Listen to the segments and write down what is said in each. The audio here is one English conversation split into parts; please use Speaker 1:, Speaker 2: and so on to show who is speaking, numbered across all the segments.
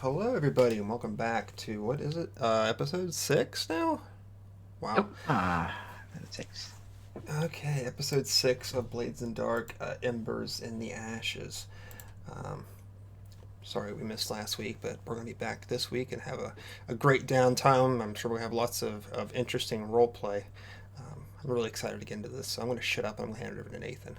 Speaker 1: Hello, everybody, and welcome back to what is it? Episode 6 now? Wow.
Speaker 2: Yep. That's six.
Speaker 1: Okay, episode 6 of Blades in Dark, Embers in the Ashes. Um, Sorry we missed last week, but we're going to be back this week and have a great downtime. I'm sure we're going to have lots of interesting role play. I'm really excited to get into this, so I'm going to shut up and I'm going to hand it over to Nathan.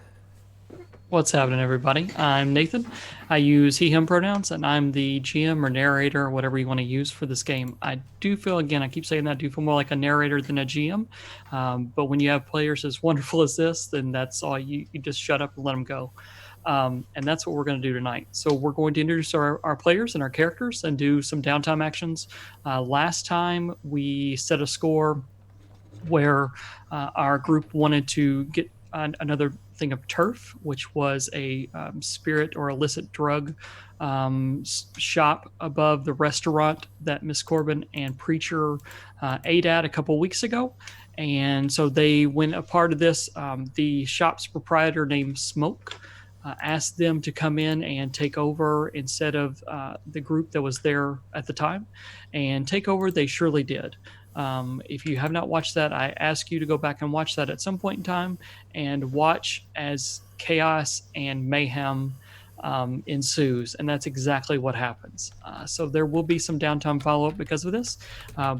Speaker 3: What's happening, everybody? I'm Nathan. I use he, him pronouns, and I'm the GM or narrator, or whatever you want to use for this game. I do feel, again, I keep saying that, I do feel more like a narrator than a GM. But when you have players as wonderful as this, then that's all you just shut up and let them go. And that's what we're going to do tonight. So we're going to introduce our players and our characters and do some downtime actions. Last time we set a score where our group wanted to get another thing of turf, which was a spirit or illicit drug shop above the restaurant that Miss Corbin and Preacher ate at a couple weeks ago. And so they went a part of this. The shop's proprietor named Smoke asked them to come in and take over instead of the group that was there at the time. And take over, they surely did. If you have not watched that, I ask you to go back and watch that at some point in time and watch as chaos and mayhem ensues. And that's exactly what happens. So there will be some downtime follow up because of this.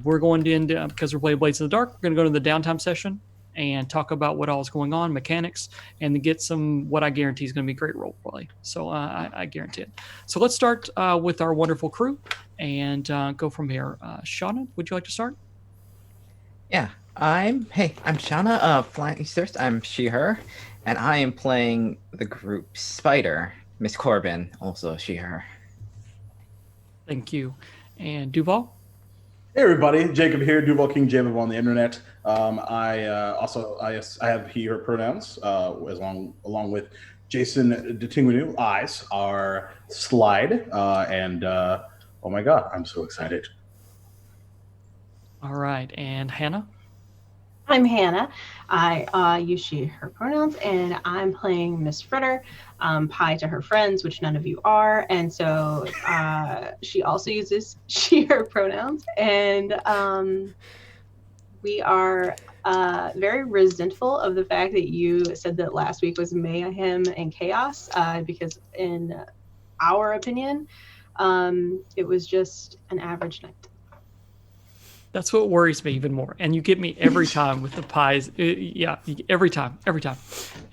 Speaker 3: We're going to end, because we're playing Blades in the Dark, we're going to go to the downtime session and talk about what all is going on, mechanics, and get some what I guarantee is going to be great role play. So I guarantee it. So let's start with our wonderful crew and go from here. Shauna, would you like to start?
Speaker 2: Yeah. I'm Shauna of Flying East. I'm she, her, and I am playing the group Spider, Miss Corbin, also she, her.
Speaker 3: Thank you. And Duval?
Speaker 4: Hey everybody, Jacob here, Duval King Jacob on the internet. I have he/her pronouns, along with Jason Detingwinu. Eyes are Slide, and oh my god, I'm so excited.
Speaker 3: All right. And Hannah?
Speaker 5: I'm Hannah. I use she, her pronouns, and I'm playing Miss Fritter, Pie to her friends, which none of you are. And so she also uses she, her pronouns. And we are very resentful of the fact that you said that last week was mayhem and chaos, because in our opinion, it was just an average night.
Speaker 3: That's what worries me even more. And you get me every time with the pies. Yeah, every time.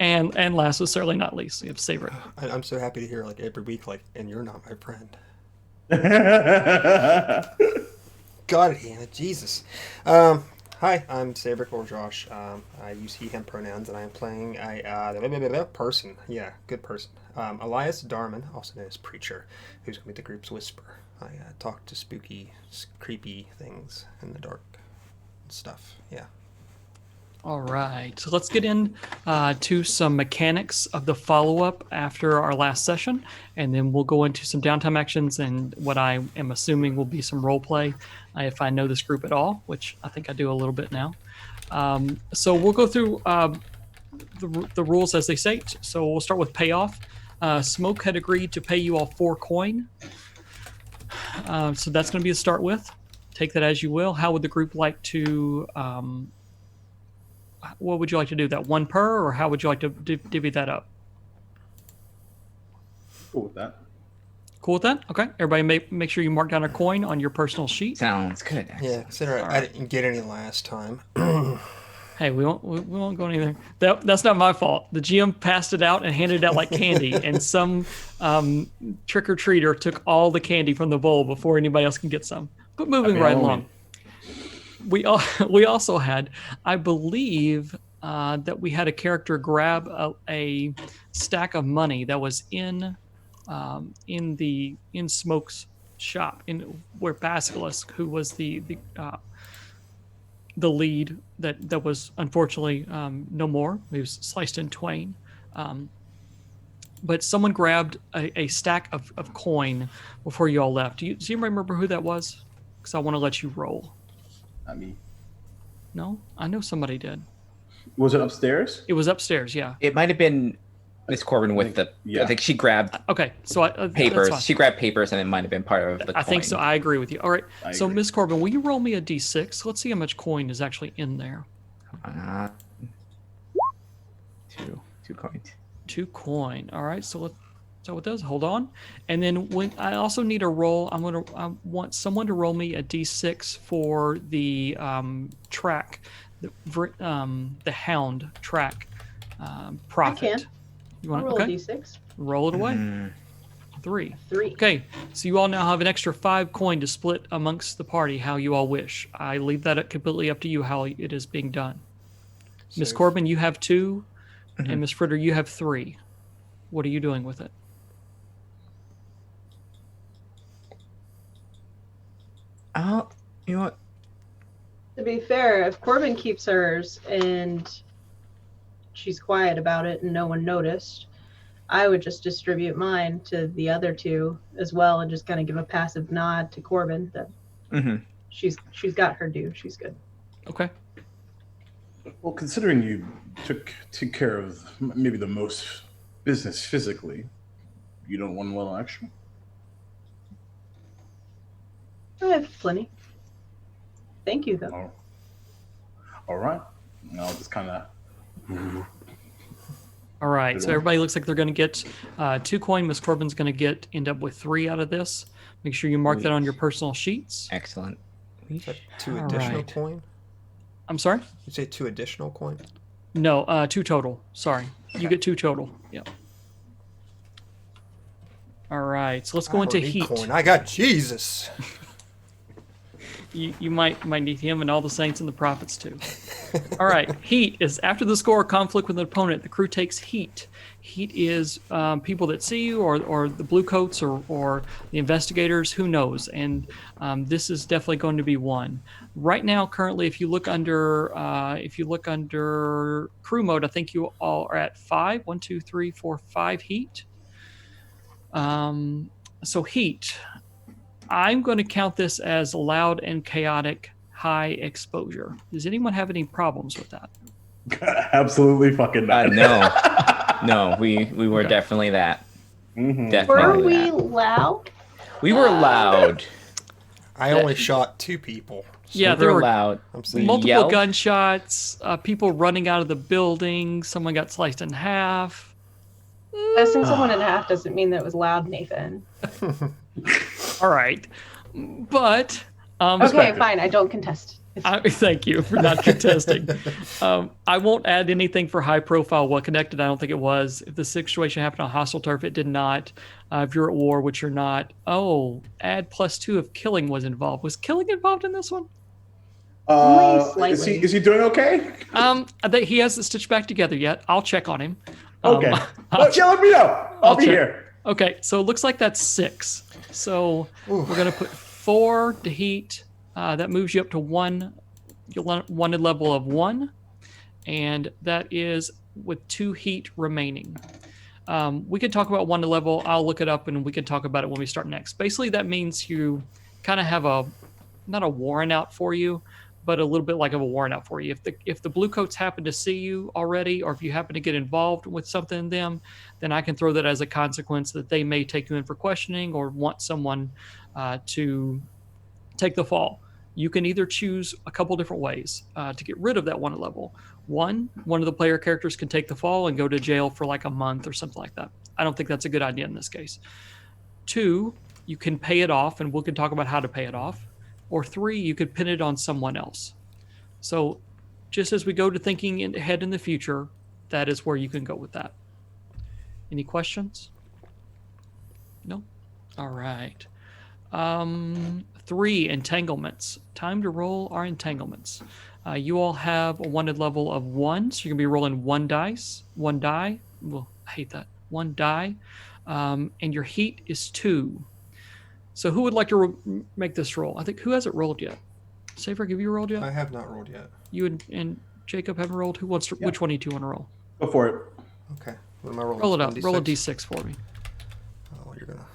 Speaker 3: And last but certainly not least, we have Saevrick.
Speaker 1: I'm so happy to hear, like, every week, like, and you're not my friend. God, Hannah, Jesus. Hi, I'm Saevrick or Josh. I use he, him pronouns, and I am playing a person. Yeah, good person. Elias Darman, also known as Preacher, who's going to be the group's whisper. I talk to spooky, creepy things in the dark and stuff. Yeah.
Speaker 3: All right. So let's get in to some mechanics of the follow-up after our last session, and then we'll go into some downtime actions and what I am assuming will be some role play if I know this group at all, which I think I do a little bit now. So we'll go through the rules as they state. So we'll start with payoff. Smoke had agreed to pay you all 4 coin. So that's going to be a start with. Take that as you will. How would the group like to... what would you like to do? That 1 per, or how would you like to divvy that up?
Speaker 4: Cool with that.
Speaker 3: Cool with that? Okay. Everybody make sure you mark down a coin on your personal sheet.
Speaker 2: Sounds good. Actually.
Speaker 1: Yeah, consider I didn't get any last time.
Speaker 3: Hey, we won't go anything. That's not my fault. The GM passed it out and handed it out like candy, and some trick-or-treater took all the candy from the bowl before anybody else can get some. But moving right along. We also had, I believe, that we had a character grab a stack of money that was in Smoke's shop, where Basilisk, who was the lead that was unfortunately no more. He was sliced in twain. But someone grabbed a stack of coin before you all left. Do you remember who that was? Because I want to let you roll.
Speaker 4: Not me.
Speaker 3: No? I know somebody did.
Speaker 4: Was it upstairs?
Speaker 3: It was upstairs, yeah.
Speaker 2: It might have been Miss Corbin with the.
Speaker 4: Yeah.
Speaker 2: I think she grabbed
Speaker 3: Okay, so that's
Speaker 2: papers.
Speaker 3: fine.
Speaker 2: She grabbed papers, and it might have been part of the.
Speaker 3: I think so.
Speaker 2: coin.
Speaker 3: I agree with you. All right.
Speaker 4: I
Speaker 3: So,
Speaker 4: agree.
Speaker 3: Miss Corbin, will you roll me a d6? Let's see how much coin is actually in there.
Speaker 2: Two coins.
Speaker 3: 2 coin. All right. So it does. Hold on. And then when I also need a roll, I want someone to roll me a d6 for the track, the hound track profit.
Speaker 5: I can.
Speaker 3: You
Speaker 5: I'll
Speaker 3: want
Speaker 5: roll a
Speaker 3: okay?
Speaker 5: d6.
Speaker 3: Roll it away.
Speaker 2: Mm.
Speaker 3: 3.
Speaker 5: 3.
Speaker 3: Okay, so you all now have an extra 5 coin to split amongst the party how you all wish. I leave that completely up to you how it is being done. Miss
Speaker 1: So-
Speaker 3: Corbin, you have 2,
Speaker 2: Mhm.
Speaker 3: and Miss Fritter, you have 3. What are you doing with it?
Speaker 2: Oh, you know what?
Speaker 5: To be fair, if Corbin keeps hers and she's quiet about it and no one noticed, I would just distribute mine to the other 2 as well and just kind of give a passive nod to Corbin that
Speaker 2: Mm-hmm.
Speaker 5: she's got her due. She's good.
Speaker 3: Okay.
Speaker 4: Well, considering you took care of maybe the most business physically, you don't want a little extra?
Speaker 5: I have plenty. Thank you, though.
Speaker 4: Oh. All right. I'll just kind of.
Speaker 3: All right,
Speaker 4: Good
Speaker 3: so
Speaker 4: one.
Speaker 3: everybody looks like they're going to get 2 coin. Miss Corbin's going to end up with 3 out of this. Make sure you mark that on your personal sheets.
Speaker 2: Excellent.
Speaker 1: Is that 2
Speaker 3: All
Speaker 1: additional
Speaker 3: right.
Speaker 1: coin?
Speaker 3: I'm sorry?
Speaker 1: You say 2 additional coin?
Speaker 3: No, 2 total. Sorry. You get 2 total. Yep. All right, so let's go
Speaker 1: I
Speaker 3: into
Speaker 1: don't need
Speaker 3: heat.
Speaker 1: Coin. I got Jesus.
Speaker 3: You might need him and all the saints and the prophets too. All right, heat is after the score conflict with an opponent. The crew takes heat. Heat is people that see you, or the blue coats, or the investigators. Who knows? And this is definitely going to be one. Right now, currently, if you look under crew mode, I think you all are at 5. 1, 2, 3, 4, 5 heat. So heat. I'm going to count this as loud and chaotic high exposure. Does anyone have any problems with that?
Speaker 4: Absolutely fucking not.
Speaker 2: No, we were
Speaker 3: Okay.
Speaker 2: definitely that.
Speaker 4: Mhm.
Speaker 2: Definitely.
Speaker 5: Were we
Speaker 2: that.
Speaker 5: loud?
Speaker 2: We were loud.
Speaker 1: I only shot 2 people.
Speaker 3: Yeah,
Speaker 2: we
Speaker 3: there
Speaker 2: were
Speaker 3: were
Speaker 2: loud.
Speaker 1: I'm saying
Speaker 3: multiple
Speaker 2: yelled.
Speaker 3: gunshots, people running out of the building, someone got sliced in half.
Speaker 5: Slicing someone in half doesn't mean that it was loud, Nathan.
Speaker 3: All right. But
Speaker 5: Okay, fine. I don't contest.
Speaker 3: thank you for not contesting. I won't add anything for high profile well connected. I don't think it was. If the situation happened on hostile turf, it did not. If you're at war, which you're not. Oh, add +2 if killing was involved. Was killing involved in this one?
Speaker 5: Only slightly.
Speaker 4: Is he doing okay?
Speaker 3: I think he hasn't stitched back together yet. I'll check on him.
Speaker 4: Okay.
Speaker 3: I'll
Speaker 4: Yeah, let me know. I'll be
Speaker 3: check.
Speaker 4: here.
Speaker 3: Okay, so it looks like that's 6. So
Speaker 1: Ooh.
Speaker 3: we're gonna put 4 to heat. That moves you up to 1. You wanted level of 1, and that is with 2 heat remaining. We can talk about 1 to level. I'll look it up, and we can talk about it when we start next. Basically, that means you kind of have not a warrant out for you, but a little bit like of a warrant out for you. If the blue coats happen to see you already, or if you happen to get involved with something in them, then I can throw that as a consequence that they may take you in for questioning or want someone to take the fall. You can either choose a couple different ways to get rid of that 1 level. One of the player characters can take the fall and go to jail for like a month or something like that. I don't think that's a good idea in this case. 2, you can pay it off, and we can talk about how to pay it off. Or 3, you could pin it on someone else. So just as we go to thinking ahead in the future, that is where you can go with that. Any questions? No? All right. 3, entanglements. Time to roll our entanglements. You all have a wanted level of 1, so you're going to be rolling 1 die. Well, I hate that. 1 die. And your heat is 2. So who would like to make this roll? I think, who hasn't rolled yet? Saevrick, have you rolled yet?
Speaker 1: I have not rolled yet.
Speaker 3: You and Jacob haven't rolled? Who wants to?
Speaker 4: Yeah.
Speaker 3: Which one do you want to roll?
Speaker 4: Go for it.
Speaker 1: Okay. What am I rolling?
Speaker 3: Roll it up.
Speaker 1: 1d6?
Speaker 3: Roll a d6 for me.
Speaker 1: Oh, you're gonna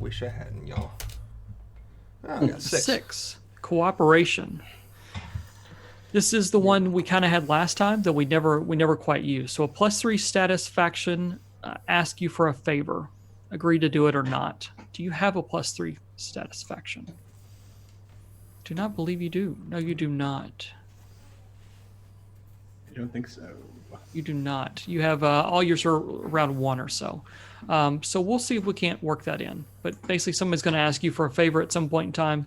Speaker 1: wish I hadn't, y'all. Oh, I got 6.
Speaker 3: 6. Cooperation. This is the one we kind of had last time that we never quite used. So a +3 status faction ask you for a favor, agree to do it or not. Do you have a +3 satisfaction? Do not believe you do. No, you do not.
Speaker 4: I don't think so.
Speaker 3: You do not. You have all yours are around 1 or so. So we'll see if we can't work that in. But basically, somebody's going to ask you for a favor at some point in time.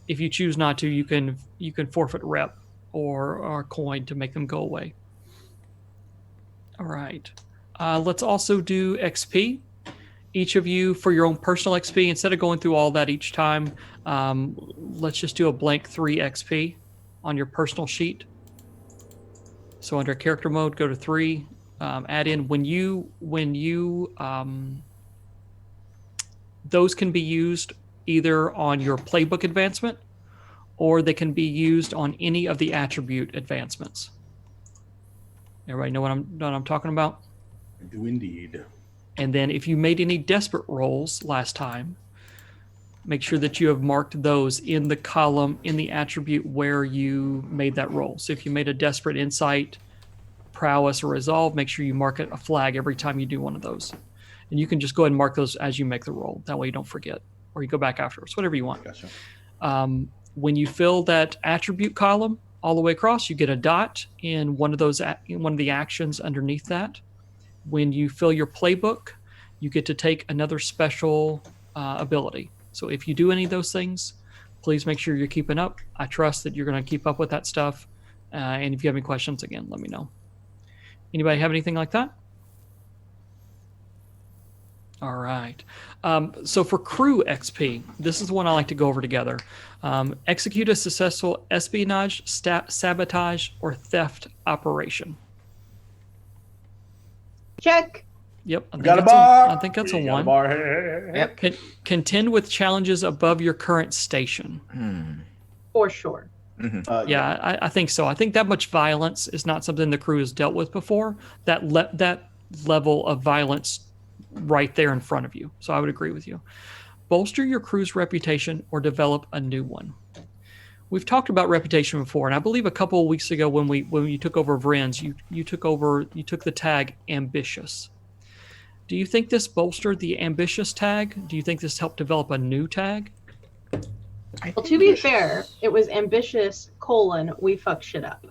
Speaker 3: If you choose not to, you can forfeit rep or coin to make them go away. All right. Let's also do XP. Each of you, for your own personal XP, instead of going through all that each time, let's just do a blank 3 XP on your personal sheet. So under character mode, go to 3. Add in when you those can be used either on your playbook advancement, or they can be used on any of the attribute advancements. Everybody know what I'm talking about?
Speaker 4: I do indeed.
Speaker 3: And then if you made any desperate rolls last time, make sure that you have marked those in the column in the attribute where you made that roll. So if you made a desperate insight, prowess, or resolve, make sure you mark it a flag every time you do one of those. And you can just go ahead and mark those as you make the roll. That way you don't forget, or you go back afterwards, whatever you want.
Speaker 4: Gotcha.
Speaker 3: When you fill that attribute column all the way across, you get a dot in one of the actions underneath that. When you fill your playbook, you get to take another special ability. So if you do any of those things, please make sure you're keeping up. I trust that you're going to keep up with that stuff. And if you have any questions, again, let me know. Anybody have anything like that? All right. So for crew XP, this is the one I like to go over together. Execute a successful espionage, sabotage, or theft operation.
Speaker 5: Check.
Speaker 3: Yep.
Speaker 4: I
Speaker 3: think that's a
Speaker 4: You got
Speaker 3: 1.
Speaker 4: bar. Hey.
Speaker 2: Yep.
Speaker 3: Contend with challenges above your current station.
Speaker 5: For sure.
Speaker 3: Yeah, I think so. I think that much violence is not something the crew has dealt with before. That level of violence right there in front of you. So I would agree with you. Bolster your crew's reputation or develop a new one. We've talked about reputation before, and I believe a couple of weeks ago when you took over Vrens, you took the tag ambitious. Do you think this bolstered the ambitious tag? Do you think this helped develop a new tag?
Speaker 5: Well, to be fair, it was ambitious : we fuck shit up.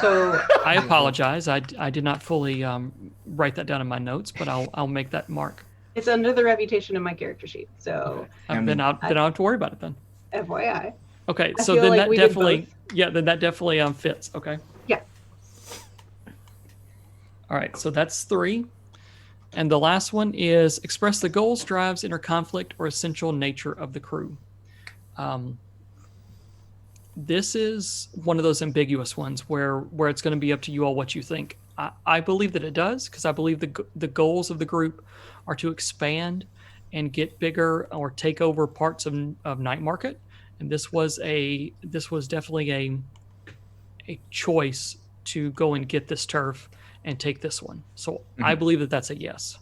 Speaker 5: So
Speaker 3: I apologize. I did not fully write that down in my notes, but I'll make that mark.
Speaker 5: it's under the reputation in my character sheet. So
Speaker 3: Then I don't have to worry about it then.
Speaker 5: FYI.
Speaker 3: Okay,
Speaker 5: I
Speaker 3: so
Speaker 5: feel
Speaker 3: then
Speaker 5: like
Speaker 3: that
Speaker 5: we did
Speaker 3: definitely, then that definitely fits. Okay.
Speaker 5: Yeah.
Speaker 3: All right, so that's 3. And the last one is express the goals, drives, inner conflict, or essential nature of the crew. This is one of those ambiguous ones where it's going to be up to you all what you think. I believe that it does, because I believe the goals of the group are to expand and get bigger or take over parts of Night Market. And this was definitely a choice to go and get this turf and take this one. So I believe that that's a yes.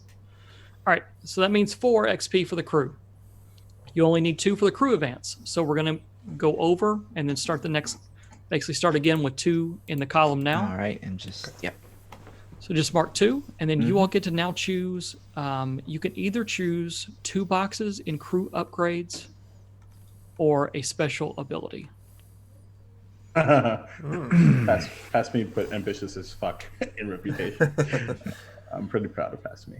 Speaker 3: All right, so that means 4 XP for the crew. You only need 2 for the crew advance. So we're going to go over and then start start again with 2 in the column now.
Speaker 2: All right, and just, yep.
Speaker 3: So just mark 2, and then you all get to now choose. You can either choose 2 boxes in crew upgrades or a special ability.
Speaker 4: Pass me, but ambitious as fuck in reputation. I'm pretty proud of pass me.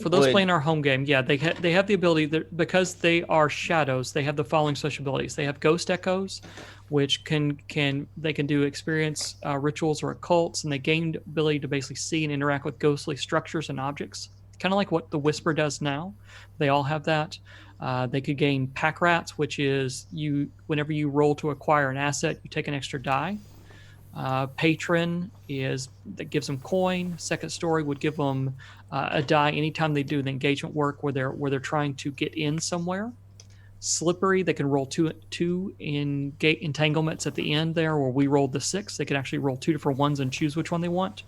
Speaker 3: For those playing our home game, yeah, they have the ability that because they are shadows, they have the following special abilities. They have ghost echoes, which can do experience rituals or occults, and they gain the ability to basically see and interact with ghostly structures and objects, kind of like what the Whisper does now. They all have that. They could gain pack rats, which is whenever you roll to acquire an asset, you take an extra die. Patron that gives them coin. Second story would give them a die anytime they do the engagement work where they're trying to get in somewhere. Slippery, they can roll two in gate entanglements at the end there, where we rolled the 6. They can actually roll 2 different ones and choose which one they want.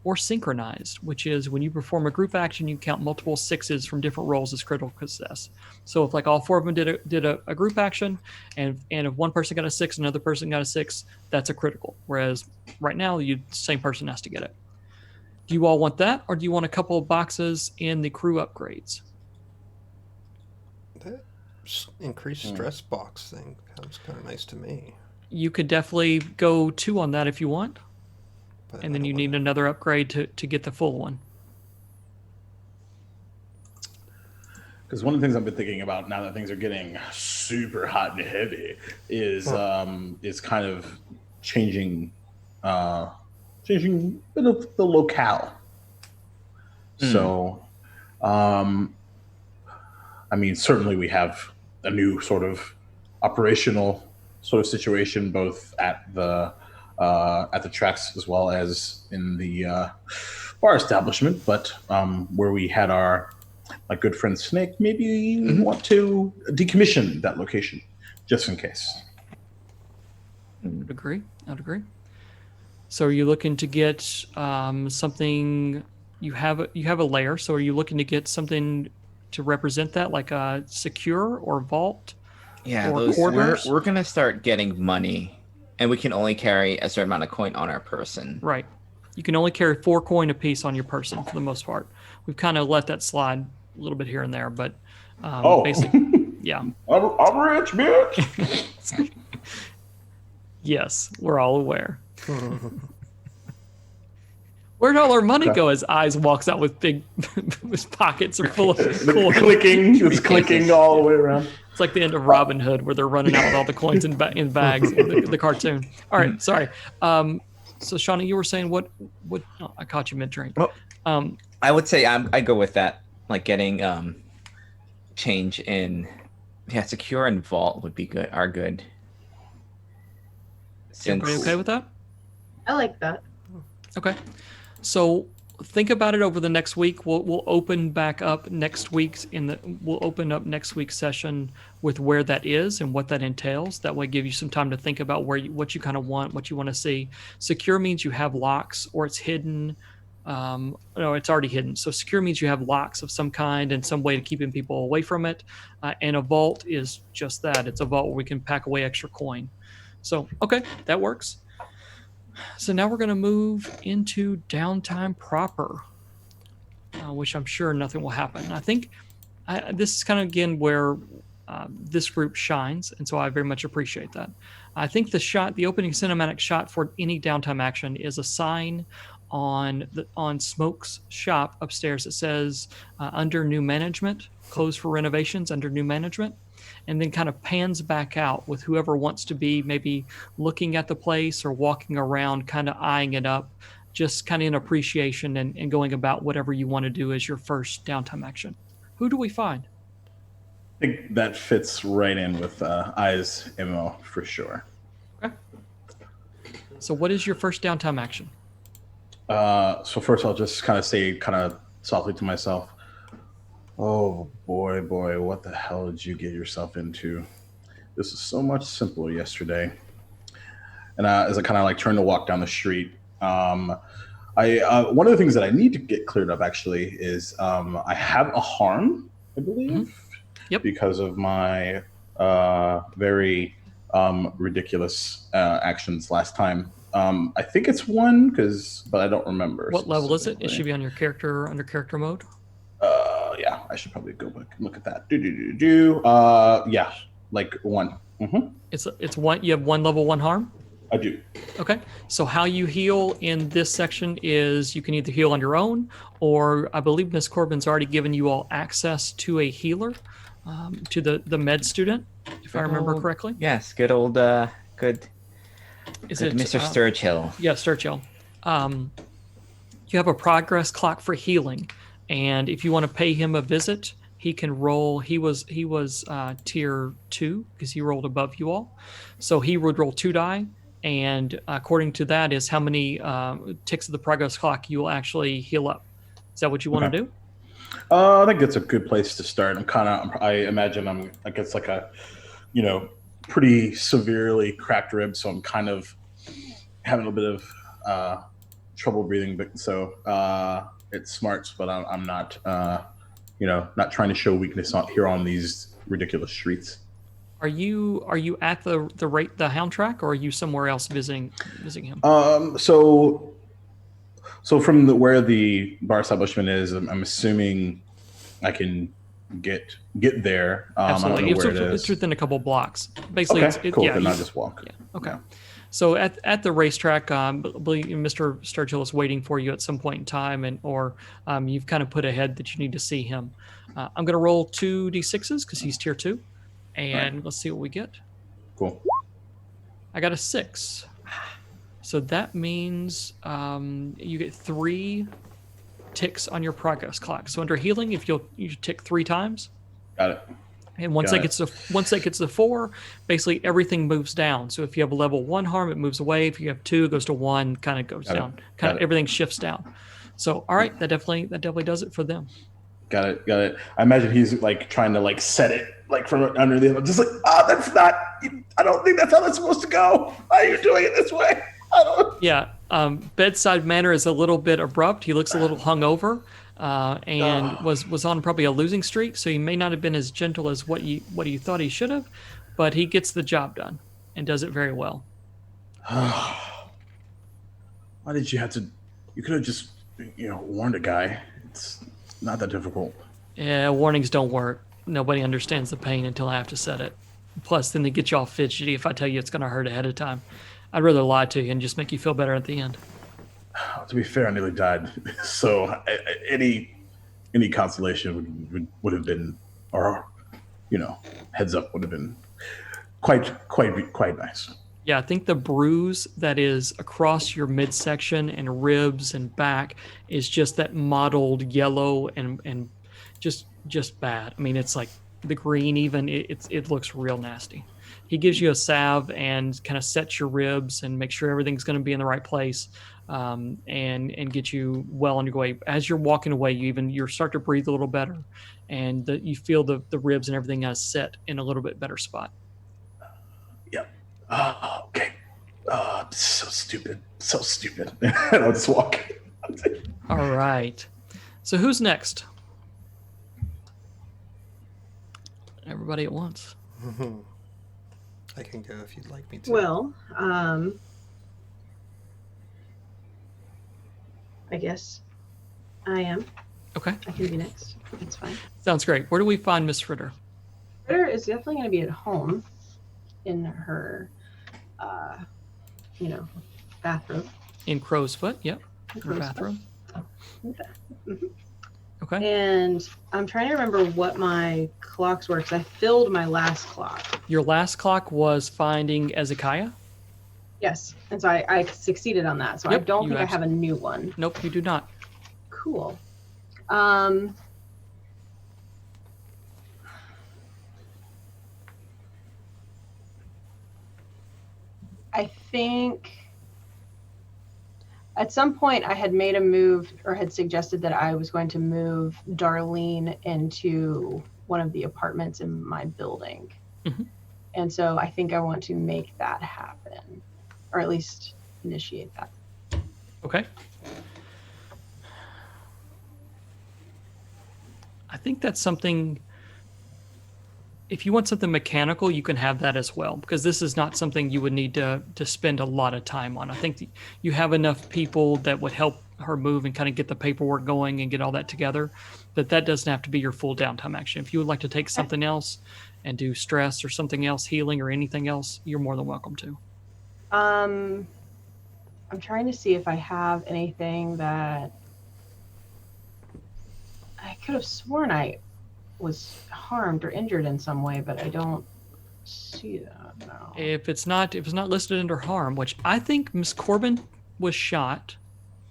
Speaker 3: or synchronized, which is when you perform a group action, you count multiple 6s from different rolls as critical success. So if like all 4 of them did a group action, and if one person got a 6, another person got a 6, that's a critical. Whereas right now, the same person has to get it. Do you all want that, or do you want a couple of boxes in the crew upgrades?
Speaker 1: That increased stress box thing sounds kind of nice to me.
Speaker 3: You could definitely go 2 on that if you want,
Speaker 1: But
Speaker 3: and then you need another upgrade to get the full one.
Speaker 4: Because one of the things I've been thinking about now that things are getting super hot and heavy is kind of changing changing a bit of the locale. So, I mean, certainly we have a new sort of operational sort of situation both at the tracks as well as in the bar establishment. But where we had our good friend Snake, maybe we want to decommission that location just in case.
Speaker 3: I'd agree. So are you looking to get something? You have a layer. So are you looking to get something to represent that, like a secure or vault?
Speaker 2: Yeah,
Speaker 3: or quarters?
Speaker 2: We're gonna start getting money, and we can only carry a certain amount of coin on our person.
Speaker 3: Right. You can only carry 4 coin apiece on your person for the most part. We've kind of let that slide a little bit here and there, but basically, yeah.
Speaker 4: I'm rich, bitch.
Speaker 3: Yes, we're all aware. Where'd all our money go? His eyes walks out with his pockets are full of coins.
Speaker 4: It's clicking all the way around.
Speaker 3: It's like the end of Robin Hood where they're running out with all the coins in bags, the cartoon. All right, sorry. So Shauna, you were saying what oh, I caught you mid-drink.
Speaker 2: Well, I would say I go with that, like getting change in secure and vault would be good. Are good.
Speaker 3: Everybody okay with that?
Speaker 5: I like that.
Speaker 3: Okay. So think about it over the next week. We'll open back up next week's we'll open up next week's session with where that is and what that entails. That way give you some time to think about what you kind of want, what you want to see. Secure means you have locks or it's hidden. No, it's already hidden. So secure means you have locks of some kind and some way to keeping people away from it. And a vault is just that. It's a vault where we can pack away extra coin. So, okay, that works. So now we're going to move into downtime proper, which I'm sure nothing will happen. I think this is kind of, again, where this group shines, and so I very much appreciate that. I think the opening cinematic shot for any downtime action is a sign on Smoke's shop upstairs that says under new management, closed for renovations under new management. And then kind of pans back out with whoever wants to be maybe looking at the place or walking around, kind of eyeing it up, just kind of in appreciation and going about whatever you want to do as your first downtime action. Who do we find?
Speaker 4: I think that fits right in with I's MO for sure.
Speaker 3: Okay. So what is your first downtime action?
Speaker 4: So first I'll just kind of say softly to myself, oh boy, what the hell did you get yourself into? This is so much simpler yesterday. And as I kind of turn to walk down the street, one of the things that I need to get cleared up actually is I have a harm, I believe,
Speaker 3: Yep.
Speaker 4: because of my very ridiculous actions last time. I think it's 1, but I don't remember.
Speaker 3: What level is it? It should be on your character under character mode.
Speaker 4: Yeah, I should probably go back and look at that. Yeah, 1. Mm-hmm.
Speaker 3: It's 1. You have 1 level 1 harm.
Speaker 4: I do.
Speaker 3: Okay. So how you heal in this section is you can either heal on your own, or I believe Miss Corbin's already given you all access to a healer, to the med student, if I remember correctly.
Speaker 2: Yes, good old good.
Speaker 3: Is
Speaker 2: good
Speaker 3: it
Speaker 2: Mr. Sturchill?
Speaker 3: Yeah, Sturchill. You have a progress clock for healing. And if you want to pay him a visit, he can roll. He was tier 2 because he rolled above you all. So he would roll 2 die. And according to that is how many ticks of the progress clock you will actually heal up. Is that what you want to do?
Speaker 4: I think it's a good place to start. I imagine I'm like, it's like a, pretty severely cracked rib. So I'm kind of having a bit of trouble breathing, but so it's smarts, but I'm not, not trying to show weakness here on these ridiculous streets.
Speaker 3: Are you at the hound track, or are you somewhere else visiting him?
Speaker 4: So from where the bar establishment is, I'm assuming I can get there.
Speaker 3: Absolutely,
Speaker 4: I don't know where it
Speaker 3: it's
Speaker 4: is.
Speaker 3: within a couple blocks. Basically,
Speaker 4: Okay, cool. Then I'll just walk.
Speaker 3: Yeah. Okay.
Speaker 4: Yeah.
Speaker 3: So at the racetrack, I believe Mr. Sturgill is waiting for you at some point in time, or you've kind of put ahead that you need to see him. I'm going to roll 2d6s because he's tier 2, and
Speaker 4: Right.
Speaker 3: let's see what we get.
Speaker 4: Cool.
Speaker 3: I got a 6. So that means you get 3 ticks on your progress clock. So under healing, if you tick 3 times.
Speaker 4: Got it.
Speaker 3: And once that gets to 4, basically everything moves down. So if you have a level 1 harm, it moves away. If you have 2, it goes to 1, kind of goes down. Kind of everything shifts down. So all right, that definitely does it for them.
Speaker 4: Got it. I imagine he's like trying to like set it like from under the just like, that's not. I don't think that's how that's supposed to go. Why are you doing it this way? I don't.
Speaker 3: Yeah, bedside manner is a little bit abrupt. He looks a little hungover. And was on probably a losing streak, so he may not have been as gentle as what you thought he should have, but he gets the job done and does it very well.
Speaker 4: Why did you have to? You could have just warned a guy. It's not that difficult.
Speaker 3: Yeah, warnings don't work. Nobody understands the pain until I have to set it. Plus, then they get you all fidgety if I tell you it's going to hurt ahead of time. I'd rather lie to you and just make you feel better at the end.
Speaker 4: To be fair, I nearly died. So any consolation would have been, or heads up would have been quite nice.
Speaker 3: Yeah, I think the bruise that is across your midsection and ribs and back is just that mottled yellow and just bad. I mean, it's like the green even. It looks real nasty. He gives you a salve and kind of sets your ribs and make sure everything's going to be in the right place, and get you well on your way. As you're walking away, you start to breathe a little better, and you feel the ribs and everything has set in a little bit better spot.
Speaker 4: Yep. Okay. So stupid. I'll just walk.
Speaker 3: All right. So who's next? Everybody at once.
Speaker 1: I can go if you'd like me to.
Speaker 5: Well, I guess I am.
Speaker 3: Okay.
Speaker 5: I can be next. That's fine.
Speaker 3: Sounds great. Where do we find Miss Fritter?
Speaker 5: Fritter is definitely going to be at home in her, bathroom.
Speaker 3: In Crow's Foot, yep. Her
Speaker 5: Crow's
Speaker 3: bathroom.
Speaker 5: Mm-hmm.
Speaker 3: Okay.
Speaker 5: And I'm trying to remember what my clocks were because I filled my last clock.
Speaker 3: Your last clock was finding Ezekiah?
Speaker 5: Yes. And so I succeeded on that. So
Speaker 3: Yep,
Speaker 5: I don't
Speaker 3: you
Speaker 5: think I have a new one.
Speaker 3: Nope, you do not.
Speaker 5: Cool. I think at some point I had made a move or had suggested that I was going to move Darlene into one of the apartments in my building.
Speaker 3: Mhm.
Speaker 5: And so I think I want to make that happen, or at least initiate that.
Speaker 3: Okay. I think that's something. If you want something mechanical, you can have that as well, because this is not something you would need to spend a lot of time on. I think you have enough people that would help her move and kind of get the paperwork going and get all that together, that doesn't have to be your full downtime action. If you would like to take something else and do stress or something else, healing or anything else, you're more than welcome to.
Speaker 5: I'm trying to see if I have anything that I could have sworn I was harmed or injured in some way, but I don't see that now.
Speaker 3: If it's not listed under harm, which I think Miss Corbin was shot.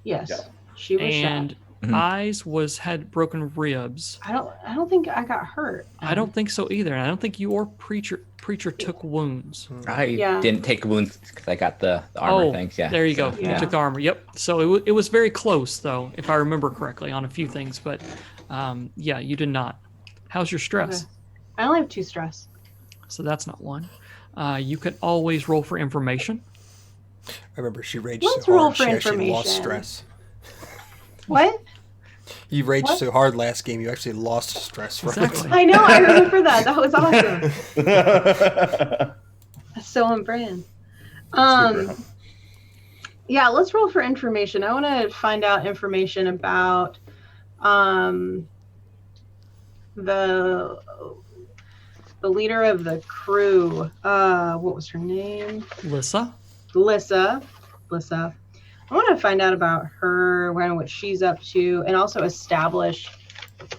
Speaker 5: Yes,
Speaker 4: Yeah.
Speaker 5: she was
Speaker 3: And
Speaker 5: shot.
Speaker 3: Eyes had broken ribs.
Speaker 5: I don't think I got hurt.
Speaker 3: I don't think so either, and I don't think you or preacher took wounds.
Speaker 2: I
Speaker 5: Yeah.
Speaker 2: didn't take wounds because I got the armor
Speaker 3: Oh,
Speaker 2: things. Yeah.
Speaker 3: there you go.
Speaker 2: So,
Speaker 5: Yeah.
Speaker 3: You took the armor. Yep. So it was very close, though, if I remember correctly, on a few things. But yeah, you did not. How's your stress?
Speaker 5: Okay. I only have 2 stress.
Speaker 3: So that's not one. You can always roll for information.
Speaker 1: I remember she raged
Speaker 5: Let's
Speaker 1: so
Speaker 5: roll
Speaker 1: hard
Speaker 5: for
Speaker 1: she actually lost
Speaker 5: information.
Speaker 1: stress.
Speaker 5: What?
Speaker 1: You raged
Speaker 5: What?
Speaker 1: so hard last game, you actually lost stress from
Speaker 3: Exactly.
Speaker 5: I know, I remember that. That was awesome. That's so on brand. Yeah, let's roll for information. I want to find out information about the leader of the crew. What was her name?
Speaker 3: Lissa.
Speaker 5: Lissa. I want to find out about her, what she's up to, and also establish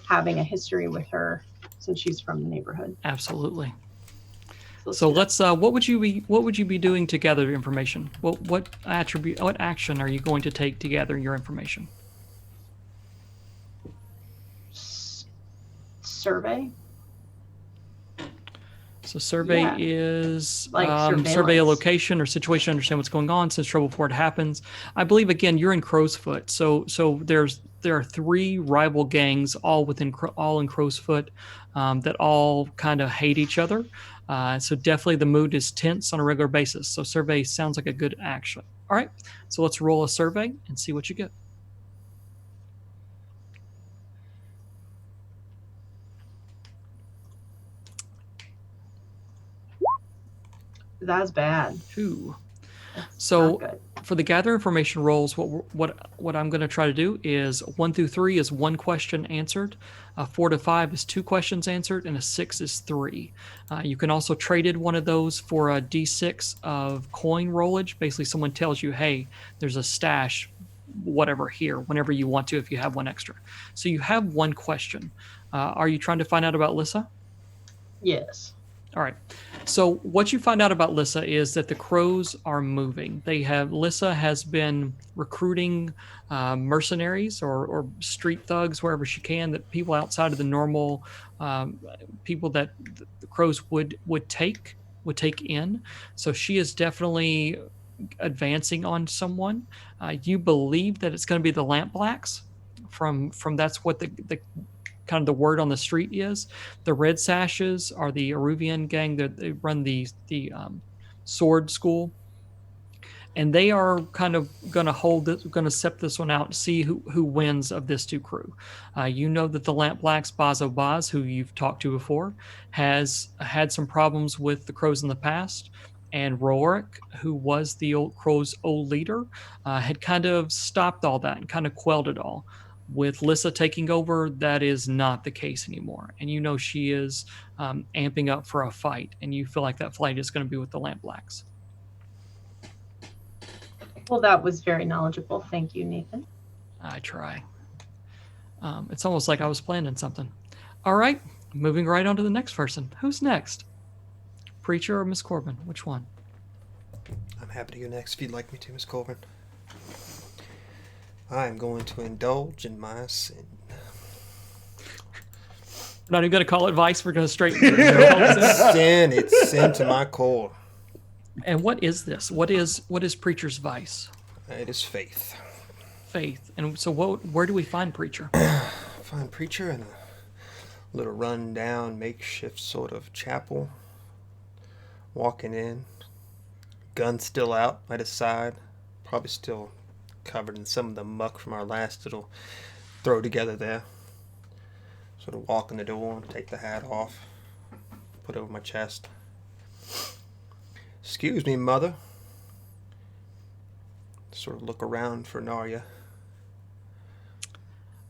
Speaker 5: having a history with her since she's from the neighborhood.
Speaker 3: Absolutely.
Speaker 5: let's
Speaker 3: So
Speaker 5: do that.
Speaker 3: let's. What would you be doing to gather information? What action are you going to take to gather your information?
Speaker 5: Survey.
Speaker 3: So survey
Speaker 5: Yeah.
Speaker 3: is
Speaker 5: Like
Speaker 3: survey a
Speaker 5: surveillance.
Speaker 3: location or situation, understand what's going on, sense trouble before it happens. I believe again you're in Crowsfoot, so there are 3 rival gangs all in Crowsfoot that all kind of hate each other. So definitely the mood is tense on a regular basis. So survey sounds like a good action. All right, so let's roll a survey and see what you get.
Speaker 5: That's bad.
Speaker 3: Ooh.
Speaker 5: That's
Speaker 3: So
Speaker 5: not good.
Speaker 3: for the gather information rolls, what I'm going to try to do is 1 through 3 is 1 question answered, 4 to 5 is 2 questions answered, and a 6 is 3. You can also trade one of those for a D6 of coin rollage. Basically, someone tells you, "Hey, there's a stash, whatever here, whenever you want to, if you have one extra." So you have 1 question. Are you trying to find out about Lissa?
Speaker 5: Yes.
Speaker 3: All right. So what you find out about Lissa is that the crows are moving. Lissa has been recruiting mercenaries or street thugs wherever she can, that people outside of the normal people that the crows would take in. So she is definitely advancing on someone. You believe that it's going to be the Lamp Blacks. From that's what the kind of the word on the street is. The Red Sashes are the Aruvian gang that they run the sword school, and they are kind of going to set this one out and see who wins of this 2 crew. You know that the Lamp Blacks, Bazo Baz, who you've talked to before, has had some problems with the crows in the past. And Rorik, who was the old Crow's old leader, had kind of stopped all that and kind of quelled it all. With Lissa taking over, that is not the case anymore. And you know she is amping up for a fight, and you feel like that fight is going to be with the Lamp Blacks.
Speaker 5: Well, that was very knowledgeable. Thank you, Nathan.
Speaker 3: I try. It's almost like I was planning something. All right, moving right on to the next person. Who's next? Preacher or Miss Corbin? Which one?
Speaker 1: I'm happy to go next if you'd like me to, Miss Corbin. I am going to indulge in my sin.
Speaker 3: We're not even going to call it vice. We're going to straight.
Speaker 1: Sin, it's sin to my core.
Speaker 3: And what is this? What is Preacher's vice?
Speaker 1: It is faith.
Speaker 3: Faith. And so where do we find Preacher?
Speaker 1: Find Preacher in a little run-down makeshift sort of chapel. Walking in, gun still out at his side, probably still covered in some of the muck from our last little throw together there. Sort of walk in the door and take the hat off, put it over my chest. Excuse me, Mother. Sort of look around for Narya.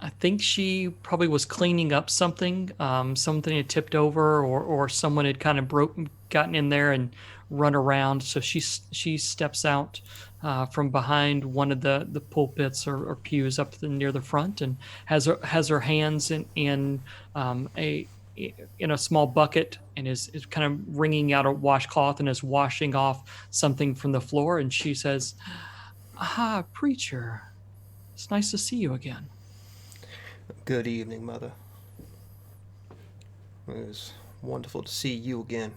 Speaker 3: I think she probably was cleaning up something. Something had tipped over, or someone had kind of gotten in there and run around. So she steps out from behind one of the pulpits or pews up near the front, and has her hands in a small bucket, and is kind of wringing out a washcloth and is washing off something from the floor. And she says, "Ah, Preacher, it's nice to see you again."
Speaker 1: Good evening, Mother. It was wonderful to see you again.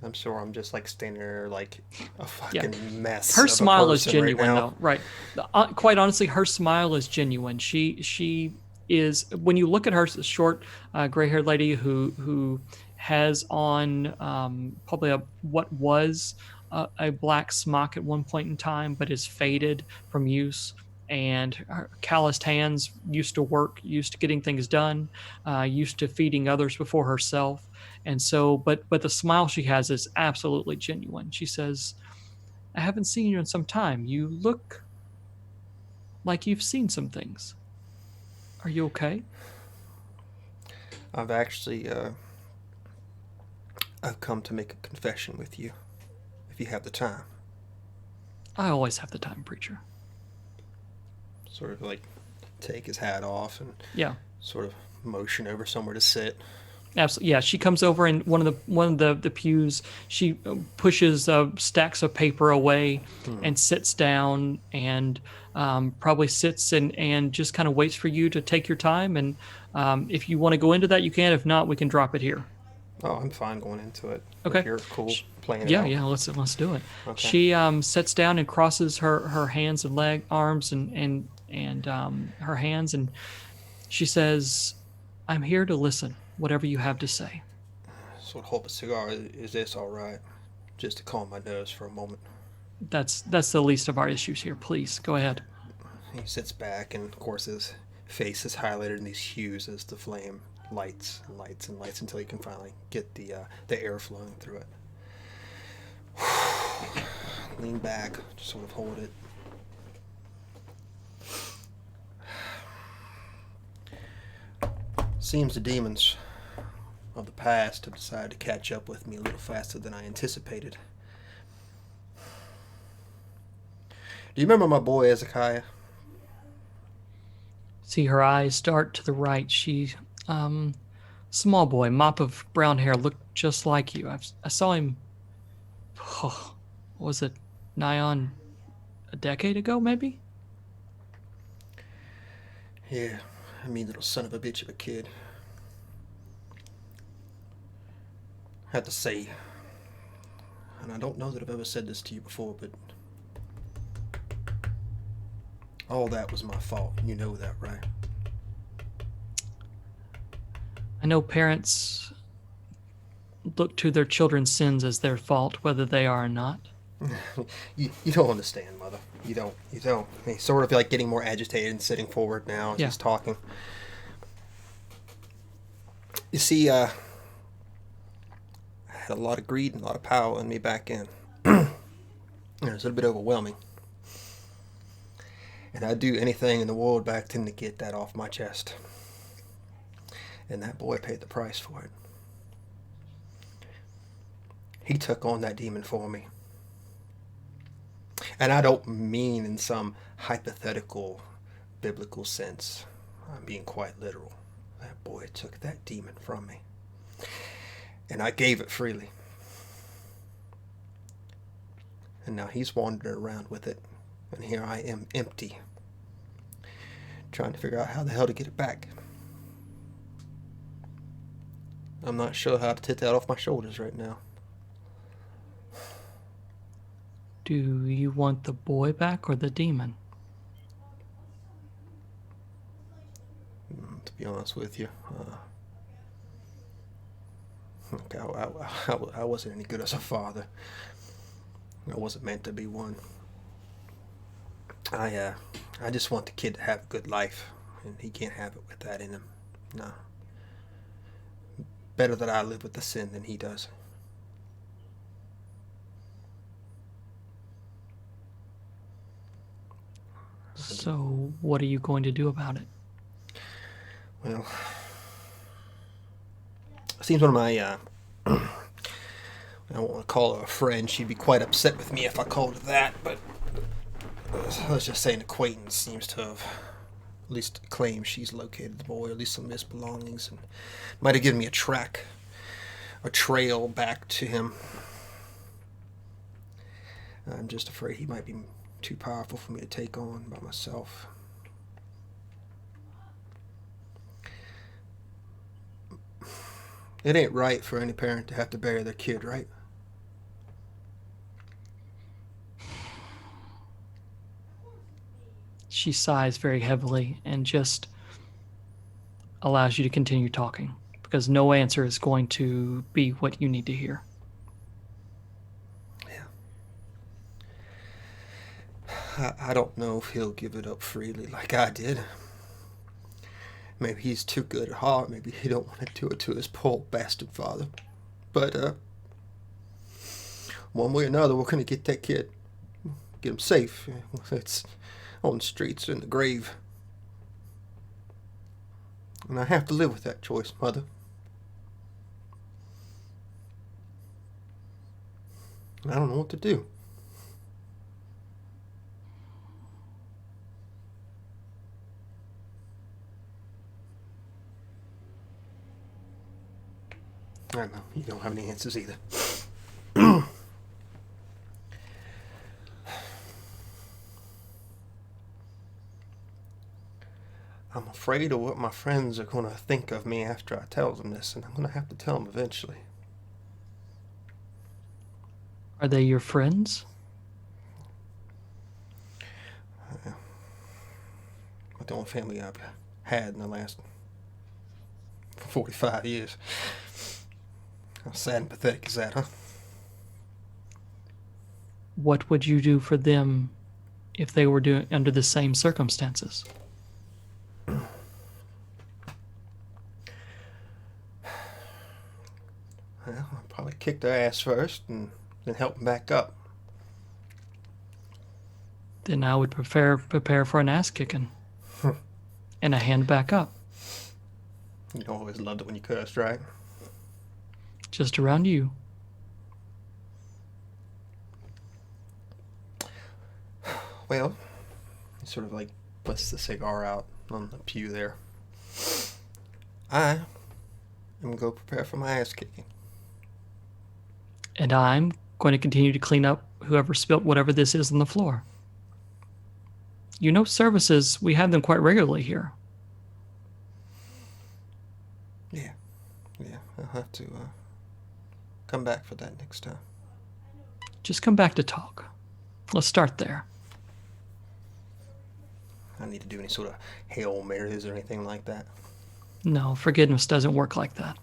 Speaker 1: I'm sure I'm just like standing there like a fucking mess.
Speaker 3: Her
Speaker 1: of a
Speaker 3: smile is
Speaker 1: person
Speaker 3: genuine,
Speaker 1: right now.
Speaker 3: though. Right. Quite honestly, her smile is genuine. She is, when you look at her, short, gray-haired lady who has on probably what was a black smock at one point in time, but is faded from use. And her calloused hands, used to work, used to getting things done, used to feeding others before herself. And so, but the smile she has is absolutely genuine. She says, "I haven't seen you in some time. You look like you've seen some things. Are you okay?"
Speaker 1: I've actually I've come to make a confession with you, if you have the time.
Speaker 3: "I always have the time, preacher."
Speaker 1: Sort of like take his hat off and
Speaker 3: Yeah.
Speaker 1: sort of motion over somewhere to sit.
Speaker 3: Absolutely, yeah. She comes over in one of the pews. She pushes stacks of paper away and sits down and probably sits and just kind of waits for you to take your time. And if you want to go into that, you can. If not, we can drop it here.
Speaker 1: Oh, I'm fine going into it.
Speaker 3: Okay.
Speaker 1: If you're cool playing it
Speaker 3: Yeah,
Speaker 1: out.
Speaker 3: yeah. Let's do it.
Speaker 1: Okay.
Speaker 3: She sits down and crosses her hands and arms and her hands, and she says, "I'm here to listen. Whatever you have to say."
Speaker 1: Sort of hold a cigar. Is this all right? Just to calm my nerves for a moment.
Speaker 3: That's the least of our issues here. Please go ahead.
Speaker 1: He sits back, and of course his face is highlighted in these hues as the flame lights and lights and lights until you can finally get the air flowing through it. Lean back, just sort of hold it. Seems the demons of the past have decided to catch up with me a little faster than I anticipated. Do you remember my boy Ezekiah?
Speaker 3: See her eyes start to the right. She, small boy, mop of brown hair, looked just like you. I saw him, oh, was it nigh on a decade ago, maybe?
Speaker 1: Yeah, I mean, little son of a bitch of a kid. I have to say, and I don't know that I've ever said this to you before, but all that was my fault. You know that, right?
Speaker 3: I know parents look to their children's sins as their fault, whether they are or not.
Speaker 1: You don't understand, Mother. You don't. He's sort of like getting more agitated and sitting forward now as
Speaker 3: Yeah.
Speaker 1: he's talking. You see, I had a lot of greed and a lot of power in me back in. It was a little bit overwhelming. And I'd do anything in the world back then to get that off my chest. And that boy paid the price for it. He took on that demon for me. And I don't mean in some hypothetical biblical sense. I'm being quite literal. That boy took that demon from me. And I gave it freely. And now he's wandering around with it. And here I am empty. Trying to figure out how the hell to get it back. I'm not sure how to take that off my shoulders right now.
Speaker 3: Do you want the boy back or the demon?
Speaker 1: To be honest with you, I wasn't any good as a father. I wasn't meant to be one. I just want the kid to have a good life, and he can't have it with that in him. No. Better that I live with the sin than he does.
Speaker 3: So what are you going to do about it?
Speaker 1: Well, seems one of my, I don't want to call her a friend. She'd be quite upset with me if I called her that, but let's just say an acquaintance seems to have at least claimed she's located the boy, or at least some of his belongings, and might have given me a trail back to him. I'm just afraid he might be too powerful for me to take on by myself. It ain't right for any parent to have to bury their kid, right?
Speaker 3: She sighs very heavily and just allows you to continue talking, because no answer is going to be what you need to hear.
Speaker 1: Yeah. I don't know if he'll give it up freely like I did. Maybe he's too good at heart. Maybe he don't want to do it to his poor bastard father. But, one way or another, we're going to get that kid. Get him safe. It's on the streets or in the grave. And I have to live with that choice, Mother. I don't know what to do. I know, you don't have any answers either. I'm afraid of what my friends are going to think of me after I tell them this, and I'm going to have to tell them eventually.
Speaker 3: Are they your friends?
Speaker 1: The only family I've had in the last 45 years. How sad and pathetic is that, huh?
Speaker 3: What would you do for them if they were doing under the same circumstances?
Speaker 1: Well, I'll probably kick their ass first and then help them back up.
Speaker 3: Then I would prepare for an ass kicking and a hand back up.
Speaker 1: You always loved it when you cursed, right?
Speaker 3: Just around you.
Speaker 1: Well, he sort of like puts the cigar out on the pew there. I am going to go prepare for my ass kicking.
Speaker 3: And I'm going to continue to clean up whoever spilt whatever this is on the floor. You know, services, we have them quite regularly here.
Speaker 1: Yeah, I'll have to come back for that next time.
Speaker 3: Just come back to talk. Let's start there.
Speaker 1: I don't need to do any sort of Hail Marys or anything like that.
Speaker 3: No, forgiveness doesn't work like that.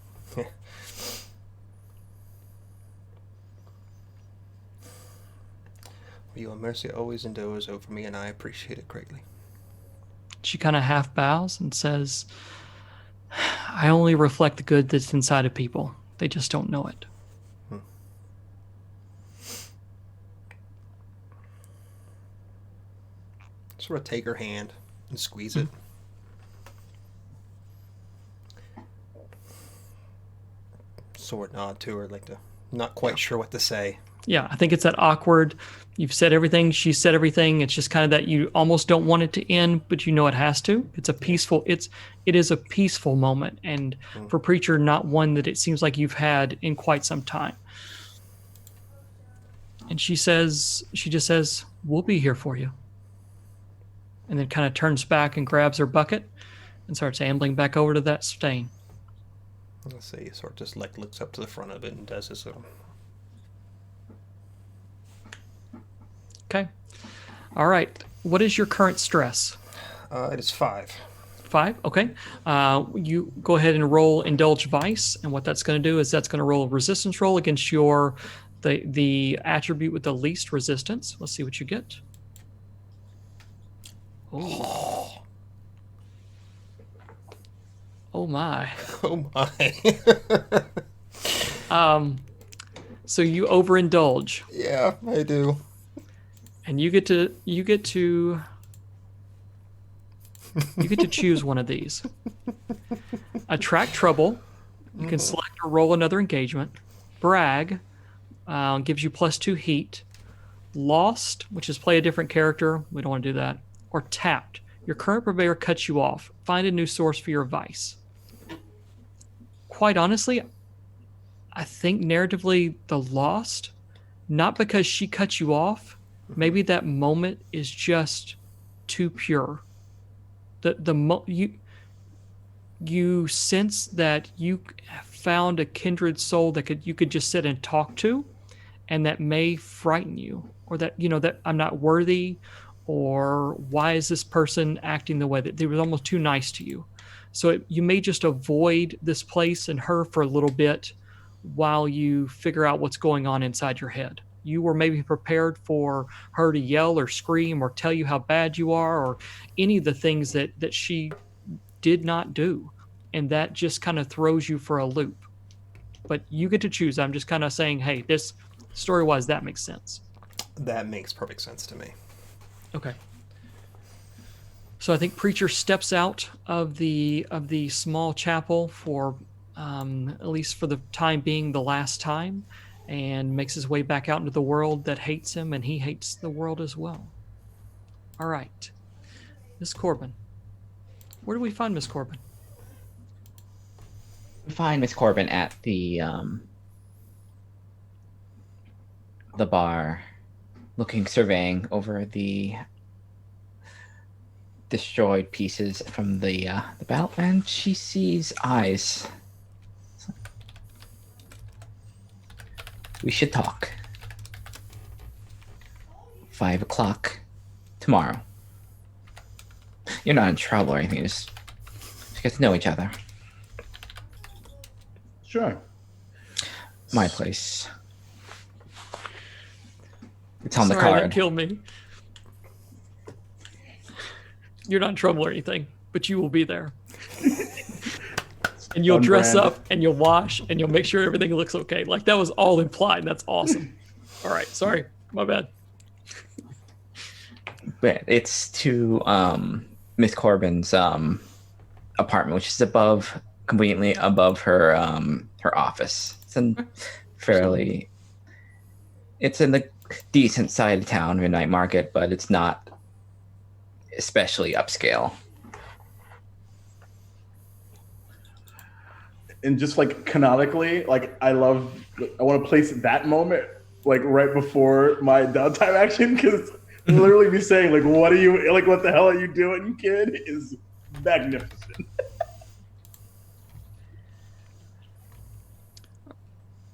Speaker 1: Your mercy always endures over me, and I appreciate it greatly.
Speaker 3: She kind of half bows and says, I only reflect the good that's inside of people. They just don't know it.
Speaker 1: Sort of take her hand and squeeze it. Sort of nod to her, like not quite sure what to say.
Speaker 3: Yeah, I think it's that awkward, you've said everything, she said everything. It's just kind of that you almost don't want it to end, but you know it has to. It's a peaceful, it is a peaceful moment. And for Preacher, not one that it seems like you've had in quite some time. And she just says, we'll be here for you. And then kind of turns back and grabs her bucket and starts ambling back over to that stain.
Speaker 1: Let's see, sort of just like looks up to the front of it and does this little.
Speaker 3: Okay. All right. What is your current stress?
Speaker 1: It is 5.
Speaker 3: 5. Okay. You go ahead and roll Indulge Vice, and what that's going to do is that's going to roll a resistance roll against the attribute with the least resistance. Let's see what you get. Oh. Oh my.
Speaker 1: Oh my.
Speaker 3: So you overindulge.
Speaker 1: Yeah, I do.
Speaker 3: And you get to choose one of these. Attract trouble. You can select or roll another engagement. Brag gives you +2 heat. Lost, which is play a different character. We don't want to do that. Or tapped. Your current purveyor cuts you off. Find a new source for your vice. Quite honestly, I think narratively the Lost, not because she cut you off, maybe that moment is just too pure. You sense that you found a kindred soul that you could just sit and talk to, and that may frighten you, or that that I'm not worthy, or why is this person acting the way that they were almost too nice to you. So you may just avoid this place and her for a little bit while you figure out what's going on inside your head. you were maybe prepared for her to yell or scream or tell you how bad you are, or any of the things that she did not do. And that just kind of throws you for a loop. But you get to choose. I'm just kind of saying, hey, this story-wise, that makes sense.
Speaker 1: That makes perfect sense to me.
Speaker 3: Okay. So I think Preacher steps out of the small chapel for at least for the time being, the last time, and makes his way back out into the world that hates him, and he hates the world as well. All right, Miss Corbin. Where do we find Miss Corbin?
Speaker 2: We find Miss Corbin at the bar, surveying over the destroyed pieces from the battle, and she sees eyes. We should talk. 5 o'clock tomorrow. You're not in trouble or anything. Just get to know each other.
Speaker 4: Sure.
Speaker 2: My place. It's on
Speaker 3: Sorry,
Speaker 2: the card.
Speaker 3: that killed me. You're not in trouble or anything, but you will be there. And you'll dress up and you'll wash and you'll make sure everything looks okay. Like, that was all implied. That's awesome. All right. Sorry. My bad.
Speaker 2: But it's to Miss Corbin's apartment, which is conveniently above her her office. It's in the decent side of town, Midnight Market, but it's not especially upscale.
Speaker 4: And just like canonically, like I want to place that moment like right before my downtime action, because literally me saying like, what the hell are you doing, kid, is magnificent.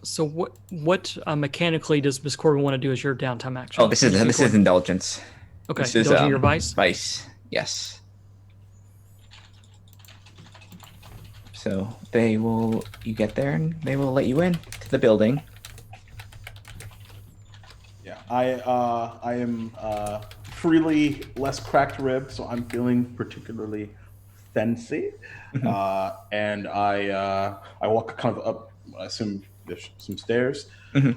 Speaker 3: So what mechanically does Miss Corbin want to do as your downtime action?
Speaker 2: Oh, this is indulgence.
Speaker 3: Okay,
Speaker 2: this is,
Speaker 3: indulging your vice?
Speaker 2: Vice, yes. So you get there and they will let you in to the building.
Speaker 4: Yeah, I am freely less cracked rib, so I'm feeling particularly fancy.
Speaker 2: Mm-hmm.
Speaker 4: And I walk kind of up, I assume there's some stairs.
Speaker 2: Mm-hmm.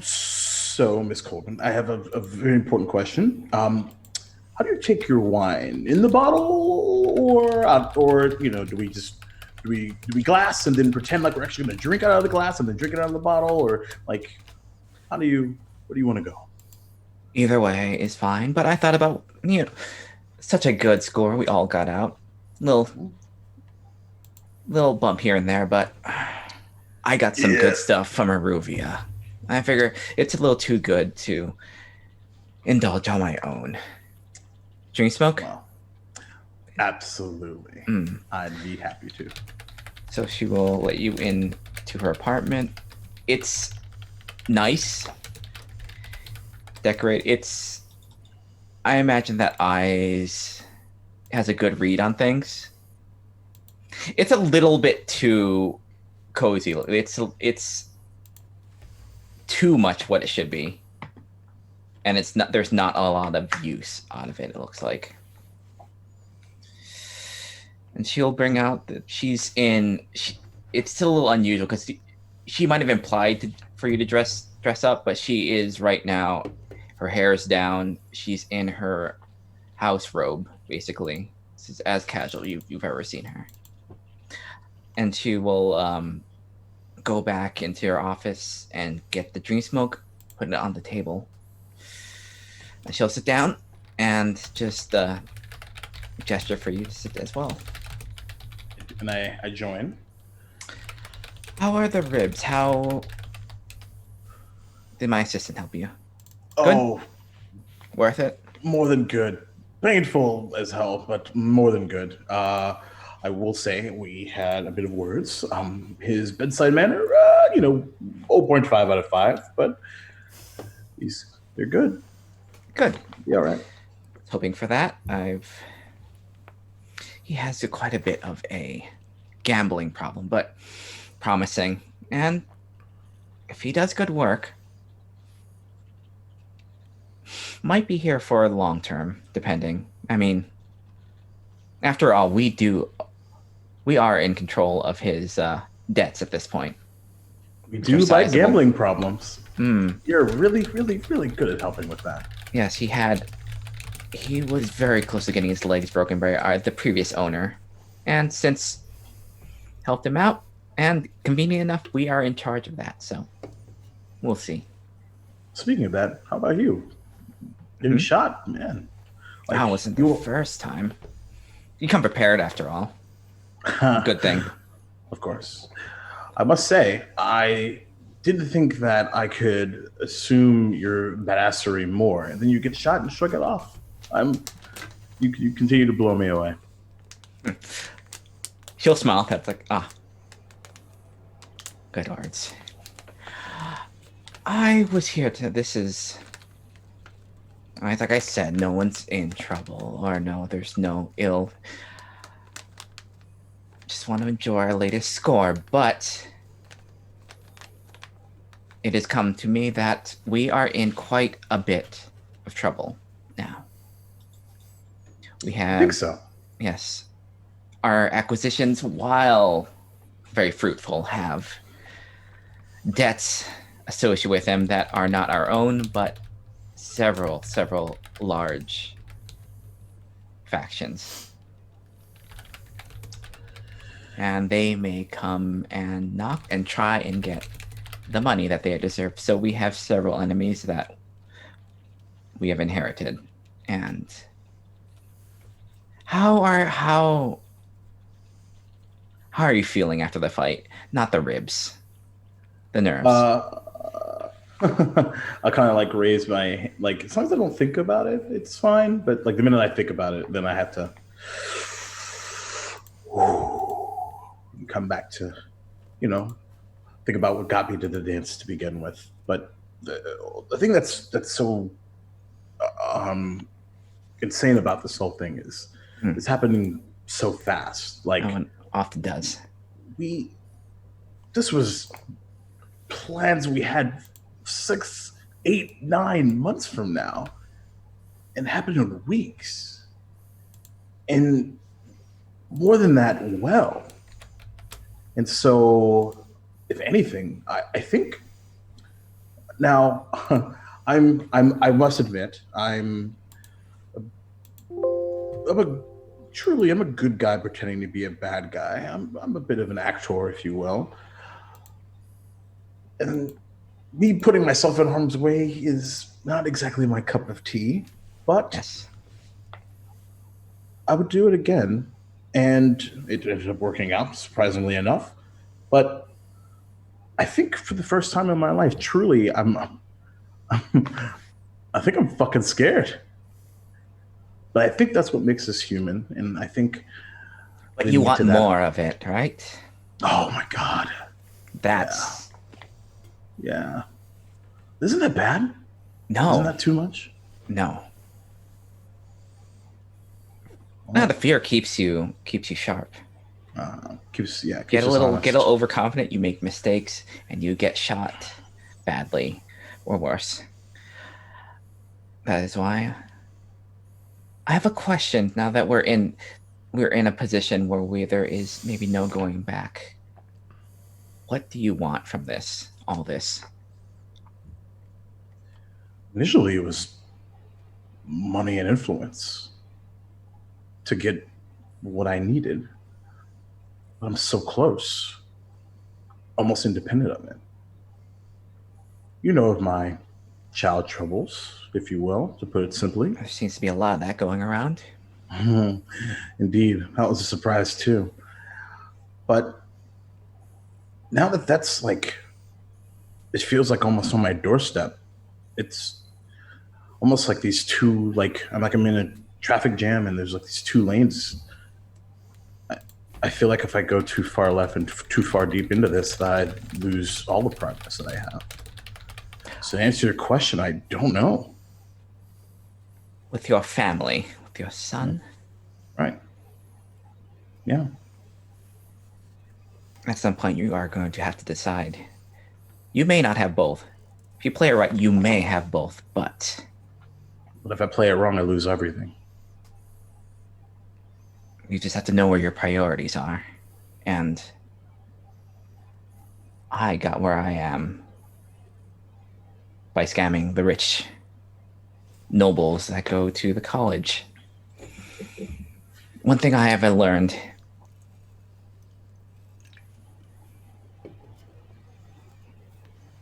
Speaker 4: So Miss Corbin, I have a very important question. How do you take your wine? In the bottle, or do we glass and then pretend like we're actually going to drink it out of the glass and then drink it out of the bottle, or like where do you want to go?
Speaker 2: Either way is fine, but I thought about such a good score. We all got out. Little bump here and there, but I got some good stuff from Aruvia. I figure it's a little too good to indulge on my own. Drink smoke?
Speaker 4: Well, absolutely. I'd be happy to.
Speaker 2: So she will let you in to her apartment. It's nice. Decorate. I imagine that Eyes has a good read on things. It's a little bit too cozy. It's too much what it should be. And there's not a lot of use out of it looks like. And she'll bring out that it's still a little unusual because she might have implied for you to dress up, but she is right now, her hair's down, she's in her house robe, basically. This is as casual you've ever seen her. And she will go back into her office and get the drink smoke, put it on the table. And she'll sit down and just gesture for you to sit as well.
Speaker 4: And I join.
Speaker 2: How are the ribs? How did my assistant help you?
Speaker 4: Oh,
Speaker 2: worth it?
Speaker 4: More than good. Painful as hell, but more than good. I will say we had a bit of words. His bedside manner, 0.5 out of 5, but they're good.
Speaker 2: Good.
Speaker 4: Yeah, all right.
Speaker 2: Hoping for that. He has quite a bit of a gambling problem, but promising. And if he does good work, might be here for the long term, depending. I mean, after all, we are in control of his debts at this point.
Speaker 4: We
Speaker 2: Which are
Speaker 4: do like
Speaker 2: sizable.
Speaker 4: gambling problems.
Speaker 2: Hmm.
Speaker 4: You're really, really, really good at helping with that.
Speaker 2: Yes, he was very close to getting his legs broken by the previous owner. And since helped him out, and convenient enough, we are in charge of that, so we'll see.
Speaker 4: Speaking of that, how about you? Getting shot, man.
Speaker 2: That wasn't the first time. You come prepared after all. Good thing.
Speaker 4: Of course. I must say, I didn't think that I could assume your badassery more, and then you get shot and shrug it off. You continue to blow me away.
Speaker 2: She'll smile. That's like, good words. I was here to. Like I said, no one's in trouble, or no, there's no ill. Just want to enjoy our latest score, but it has come to me that we are in quite a bit of trouble now. We have.
Speaker 4: I think so.
Speaker 2: Yes. Our acquisitions, while very fruitful, have debts associated with them that are not our own, but several large factions. And they may come and knock and try and get the money that they deserve. So we have several enemies that we have inherited. And how are you feeling after the fight? Not the ribs, the nerves.
Speaker 4: I kind of like raise my as long as I don't think about it, it's fine. But like the minute I think about it, then I have to come back to, think about what got me to the dance to begin with. But the thing that's so insane about this whole thing is it's happening so fast. Like
Speaker 2: no one often does.
Speaker 4: This was plans we had 6, 8, 9 months from now, and happened in weeks, and more than that, well. And so, if anything, I think now I must admit I'm a good guy pretending to be a bad guy. I'm a bit of an actor, if you will. And me putting myself in harm's way is not exactly my cup of tea, but
Speaker 2: yes,
Speaker 4: I would do it again. And it ended up working out, surprisingly enough. But I think for the first time in my life, truly, I think I'm fucking scared. But I think that's what makes us human. And I think...
Speaker 2: But you want more of it, right?
Speaker 4: Oh, my God.
Speaker 2: That's...
Speaker 4: Yeah. Isn't that bad?
Speaker 2: No.
Speaker 4: Isn't that too much?
Speaker 2: No. No, the fear keeps you sharp.
Speaker 4: Keeps
Speaker 2: get a little overconfident, you make mistakes, and you get shot badly or worse. That is why I have a question now that we're in a position where there is maybe no going back. What do you want from this? All this?
Speaker 4: Initially, it was money and influence to get what I needed. But I'm so close, almost independent of it. You know of my child troubles, if you will, to put it simply.
Speaker 2: There seems to be a lot of that going around.
Speaker 4: Indeed. That was a surprise, too. But now that that's it feels like almost on my doorstep. It's almost like these two, I'm in a traffic jam and there's these two lanes. I feel like if I go too far left and too far deep into this, that I'd lose all the progress that I have. So to answer your question, I don't know.
Speaker 2: With your family, with your son?
Speaker 4: Right. Yeah.
Speaker 2: At some point, you are going to have to decide. You may not have both. If you play it right, you may have both, but
Speaker 4: But if I play it wrong, I lose everything.
Speaker 2: You just have to know where your priorities are. And I got where I am by scamming the rich nobles that go to the college. One thing I haven't learned: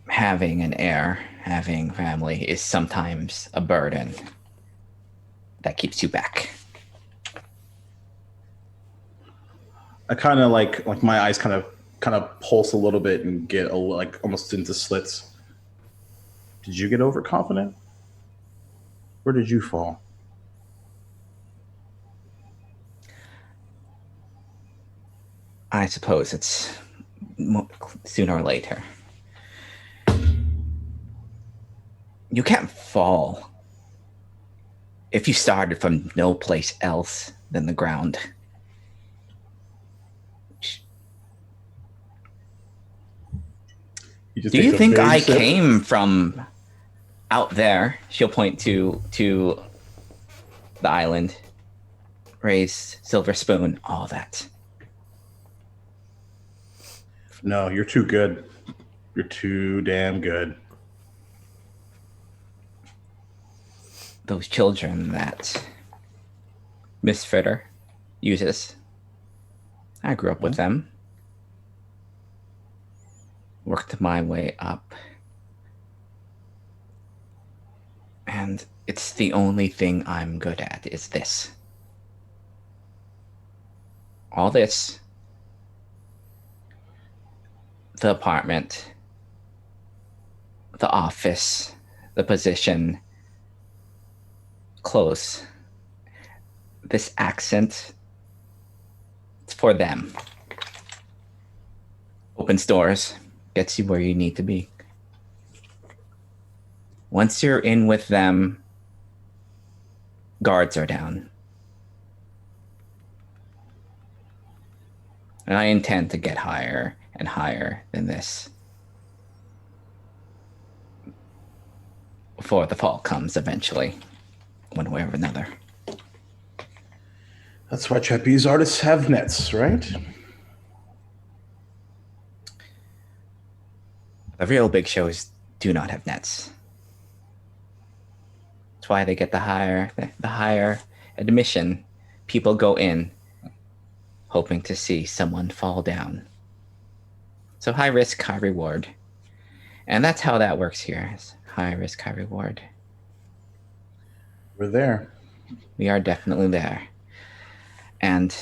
Speaker 2: having an heir, having family is sometimes a burden that keeps you back.
Speaker 4: I kind of like my eyes kind of pulse a little bit and get like almost into slits. Did you get overconfident? Where did you fall?
Speaker 2: I suppose it's sooner or later. You can't fall if you started from no place else than the ground. Do you think I came from out there? She'll point to the island, raised silver spoon, all that.
Speaker 4: No, you're too good. You're too damn good.
Speaker 2: Those children that Miss Fritter uses, I grew up with them. Worked my way up. And it's the only thing I'm good at is this. All this. The apartment. The office. The position. Clothes. This accent. It's for them. Opens doors. Gets you where you need to be. Once you're in with them, guards are down. And I intend to get higher and higher than this before the fall comes eventually, one way or another.
Speaker 4: That's why trapeze artists have nets, right?
Speaker 2: The real big shows do not have nets. That's why they get the higher admission. People go in hoping to see someone fall down. So high risk, high reward. And that's how that works here. Is high risk, high reward.
Speaker 4: We're there.
Speaker 2: We are definitely there. And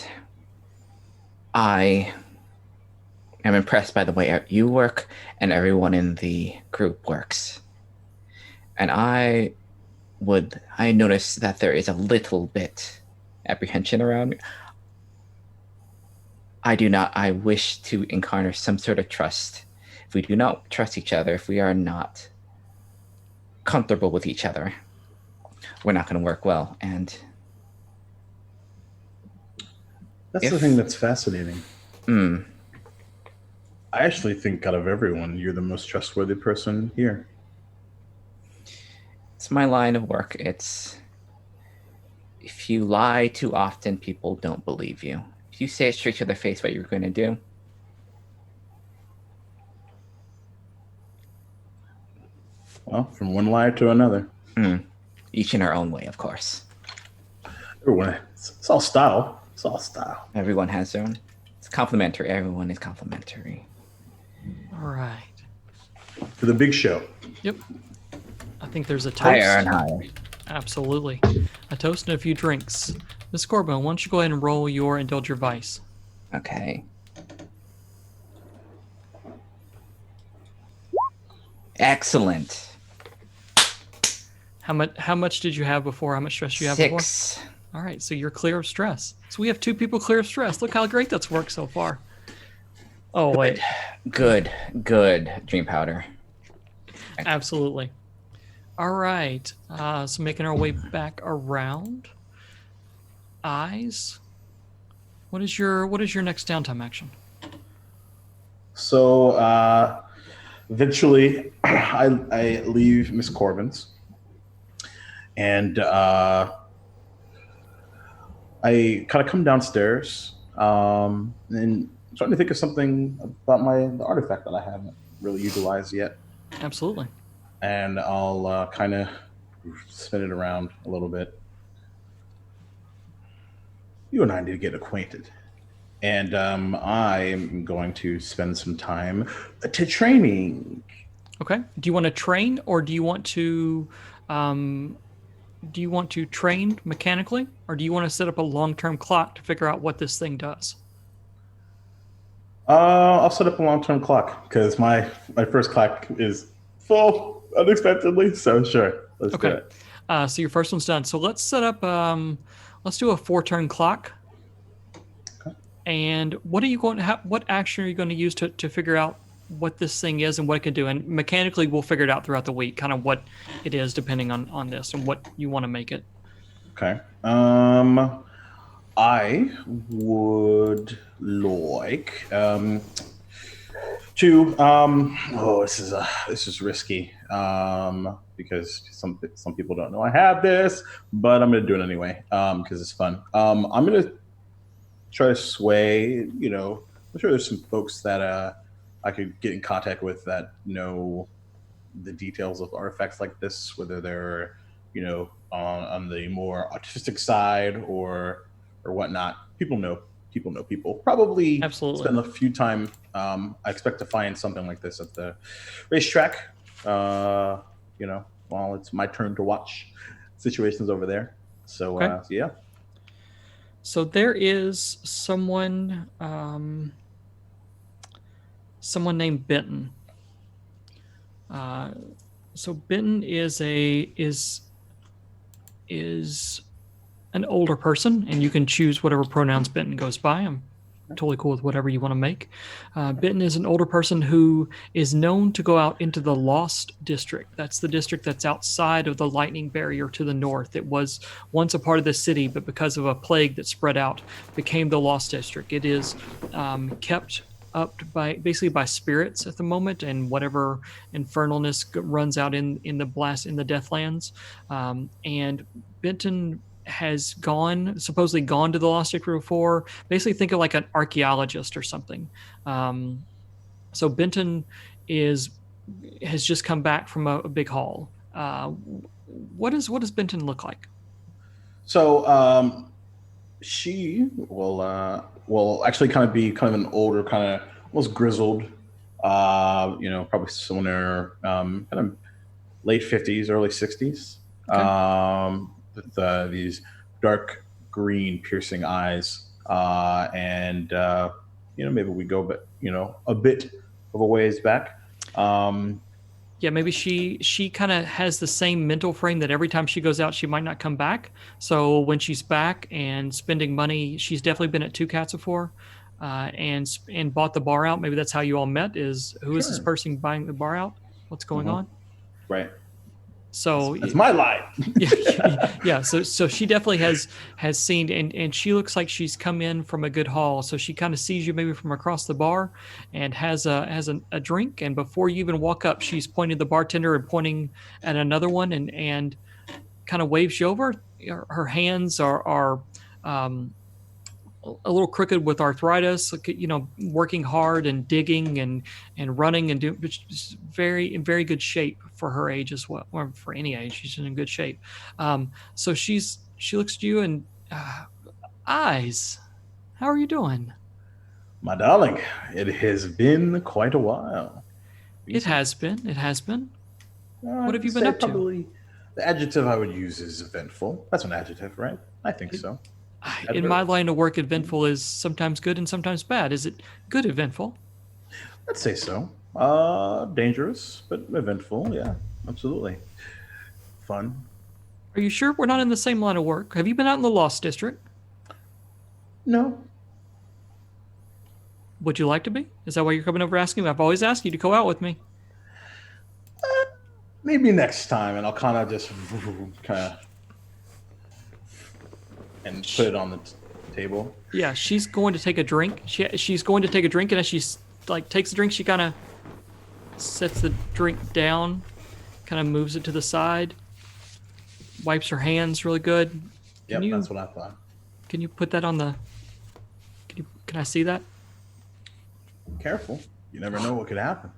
Speaker 2: I am impressed by the way you work and everyone in the group works. And I notice that there is a little bit apprehension around me. I wish to encounter some sort of trust. If we do not trust each other, if we are not comfortable with each other, we're not going to work well. And
Speaker 4: that's the thing that's fascinating. I actually think out of everyone, you're the most trustworthy person here.
Speaker 2: It's my line of work. It's if you lie too often, people don't believe you. If you say it straight to their face what you're going to do,
Speaker 4: well, from one lie to another.
Speaker 2: Each in our own way, of course.
Speaker 4: Everyone, it's all style. It's all style.
Speaker 2: Everyone has their own. It's complimentary. Everyone is complimentary.
Speaker 3: All right.
Speaker 4: For the big show.
Speaker 3: Yep. I think there's a toast.
Speaker 2: Higher and higher.
Speaker 3: Absolutely. A toast and a few drinks. Miss Corbin, why don't you go ahead and roll your Indulge Your Vice?
Speaker 2: Okay. Excellent.
Speaker 3: How much did you have before? How much stress did you have before?
Speaker 2: 6.
Speaker 3: All right, so you're clear of stress. So we have 2 people clear of stress. Look how great that's worked so far. Oh, wait.
Speaker 2: Good. Dream powder.
Speaker 3: Absolutely. All right. So making our way back around. Eyes. What is your next downtime action?
Speaker 4: So eventually I leave Miss Corbin's And I kind of come downstairs and I'm starting to think of something about the artifact that I haven't really utilized yet.
Speaker 3: Absolutely.
Speaker 4: And I'll kind of spin it around a little bit. You and I need to get acquainted. And I am going to spend some time to training.
Speaker 3: Okay. Do you want to train, or do you want to train mechanically, or do you want to set up a long-term clock to figure out what this thing does?
Speaker 4: I'll set up a long-term clock because my first clock is full unexpectedly. So sure, let's do
Speaker 3: Okay.
Speaker 4: it.
Speaker 3: So your first one's done. So let's set up. Let's do a 4-turn clock.
Speaker 4: Okay.
Speaker 3: And what are you going? What action are you going to use to figure out what this thing is and what it can do? And mechanically, we'll figure it out throughout the week, kind of what it is, depending on this and what you want to make it.
Speaker 4: Okay. I would like to oh this is risky because some people don't know I have this, but I'm gonna do it anyway because it's fun. I'm gonna try to sway. I'm sure there's some folks that I could get in contact with that know the details of artifacts like this, whether they're on the more autistic side or whatnot. People know people. Probably
Speaker 3: Absolutely.
Speaker 4: spend a few time. I expect to find something like this at the racetrack. While it's my turn to watch situations over there. So
Speaker 3: Okay.
Speaker 4: yeah.
Speaker 3: So there is someone named Benton. So Benton is an older person, and you can choose whatever pronouns Benton goes by. I'm totally cool with whatever you want to make. Benton is an older person who is known to go out into the Lost District. That's the district that's outside of the lightning barrier to the north. It was once a part of the city, but because of a plague that spread out, became the Lost District. It is kept up by spirits at the moment, and whatever infernalness runs out in the Deathlands. And Benton has supposedly gone to the Lost District before. Basically, think of like an archaeologist or something. So Benton has just come back from a big haul. What does Benton look like?
Speaker 4: So she will actually kind of be kind of an older, kind of almost grizzled, probably someone in her kind of late 50s, early 60s, with these dark green piercing eyes, and maybe we go, a bit of a ways back.
Speaker 3: Yeah, maybe she kind of has the same mental frame that every time she goes out, she might not come back. So when she's back and spending money, she's definitely been at Two Cats before, and bought the bar out. Maybe that's how you all met. Is this person buying the bar out? What's going on?
Speaker 4: Right.
Speaker 3: So
Speaker 4: it's my lie.
Speaker 3: yeah. So she definitely has seen, and she looks like she's come in from a good haul. So she kind of sees you maybe from across the bar, and has a drink. And before you even walk up, she's pointing the bartender and pointing at another one, and kind of waves you over. Her hands are a little crooked with arthritis, working hard and digging and running and doing, which is in very good shape for her age as well, or for any age. She's in good shape. So she looks at you and eyes, how are you doing?
Speaker 4: My darling, it has been quite a while.
Speaker 3: It has been. What have you been up to?
Speaker 4: Probably the adjective I would use is eventful. That's an adjective, right? I think so.
Speaker 3: In my line of work, eventful is sometimes good and sometimes bad. Is it good eventful?
Speaker 4: I'd say so. Dangerous, but eventful. Yeah, absolutely. Fun.
Speaker 3: Are you sure we're not in the same line of work? Have you been out in the Lost District?
Speaker 4: No.
Speaker 3: Would you like to be? Is that why you're coming over asking me? I've always asked you to go out with me.
Speaker 4: Maybe next time, and I'll kind of just and put it on the table.
Speaker 3: Yeah, she's going to take a drink. She's going to take a drink, and as she takes the drink, she kind of sets the drink down, kind of moves it to the side, wipes her hands really good.
Speaker 4: Yep, that's what I thought.
Speaker 3: Can you put that on the? Can I see that?
Speaker 4: Careful, you never know what could happen.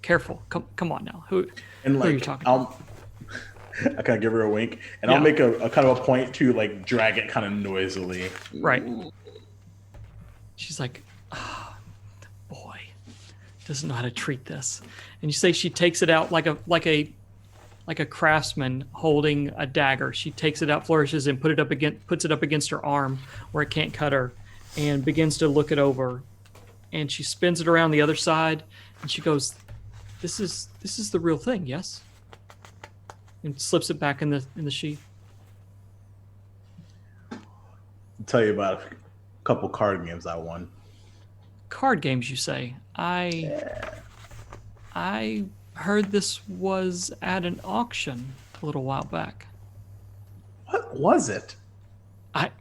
Speaker 3: Careful. Come on now. Who
Speaker 4: And
Speaker 3: are you talking?
Speaker 4: I kind of give her a wink, and
Speaker 3: Yeah.
Speaker 4: I'll make a kind of a point to like drag it kind of noisily.
Speaker 3: Right. She's like, boy, doesn't know how to treat this. And you say she takes it out like a craftsman holding a dagger. She takes it out, flourishes, and puts it up against her arm where it can't cut her, and begins to look it over. And she spins it around the other side, and she goes, "This is the real thing, yes?" And slips it back in the sheath.
Speaker 4: I'll tell you about a couple card games I won.
Speaker 3: Card games, you say? I heard this was at an auction a little while back.
Speaker 4: What was it?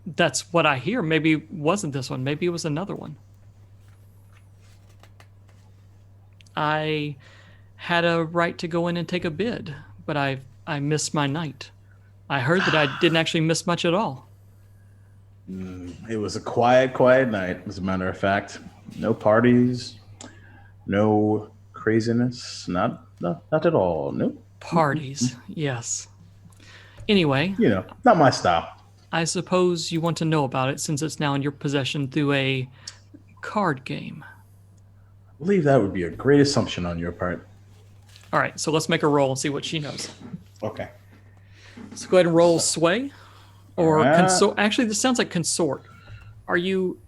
Speaker 3: That's what I hear. Maybe it wasn't this one. Maybe it was another one. I had a right to go in and take a bid, but I missed my night. I heard that I didn't actually miss much at all.
Speaker 4: It was a quiet night, as a matter of fact. No parties, no craziness, not at all. Nope.
Speaker 3: Parties, yes. Anyway,
Speaker 4: not my style.
Speaker 3: I suppose you want to know about it since it's now in your possession through a card game.
Speaker 4: I believe that would be a great assumption on your part.
Speaker 3: All right, so let's make a roll and see what she knows.
Speaker 4: Okay.
Speaker 3: So go ahead and roll sway or
Speaker 4: Alright.
Speaker 3: consort. Actually, this sounds like consort. Are you?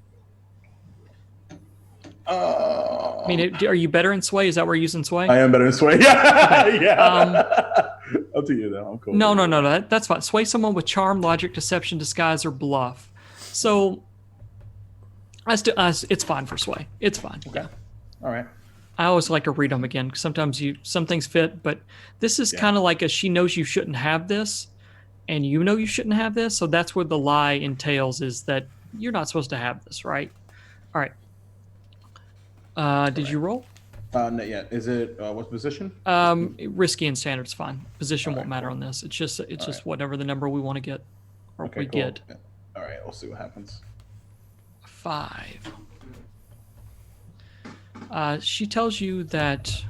Speaker 3: I mean, are you better in sway? Is that where you're using sway?
Speaker 4: I am better in sway. Yeah.
Speaker 3: Okay.
Speaker 4: Yeah. Up to you, though. I'm cool.
Speaker 3: No. That's fine. Sway someone with charm, logic, deception, disguise, or bluff. So, it's fine for sway. It's fine.
Speaker 4: Okay.
Speaker 3: Yeah.
Speaker 4: All right.
Speaker 3: I always like to read them again. Sometimes some things fit, but this is kind of like she knows you shouldn't have this, and you know you shouldn't have this. So that's where the lie entails, is that you're not supposed to have this, right? All right. Did you roll?
Speaker 4: Not yet. Is it what position?
Speaker 3: Risky and standard's fine. Position
Speaker 4: All
Speaker 3: won't
Speaker 4: right,
Speaker 3: matter
Speaker 4: cool.
Speaker 3: on this. It's just
Speaker 4: right.
Speaker 3: whatever the number we want to get, or
Speaker 4: Okay,
Speaker 3: we
Speaker 4: cool.
Speaker 3: get.
Speaker 4: All right, we'll see what happens.
Speaker 3: 5. She tells you that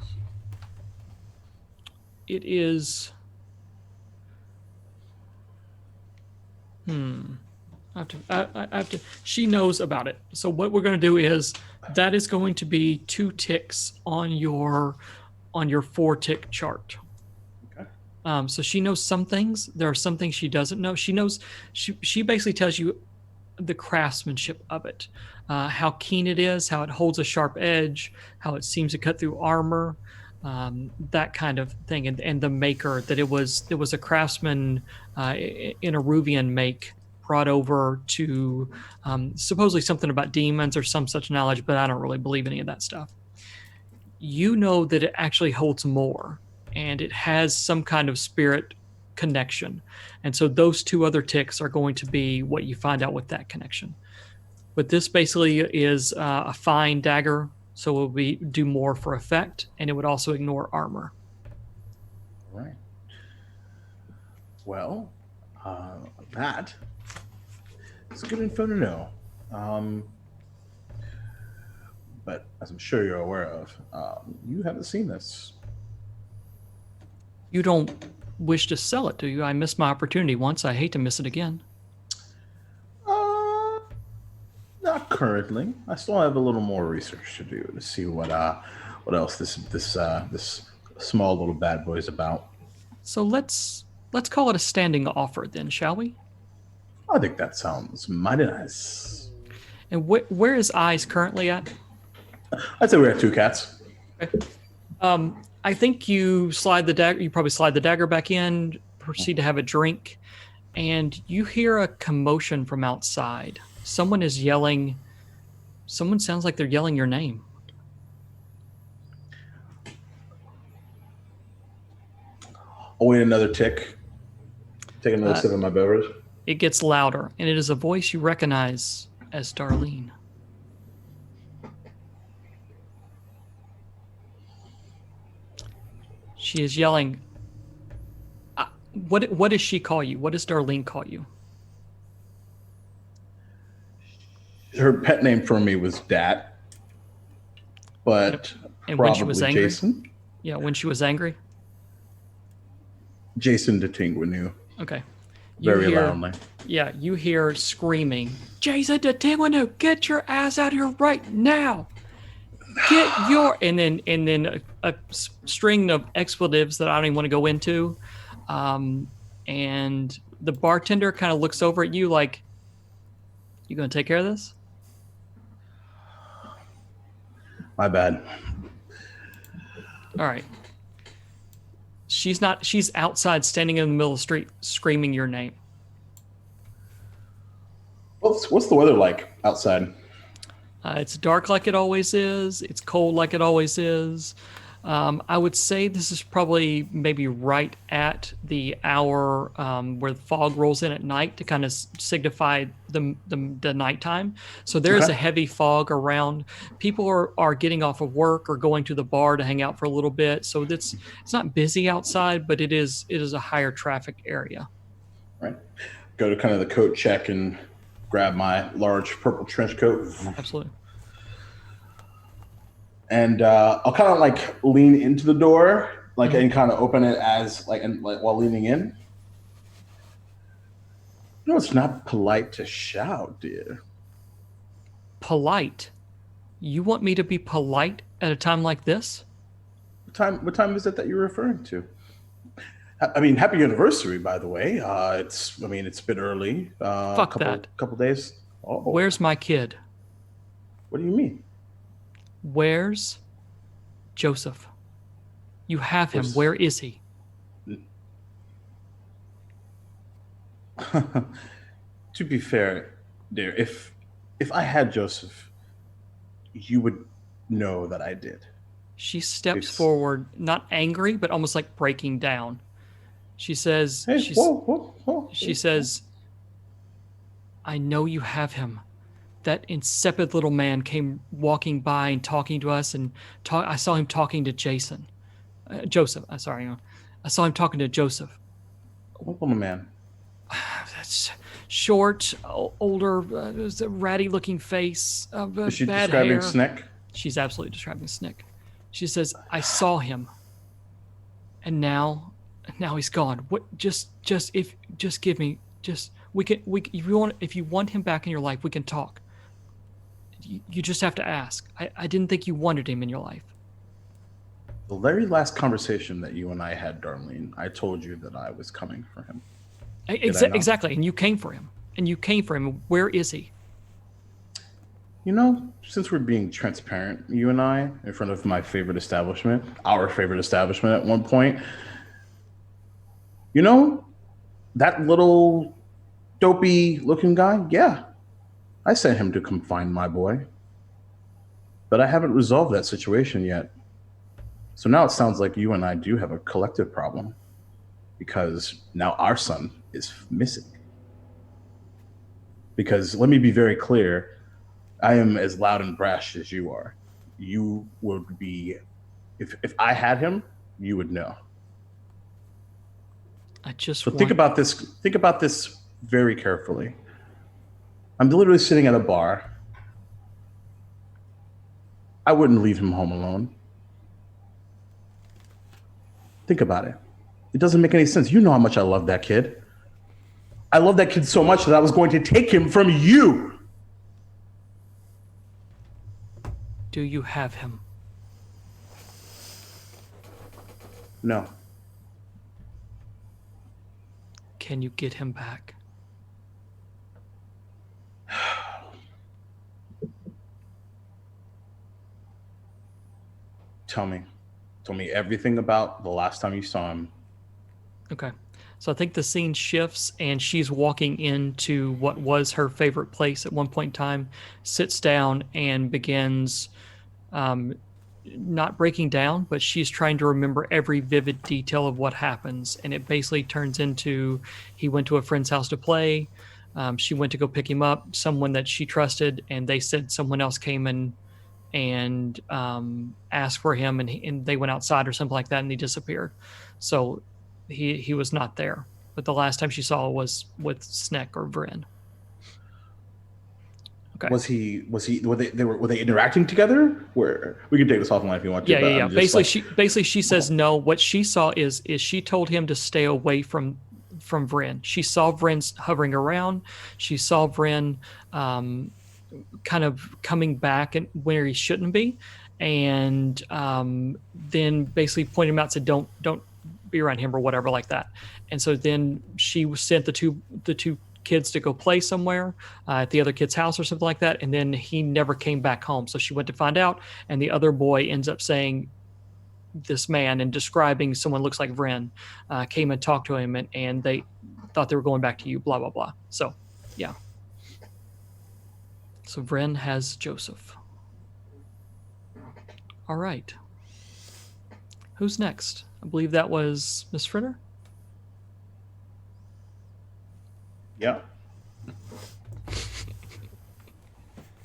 Speaker 3: it is. I have to. She knows about it. So what we're going to do is that is going to be 2 ticks on your 4-tick chart.
Speaker 4: Okay.
Speaker 3: So she knows some things. There are some things she doesn't know. She knows. She basically tells you the craftsmanship of it, how keen it is, how it holds a sharp edge, how it seems to cut through armor, that kind of thing, and the maker, that it was a craftsman in a Ruvian make brought over to supposedly something about demons or some such knowledge, but I don't really believe any of that stuff. You know that it actually holds more, and it has some kind of spirit connection, and so those 2 other ticks are going to be what you find out with that connection. But this basically is a fine dagger, so it will do more for effect, and it would also ignore armor.
Speaker 4: All right. Well, that is good info to know. But as I'm sure you're aware of, you haven't seen this.
Speaker 3: You don't wish to sell it, do you? I missed my opportunity once. I hate to miss it again.
Speaker 4: Not currently. I still have a little more research to do to see what else this small little bad boy is about.
Speaker 3: So let's call it a standing offer then, shall we?
Speaker 4: I think that sounds mighty nice.
Speaker 3: And where is Eyes currently at?
Speaker 4: I'd say we have 2 cats.
Speaker 3: Okay. I think you slide the dagger. You probably slide the dagger back in, proceed to have a drink, and you hear a commotion from outside. Someone is yelling. Someone sounds like they're yelling your name.
Speaker 4: I'll wait another tick. Take another sip of my beverage.
Speaker 3: It gets louder, and it is a voice you recognize as Darlene. She is yelling, What does she call you? What does Darlene call you?
Speaker 4: Her pet name for me was Dad, but
Speaker 3: And when she was
Speaker 4: probably
Speaker 3: angry?
Speaker 4: Jason.
Speaker 3: Yeah, when she was angry.
Speaker 4: Jason DeTinguinu,
Speaker 3: Okay.
Speaker 4: very loudly.
Speaker 3: Yeah, you hear screaming, Jason DeTinguinu, get your ass out here right now. Get your and then a string of expletives that I don't even want to go into. And the bartender kind of looks over at you like, you gonna take care of this?
Speaker 4: My bad.
Speaker 3: All right. She's outside standing in the middle of the street screaming your name.
Speaker 4: What's the weather like outside?
Speaker 3: It's dark like it always is. It's cold like it always is. I would say this is probably maybe right at the hour where the fog rolls in at night to kind of signify the nighttime. So there's
Speaker 4: Okay.
Speaker 3: a heavy fog around. People are getting off of work or going to the bar to hang out for a little bit. So it's not busy outside, but it is a higher traffic area.
Speaker 4: Right. Go to kind of the coat check and grab my large purple trench coat.
Speaker 3: Absolutely.
Speaker 4: And I'll kind of like lean into the door, like, and kind of open it as like, and like while leaning in. You know, it's not polite to shout, dear.
Speaker 3: Polite? You want me to be polite at a time like this?
Speaker 4: What time is it that you're referring to? I mean, happy anniversary, by the way. It's a bit early.
Speaker 3: Fuck that.
Speaker 4: Couple days. Oh,
Speaker 3: Where's my kid?
Speaker 4: what do you mean?
Speaker 3: Where's Joseph? You have him.
Speaker 4: Where's-
Speaker 3: Where is he?
Speaker 4: To be fair, dear, if I had Joseph, you would know that I did.
Speaker 3: She steps
Speaker 4: It's-
Speaker 3: forward, not angry, but almost like breaking down. She says,
Speaker 4: Hey, whoa.
Speaker 3: she says, I know you have him. That insipid little man came walking by and talking to us, and I saw him talking to Joseph. I saw him talking to Joseph.
Speaker 4: What little man?
Speaker 3: That's short, older, ratty-looking face,
Speaker 4: Is she
Speaker 3: bad
Speaker 4: describing
Speaker 3: hair.
Speaker 4: Snick?
Speaker 3: She's absolutely describing Snick. She says, I saw him, and now he's gone. What? Just give me. If you want him back in your life, we can talk. You just have to ask. I didn't think you wanted him in your life.
Speaker 4: The very last conversation that you and I had, Darlene, I told you that I was coming for him. I not?
Speaker 3: Exactly, and you came for him. Where is he?
Speaker 4: You know, since we're being transparent, you and I, in front of my favorite establishment, our favorite establishment at one point, you know, that little dopey looking guy, yeah, I sent him to come find my boy. But I haven't resolved that situation yet. So now it sounds like you and I do have a collective problem because now our son is missing. Because let me be very clear, I am as loud and brash as you are. You would be, if I had him, you would know. So think about this very carefully. I'm literally sitting at a bar. I wouldn't leave him home alone. Think about it. It doesn't make any sense. You know how much I love that kid. I love that kid so much that I was going to take him from you.
Speaker 3: Do you have him?
Speaker 4: No.
Speaker 3: Can you get him back?
Speaker 4: Tell me everything about the last time you saw him.
Speaker 3: Okay. So I think the scene shifts and she's walking into what was her favorite place at one point in time, sits down and begins not breaking down, but she's trying to remember every vivid detail of what happens. And it basically turns into he went to a friend's house to play. She went to go pick him up, someone that she trusted, and they said someone else came in and asked for him, and they went outside or something like that, and he disappeared. So he was not there. But the last time she saw was with Sneck or Vryn. Okay.
Speaker 4: Were they interacting together? Where we can take this offline if you want to.
Speaker 3: Yeah.
Speaker 4: I'm just
Speaker 3: Basically she says no. What she saw is she told him to stay away from Vryn. She saw Vryn hovering around. She saw Vryn kind of coming back and where he shouldn't be, and then basically pointed him out, said don't be around him or whatever like that. And so then she sent the two kids to go play somewhere at the other kid's house or something like that, and then he never came back home. So she went to find out, and the other boy ends up saying this man and describing someone looks like Vryn came and talked to him, and they thought they were going back to you, blah blah blah. So yeah. So Vryn has Joseph. All right. Who's next? I believe that was Miss Fritter.
Speaker 4: Yeah.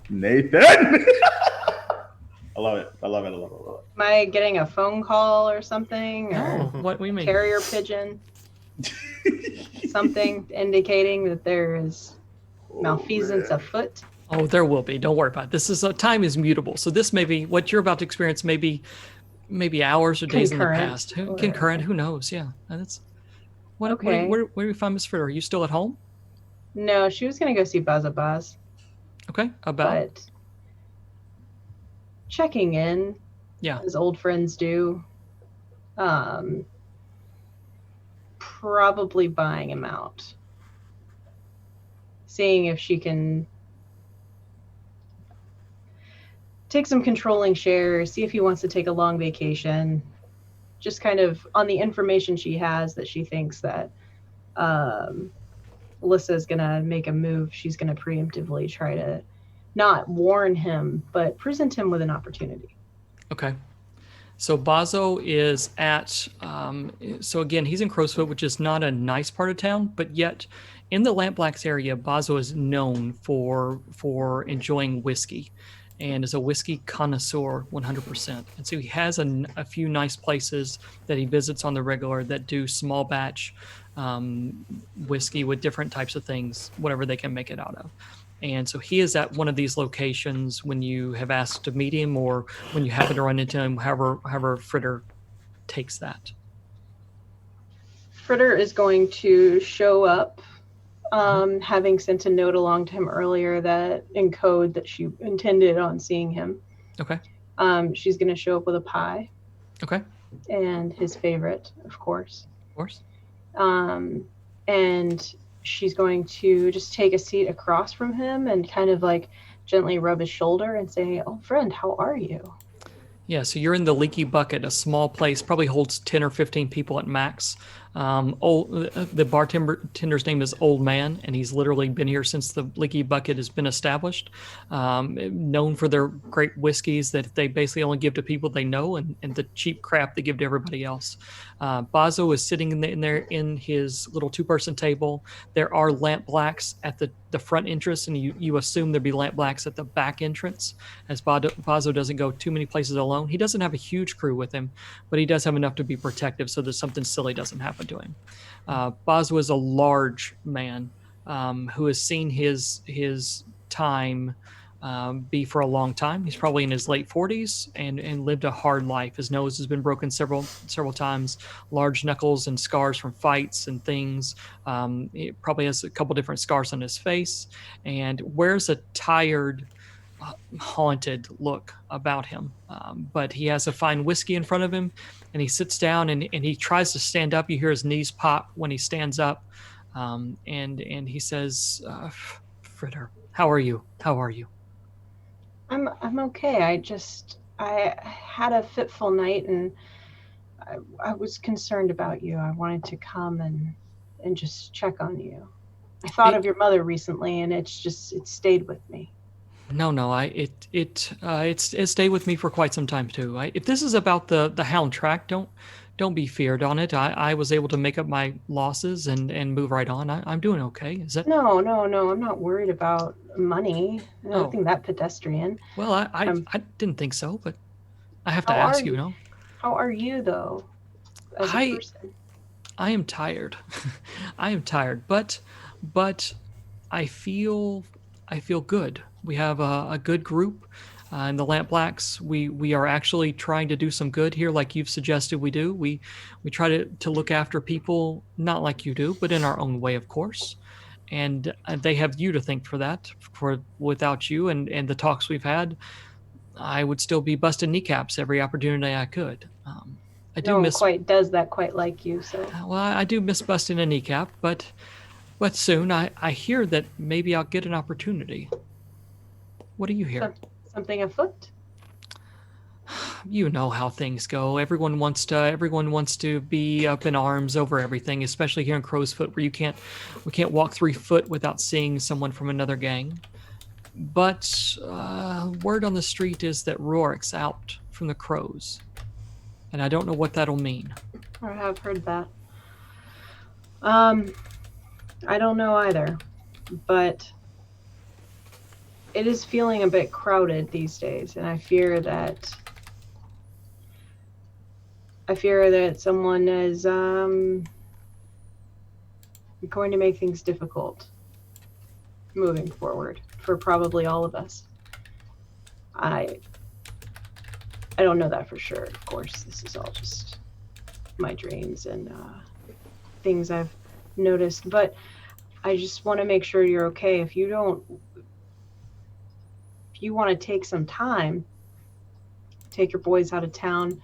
Speaker 4: Nathan. I love it.
Speaker 5: Am I getting a phone call or something? Or
Speaker 3: What do you mean?
Speaker 5: carrier pigeon? Something indicating that there is malfeasance afoot?
Speaker 3: Oh, there will be. Don't worry about it. This is time is mutable. So this may be what you're about to experience. Maybe hours or days
Speaker 5: Concurrent,
Speaker 3: in the past.
Speaker 5: or-
Speaker 3: Concurrent. Who knows? Yeah. That's what.
Speaker 5: Okay.
Speaker 3: Where do we find Miss Fritter? Are you still at home?
Speaker 5: No, she was gonna go see Buzz,
Speaker 3: Okay. About.
Speaker 5: but checking in,
Speaker 3: Yeah.
Speaker 5: as old friends do. Probably buying him out. Seeing if she can take some controlling shares, see if he wants to take a long vacation. Just kind of on the information she has that she thinks that Alyssa is going to make a move. She's going to preemptively try to not warn him, but present him with an opportunity.
Speaker 3: Okay. So Bazo is at, so again, he's in Crowsfoot, which is not a nice part of town, but yet in the Lampblacks area, Bazo is known for enjoying whiskey and is a whiskey connoisseur 100%. And so he has a few nice places that he visits on the regular that do small batch whiskey with different types of things, whatever they can make it out of. And so he is at one of these locations when you have asked to meet him or when you happen to run into him, however Fritter takes that.
Speaker 5: Fritter is going to show up, having sent a note along to him earlier that in code that she intended on seeing him.
Speaker 3: Okay.
Speaker 5: She's going to show up with a pie.
Speaker 3: Okay.
Speaker 5: And his favorite, of course.
Speaker 3: Of course.
Speaker 5: And she's going to just take a seat across from him and kind of like gently rub his shoulder and say, "Oh, friend, how are you?"
Speaker 3: Yeah, so you're in the Leaky Bucket, a small place, probably holds 10 or 15 people at max. The bartender's name is Old Man, and he's literally been here since the Leaky Bucket has been established. Known for their great whiskeys that they basically only give to people they know, and the cheap crap they give to everybody else. Bazo is sitting in there in his little two-person table. There are Lampblacks at the front entrance, and you assume there'd be Lampblacks at the back entrance, as Bazo doesn't go too many places alone. He doesn't have a huge crew with him, but he does have enough to be protective so that something silly doesn't happen to him. Bazo is a large man who has seen his time be for a long time. He's probably in his late 40s and lived a hard life. His nose has been broken several times, large knuckles and scars from fights and things. He probably has a couple different scars on his face and wears a tired, haunted look about him. But he has a fine whiskey in front of him, and he sits down and he tries to stand up. You hear his knees pop when he stands up, and he says, "Fritter, how are you? How are you?"
Speaker 5: I'm okay. I had a fitful night and I was concerned about you. I wanted to come and just check on you. I thought of your mother recently and it stayed with me.
Speaker 3: No, it stayed with me for quite some time too. If this is about the Hound track, don't be feared on it. I was able to make up my losses and move right on. I'm doing okay. Is that?
Speaker 5: No. I'm not worried about money. Nothing that pedestrian.
Speaker 3: Well, I didn't think so, but I have to ask you,
Speaker 5: How are you though? As a person?
Speaker 3: I am tired. I am tired, but I feel good. We have a good group. In the Lamp Blacks, we are actually trying to do some good here, like you've suggested we do. We try to look after people, not like you do, but in our own way, of course. And they have you to thank for that. For without you and the talks we've had, I would still be busting kneecaps every opportunity I could. I do
Speaker 5: No one
Speaker 3: miss.
Speaker 5: quite does that quite like you, so
Speaker 3: Well, I do miss busting a kneecap, but soon I hear that maybe I'll get an opportunity. What do you hear?
Speaker 5: something afoot.
Speaker 3: You know how things go. Everyone wants to be up in arms over everything, especially here in Crowsfoot, where we can't walk 3 foot without seeing someone from another gang. But word on the street is that Rorik's out from the Crows, and I don't know what that'll mean.
Speaker 5: I have heard that. I don't know either, but it is feeling a bit crowded these days, and I fear that someone is going to make things difficult moving forward for probably all of us. I don't know that for sure, of course. This is all just my dreams and things I've noticed, but I just want to make sure you're okay. If you want to take some time, take your boys out of town,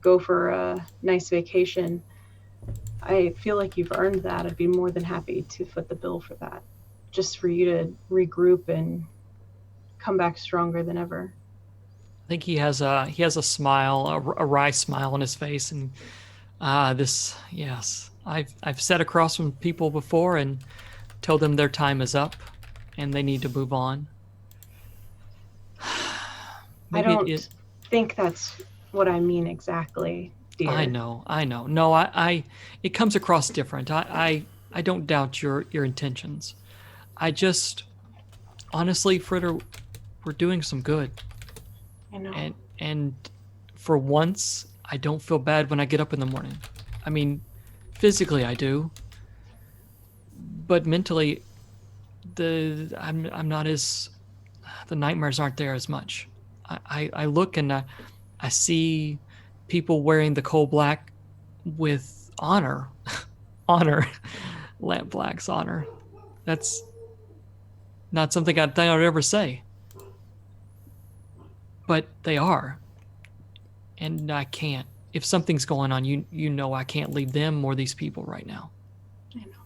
Speaker 5: go for a nice vacation, I feel like you've earned that. I'd be more than happy to foot the bill for that, just for you to regroup and come back stronger than ever.
Speaker 3: I think he has a smile, a wry smile on his face, and yes, I've sat across from people before and told them their time is up, and they need to move on.
Speaker 5: I don't think that's what I mean exactly, dear.
Speaker 3: I know. No, it comes across different. I don't doubt your intentions. I just, honestly, Fritter, we're doing some good.
Speaker 5: I know.
Speaker 3: And for once, I don't feel bad when I get up in the morning. I mean, physically I do, but mentally, I'm not as, the nightmares aren't there as much. I look and I see people wearing the coal black with honor. Honor. Lamp Black's honor. That's not something I think I would ever say. But they are. And I can't. If something's going on, you know I can't leave them or these people right now.
Speaker 5: I know.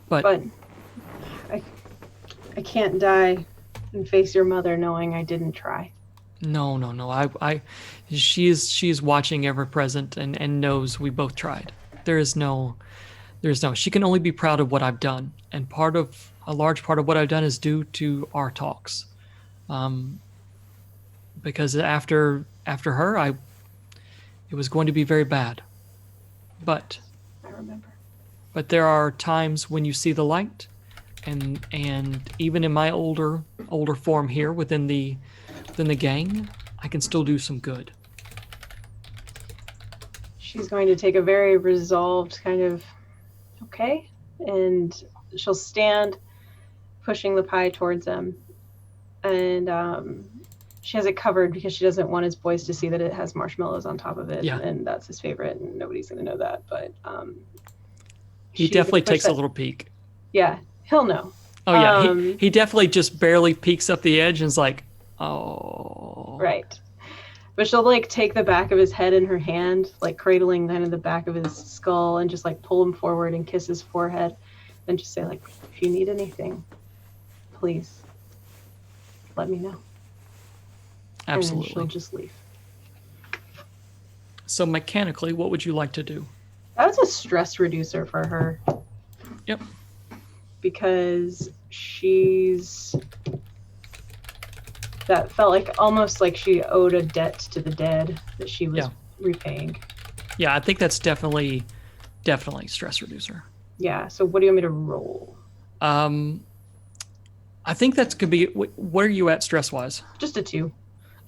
Speaker 3: But
Speaker 5: I can't die and face your mother knowing I didn't try.
Speaker 3: No. She is watching, ever present, and knows we both tried. There's no. She can only be proud of what I've done, and a large part of what I've done is due to our talks. Because after her, it was going to be very bad. But
Speaker 5: I remember.
Speaker 3: But there are times when you see the light, and even in my older form here within the gang, I can still do some good.
Speaker 5: She's going to take a very resolved kind of, okay, and she'll stand pushing the pie towards him, and she has it covered because she doesn't want his boys to see that it has marshmallows on top of it.
Speaker 3: Yeah.
Speaker 5: And that's his favorite, and nobody's going to know that, but
Speaker 3: he definitely takes a little peek.
Speaker 5: Yeah, he'll know.
Speaker 3: Oh yeah, he definitely just barely peeks up the edge and is like, oh.
Speaker 5: Right. But she'll like take the back of his head in her hand, like cradling kind of the back of his skull, and just like pull him forward and kiss his forehead, and just say like, if you need anything, please let me know.
Speaker 3: Absolutely.
Speaker 5: And she'll just leave.
Speaker 3: So mechanically, what would you like to do?
Speaker 5: That was a stress reducer for her.
Speaker 3: Yep.
Speaker 5: Because that felt like almost like she owed a debt to the dead that she was repaying.
Speaker 3: Yeah, I think that's definitely stress reducer.
Speaker 5: Yeah, so what do you want me to roll?
Speaker 3: I think that's could be, where are you at stress-wise?
Speaker 5: Just a 2.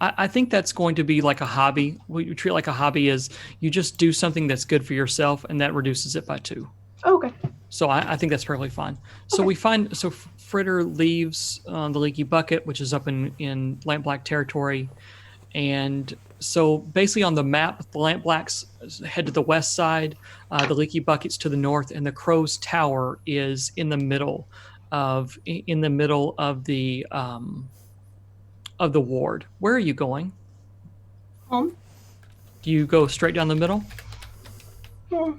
Speaker 3: I think that's going to be like a hobby. What you treat like a hobby is you just do something that's good for yourself, and that reduces it by 2.
Speaker 5: Okay.
Speaker 3: So I think that's perfectly fine. So we find Fritter leaves the leaky bucket, which is up in Lampblack territory, and so basically on the map, the Lampblacks head to the west side, the leaky bucket's to the north, and the Crow's Tower is in the middle of the ward. Where are you going?
Speaker 5: Home.
Speaker 3: Do you go straight down the middle?
Speaker 5: Yeah.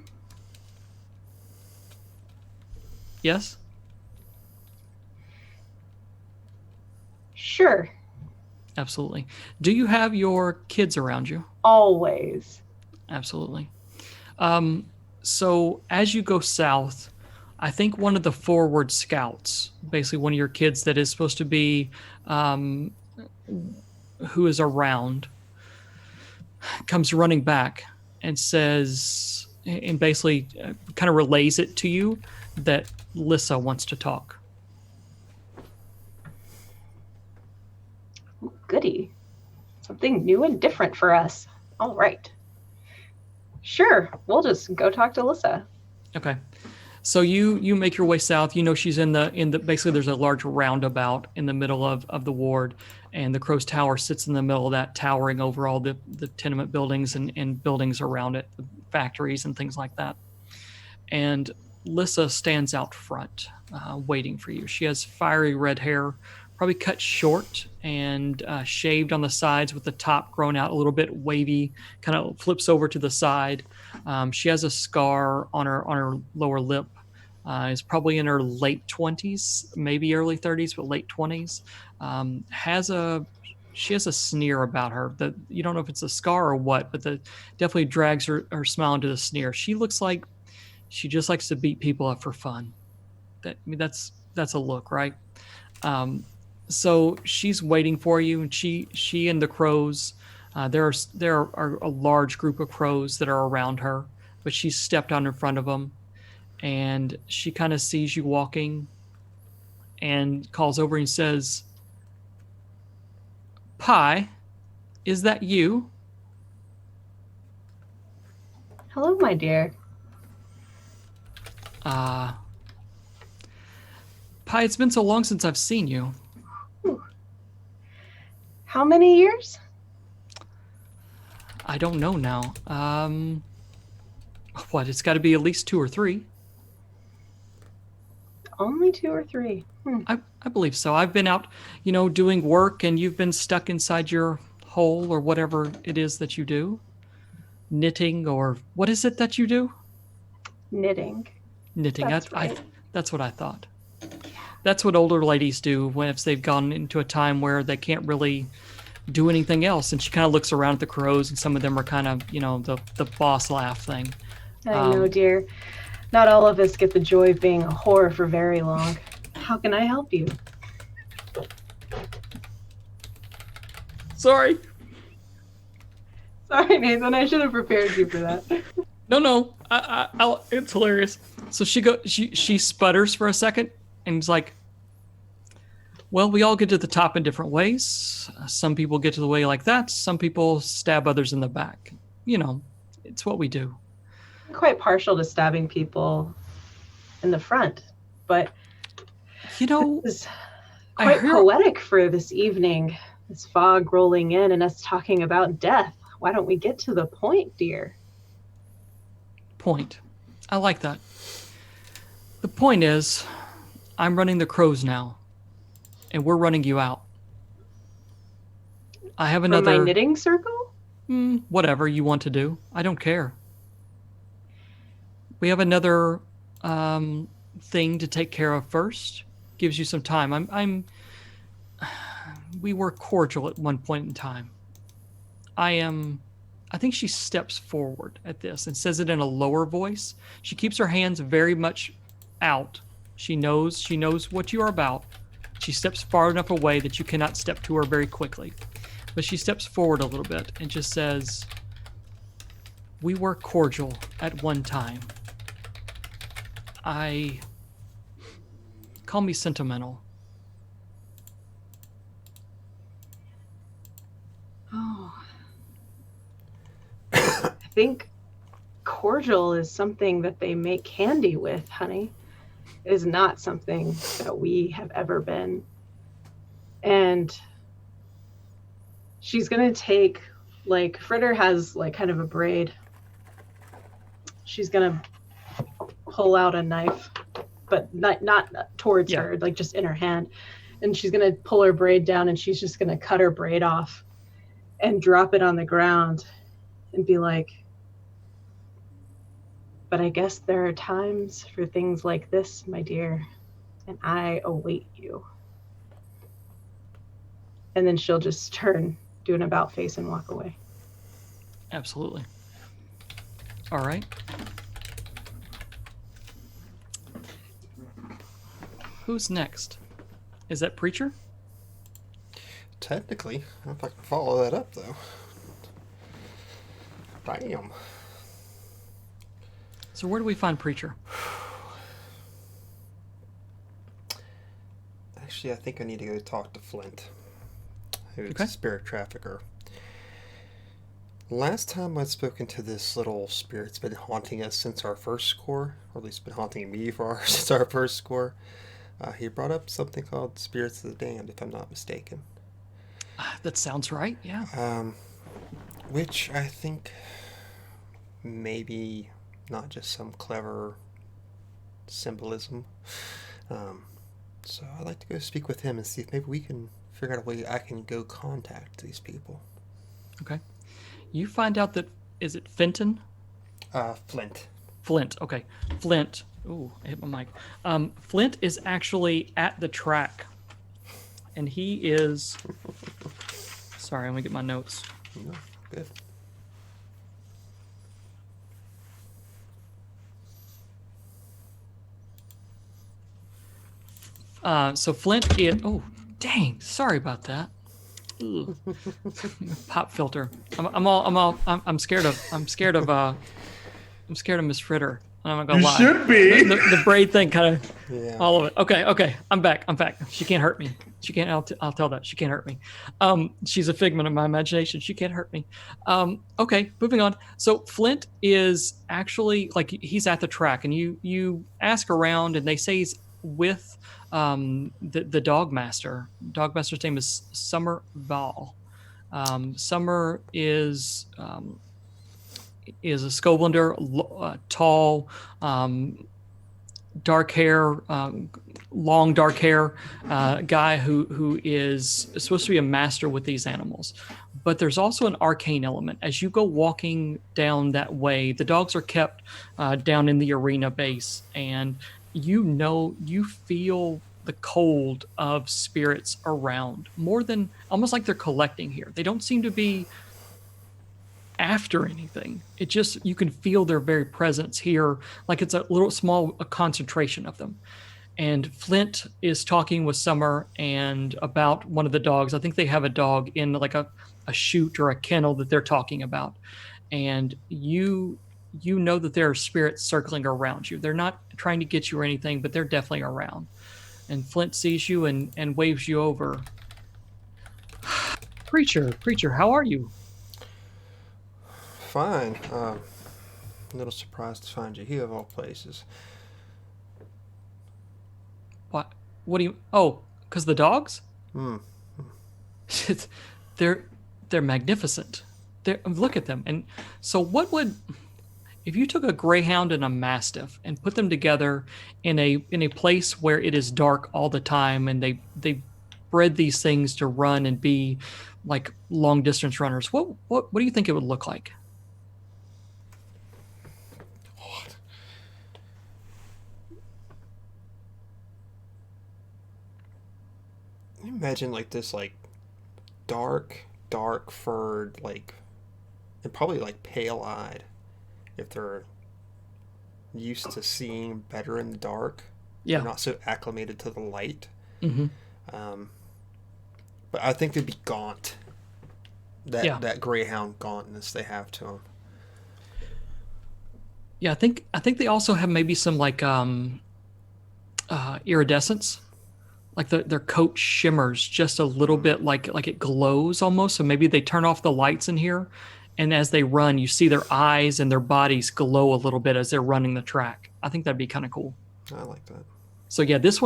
Speaker 3: Yes.
Speaker 5: Sure.
Speaker 3: Absolutely. Do you have your kids around you?
Speaker 5: Always.
Speaker 3: Absolutely. So as you go south, I think one of the forward scouts, basically one of your kids that is supposed to be who is around, comes running back and says, and basically kind of relays it to you that Lissa wants to talk.
Speaker 5: Goody. Something new and different for us. All right. Sure. We'll just go talk to Lissa.
Speaker 3: Okay. So you make your way south. You know she's in the basically there's a large roundabout in the middle of the ward, and the Crow's Tower sits in the middle of that, towering over all the tenement buildings and buildings around it, the factories and things like that. And Lissa stands out front, waiting for you. She has fiery red hair, probably cut short and shaved on the sides with the top grown out a little bit wavy, kind of flips over to the side. She has a scar on her lower lip. Is probably in her late 20s, maybe early 30s, but late 20s. She has a sneer about her that you don't know if it's a scar or what, but that definitely drags her smile into the sneer. She looks like she just likes to beat people up for fun. That's a look, right? So she's waiting for you, and she and the crows. There are a large group of crows that are around her, but she's stepped on in front of them, and she kind of sees you walking, and calls over and says, "Pie, is that you?"
Speaker 5: Hello, my dear.
Speaker 3: Pie, it's been so long since I've seen you.
Speaker 5: How many years?
Speaker 3: I don't know now. What? It's got to be at least 2 or 3.
Speaker 5: Only 2 or 3.
Speaker 3: I believe so. I've been out, doing work, and you've been stuck inside your hole or whatever it is that you do. Knitting, or what is it that you do?
Speaker 5: Knitting.
Speaker 3: Knitting.
Speaker 5: That's right.
Speaker 3: That's what I thought. That's what older ladies do when they've gone into a time where they can't really do anything else. And she kind of looks around at the crows, and some of them are kind of, the boss laugh thing.
Speaker 5: I know, dear. Not all of us get the joy of being a whore for very long. How can I help you?
Speaker 3: Sorry.
Speaker 5: Sorry, Nathan. I should have prepared you for that.
Speaker 3: No. It's hilarious. So she sputters for a second, and is like, well, we all get to the top in different ways. Some people get to the way like that. Some people stab others in the back. It's what we do.
Speaker 5: I'm quite partial to stabbing people in the front, but this is quite poetic for this evening. This fog rolling in and us talking about death. Why don't we get to the point, dear?
Speaker 3: Point. I like that. The point is, I'm running the crows now, and we're running you out. I have another...
Speaker 5: From my knitting circle?
Speaker 3: Whatever you want to do. I don't care. We have another thing to take care of first. Gives you some time. We were cordial at one point in time. I think she steps forward at this and says it in a lower voice. She keeps her hands very much out. She knows what you are about. She steps far enough away that you cannot step to her very quickly. But she steps forward a little bit and just says, we were cordial at one time. Call me sentimental.
Speaker 5: think cordial is something that they make candy with, honey. It is not something that we have ever been. And she's gonna take, like, Fritter has like kind of a braid. She's gonna pull out a knife, but not towards her, like just in her hand. And she's gonna pull her braid down, and she's just gonna cut her braid off and drop it on the ground and be like, but I guess there are times for things like this, my dear, and I await you. And then she'll just turn, do an about face, and walk away.
Speaker 3: Absolutely. All right. Who's next? Is that Preacher?
Speaker 1: Technically, I don't know if I can follow that up, though. Damn.
Speaker 3: So where do we find Preacher?
Speaker 1: Actually, I think I need to go talk to Flint, who's
Speaker 3: Okay.
Speaker 1: a spirit trafficker. Last time I'd spoken to this little spirit's been haunting us since our first score, or at least been haunting me since our first score. He brought up something called Spirits of the Damned, if I'm not mistaken.
Speaker 3: That sounds right, yeah.
Speaker 1: Which I think maybe not just some clever symbolism. So I'd like to go speak with him and see if maybe we can figure out a way I can go contact these people.
Speaker 3: Okay. You find out that, is it Fenton?
Speaker 1: Flint.
Speaker 3: Flint, okay. Flint. Ooh, I hit my mic. Flint is actually at the track. And he is... Sorry, let me get my notes.
Speaker 1: No, good.
Speaker 3: So Flint is... Oh, dang. Sorry about that. Ugh. Pop filter. I'm scared of Miss Fritter. I'm not gonna
Speaker 4: You
Speaker 3: lie.
Speaker 4: should be.
Speaker 3: The braid thing kind of
Speaker 1: Yeah.
Speaker 3: all of it. Okay. I'm back. She can't hurt me. She can't. I'll tell that. She can't hurt me. She's a figment of my imagination. She can't hurt me. Okay, moving on. So Flint is actually, like, he's at the track, and you ask around, and they say he's with the dog master. Dog master's name is Summer Val. Summer is a Scovelander, tall, dark hair, long dark hair guy who is supposed to be a master with these animals. But there's also an arcane element. As you go walking down that way, the dogs are kept down in the arena base, and you feel the cold of spirits around, more than, almost like they're collecting here. They don't seem to be after anything. It just, you can feel their very presence here, like it's a little small concentration of them. And Flint is talking with Summer and about one of the dogs. I think they have a dog in like a chute or a kennel that they're talking about. And you know that there are spirits circling around you. They're not trying to get you or anything, but they're definitely around. And Flint sees you and waves you over. Preacher, how are you?
Speaker 1: Fine. A little surprised to find you here of all places.
Speaker 3: What do you... Oh, because the dogs? They're magnificent. Look at them. And so what would... If you took a greyhound and a mastiff and put them together in a place where it is dark all the time, and they bred these things to run and be like long distance runners, what do you think it would look like?
Speaker 1: Imagine like this, like dark furred, like, and probably like pale eyed, if they're used to seeing better in the dark.
Speaker 3: Yeah.
Speaker 1: They're not so acclimated to the light.
Speaker 3: Mm-hmm.
Speaker 1: But I think they'd be gaunt. That greyhound gauntness they have to them.
Speaker 3: Yeah, I think they also have maybe some like iridescence. Like their coat shimmers just a little bit, like it glows almost. So maybe they turn off the lights in here, and as they run, you see their eyes and their bodies glow a little bit as they're running the track. I think that'd be kind of cool.
Speaker 1: I like that.
Speaker 3: So yeah, this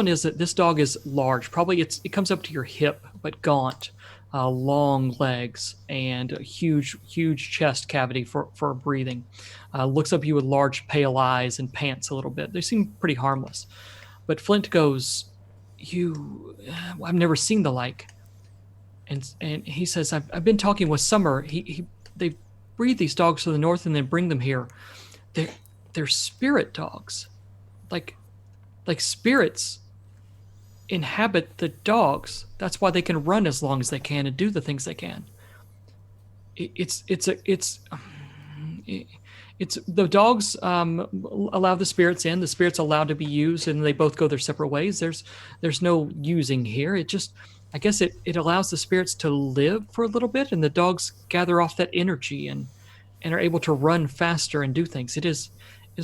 Speaker 3: dog is large. Probably it comes up to your hip, but gaunt, long legs, and a huge chest cavity for breathing. Looks up at you with large pale eyes and pants a little bit. They seem pretty harmless. But Flint goes, I've never seen the like. And he says, I've been talking with Summer. They breed these dogs to the north and then bring them here. They're spirit dogs, like spirits inhabit the dogs. That's why they can run as long as they can and do the things they can. It's the dogs allow the spirits in. The spirits allowed to be used, and they both go their separate ways. There's no using here. It just, I guess it allows the spirits to live for a little bit, and the dogs gather off that energy and are able to run faster and do things. It is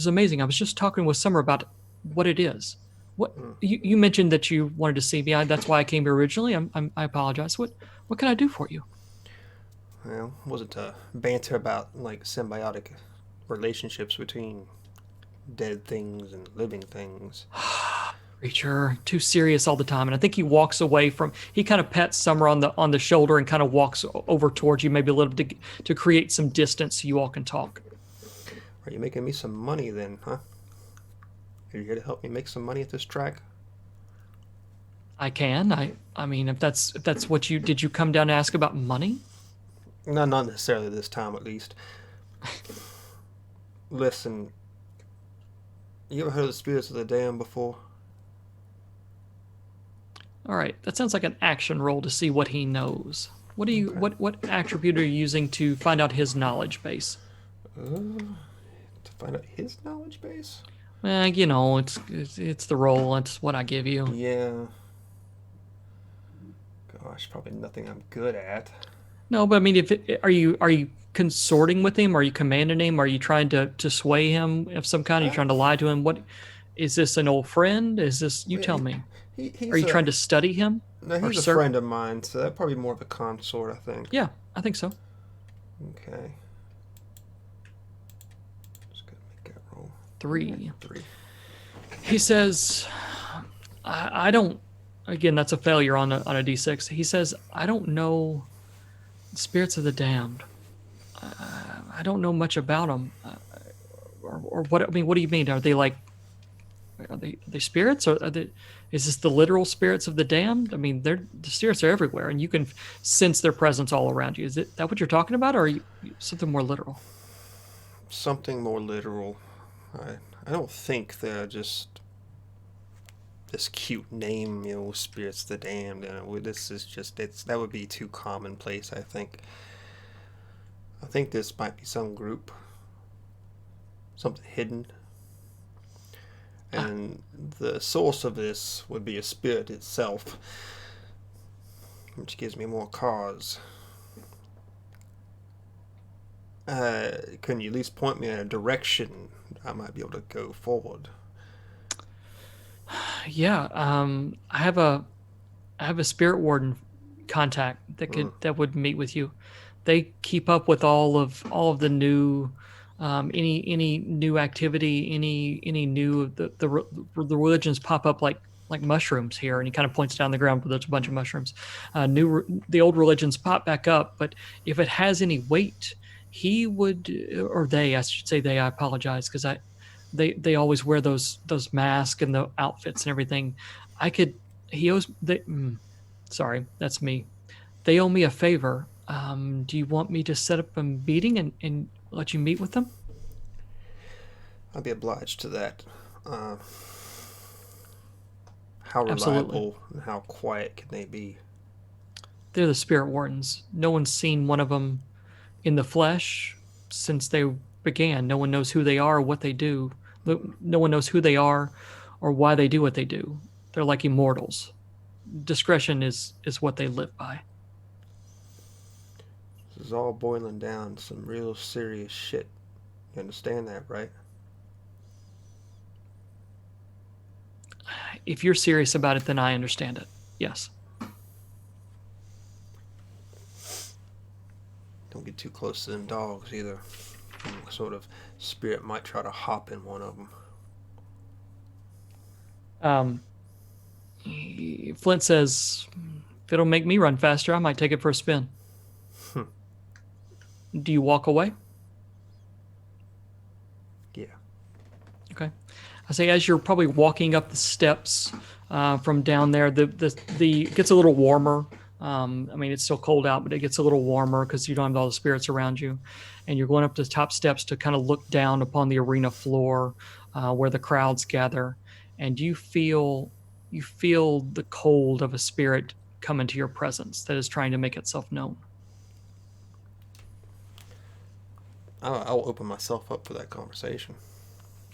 Speaker 3: amazing. I was just talking with Summer about what it is. What you mentioned that you wanted to see me. That's why I came here originally. I apologize. What can I do for you?
Speaker 1: Well, wasn't a banter about like symbiotic relationships between dead things and living things.
Speaker 3: Reacher, too serious all the time, and I think he walks away from. He kind of pets Summer on the shoulder and kind of walks over towards you, maybe a little bit to create some distance so you all can talk.
Speaker 1: Are you making me some money then, huh? Are you here to help me make some money at this track?
Speaker 3: I can. I mean, if that's what you did, you come down to ask about money?
Speaker 1: No, not necessarily this time, at least. Listen, you ever heard of the spirits of the damned before?
Speaker 3: All right, that sounds like an action roll to see what he knows. What do you what attribute are you using to find out his knowledge base?
Speaker 1: To find out his knowledge base?
Speaker 3: You know, it's the roll. It's what I give you.
Speaker 1: Yeah. Gosh, probably nothing I'm good at.
Speaker 3: No, but I mean, are you consorting with him? Are you commanding him? Are you trying to sway him of some kind? Are you trying to lie to him? What is this, an old friend? Is this, you tell me? Are you trying to study him?
Speaker 1: No, he's a friend of mine, so that's probably more of a consort, I think.
Speaker 3: Yeah, I think so.
Speaker 1: Okay. Just gotta make that roll.
Speaker 3: 3.
Speaker 1: 3.
Speaker 3: He says, I don't. Again, that's a failure on a D6. He says, I don't know spirits of the damned. I don't know much about them. Or what? I mean, what do you mean? Are they like? Are they spirits? Or is this the literal spirits of the damned? I mean, the spirits are everywhere, and you can sense their presence all around you. Is that what you're talking about, or are you something more literal?
Speaker 1: Something more literal. I don't think they're just this cute name, you know, spirits of the damned. This is just that would be too commonplace. I think this might be some group, something hidden. And the source of this would be a spirit itself, which gives me more cause. Can you at least point me in a direction I might be able to go forward?
Speaker 3: Yeah, I have a spirit warden contact that would meet with you. They keep up with all of the new. Any new activity, any new the religions pop up like mushrooms here, and he kind of points down the ground where there's a bunch of mushrooms. The old religions pop back up, but if it has any weight, he would, or they, I should say they. I apologize because they always wear those masks and the outfits and everything. He owes sorry, that's me. They owe me a favor. Do you want me to set up a meeting and let you meet with them?
Speaker 1: I'd be obliged to that. How reliable
Speaker 3: Absolutely.
Speaker 1: and how quiet can they be?
Speaker 3: They're the spirit wardens. No one's seen one of them in the flesh since they began. No one knows who they are or what they do. No one knows who they are or why they do what they do. They're like immortals. Discretion is what they live by.
Speaker 1: This is all boiling down to some real serious shit. You understand that, right?
Speaker 3: If you're serious about it, then I understand it. Yes.
Speaker 1: Don't get too close to them dogs either. Some sort of spirit might try to hop in one of them.
Speaker 3: Flint says, if it'll make me run faster, I might take it for a spin. Do you walk away?
Speaker 1: Yeah.
Speaker 3: Okay. I say as you're probably walking up the steps from down there, the it gets a little warmer. I mean, it's still cold out, but it gets a little warmer because you don't have all the spirits around you. And you're going up the top steps to kind of look down upon the arena floor where the crowds gather. And you feel the cold of a spirit come into your presence that is trying to make itself known.
Speaker 1: I'll open myself up for that conversation.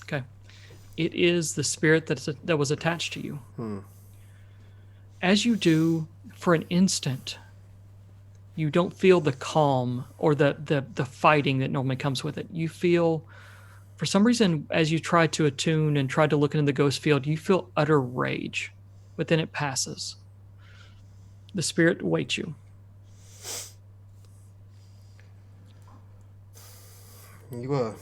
Speaker 3: Okay. It is the spirit that was attached to you. As you do, for an instant, you don't feel the calm or the fighting that normally comes with it. You feel, for some reason, as you try to attune and try to look into the ghost field, you feel utter rage, but then it passes. The spirit awaits you.
Speaker 1: You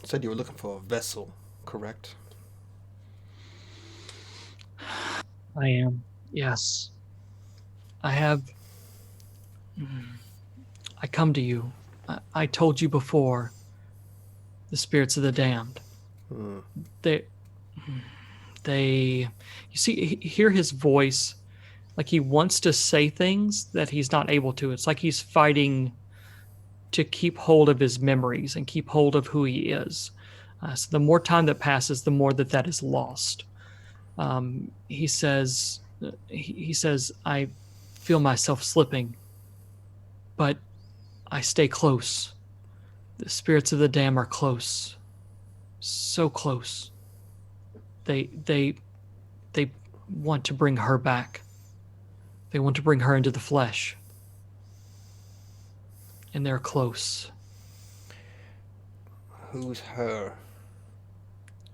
Speaker 1: said you were looking for a vessel, correct?
Speaker 3: I am. Yes. I have. I come to you. I told you before. The spirits of the damned. They. You see, hear his voice, like he wants to say things that he's not able to. It's like he's fighting to keep hold of his memories and keep hold of who he is. So the more time that passes, the more that is lost. He says, I feel myself slipping, but I stay close. The spirits of the damned are close, so close. They want to bring her back. They want to bring her into the flesh. And they're close.
Speaker 1: Who's her?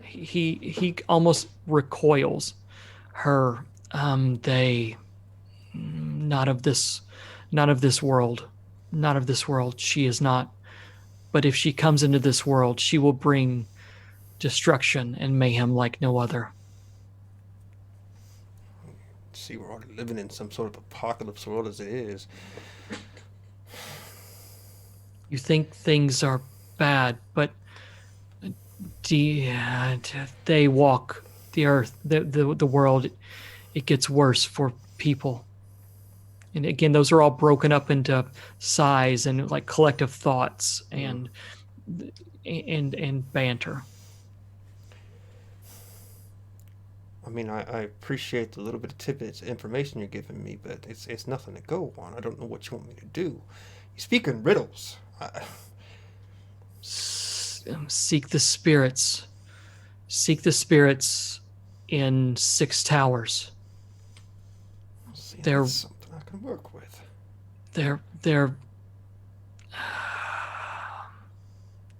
Speaker 3: He almost recoils. Her, they, not of this world. Not of this world. She is not. But if she comes into this world, she will bring destruction and mayhem like no other.
Speaker 1: See, we're already living in some sort of apocalypse world as it is.
Speaker 3: You think things are bad, but they walk the earth, the world. It gets worse for people. And again, those are all broken up into size and like collective thoughts and banter.
Speaker 1: I mean, I appreciate the little bit of tidbits of information you're giving me, but it's nothing to go on. I don't know what you want me to do. You speak in riddles.
Speaker 3: Seek the spirits. Seek the spirits in 6 towers.
Speaker 1: See,
Speaker 3: They're
Speaker 1: that's something I can work with.
Speaker 3: they're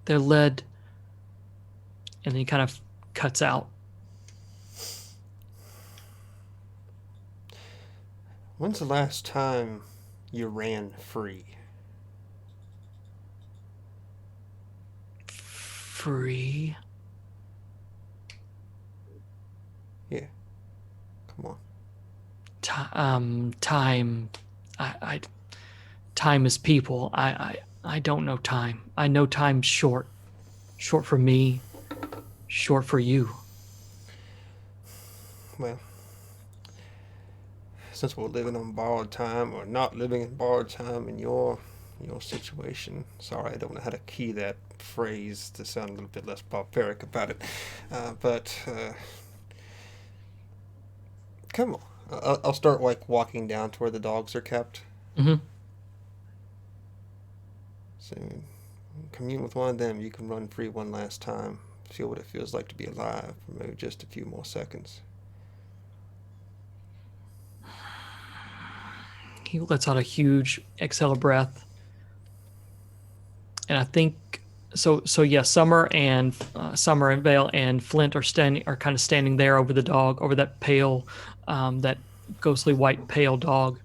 Speaker 3: led, and then he kind of cuts out.
Speaker 1: When's the last time you ran free?
Speaker 3: Free?
Speaker 1: Yeah. Come on.
Speaker 3: Time. Time is people. I don't know time. I know time's short. Short for me. Short for you.
Speaker 1: Well, since we're living on borrowed time or not living in borrowed time in your situation, sorry, I don't know how to key that phrase to sound a little bit less barbaric about it, but come on. I'll start like walking down to where the dogs are kept.
Speaker 3: Mm-hmm.
Speaker 1: So commune with one of them. You can run free one last time. Feel what it feels like to be alive for maybe just a few more seconds.
Speaker 3: He lets out a huge exhale of breath. And I think so yeah, Summer and Vale and Flint are kind of standing there over the dog, over that pale, that ghostly white pale dog.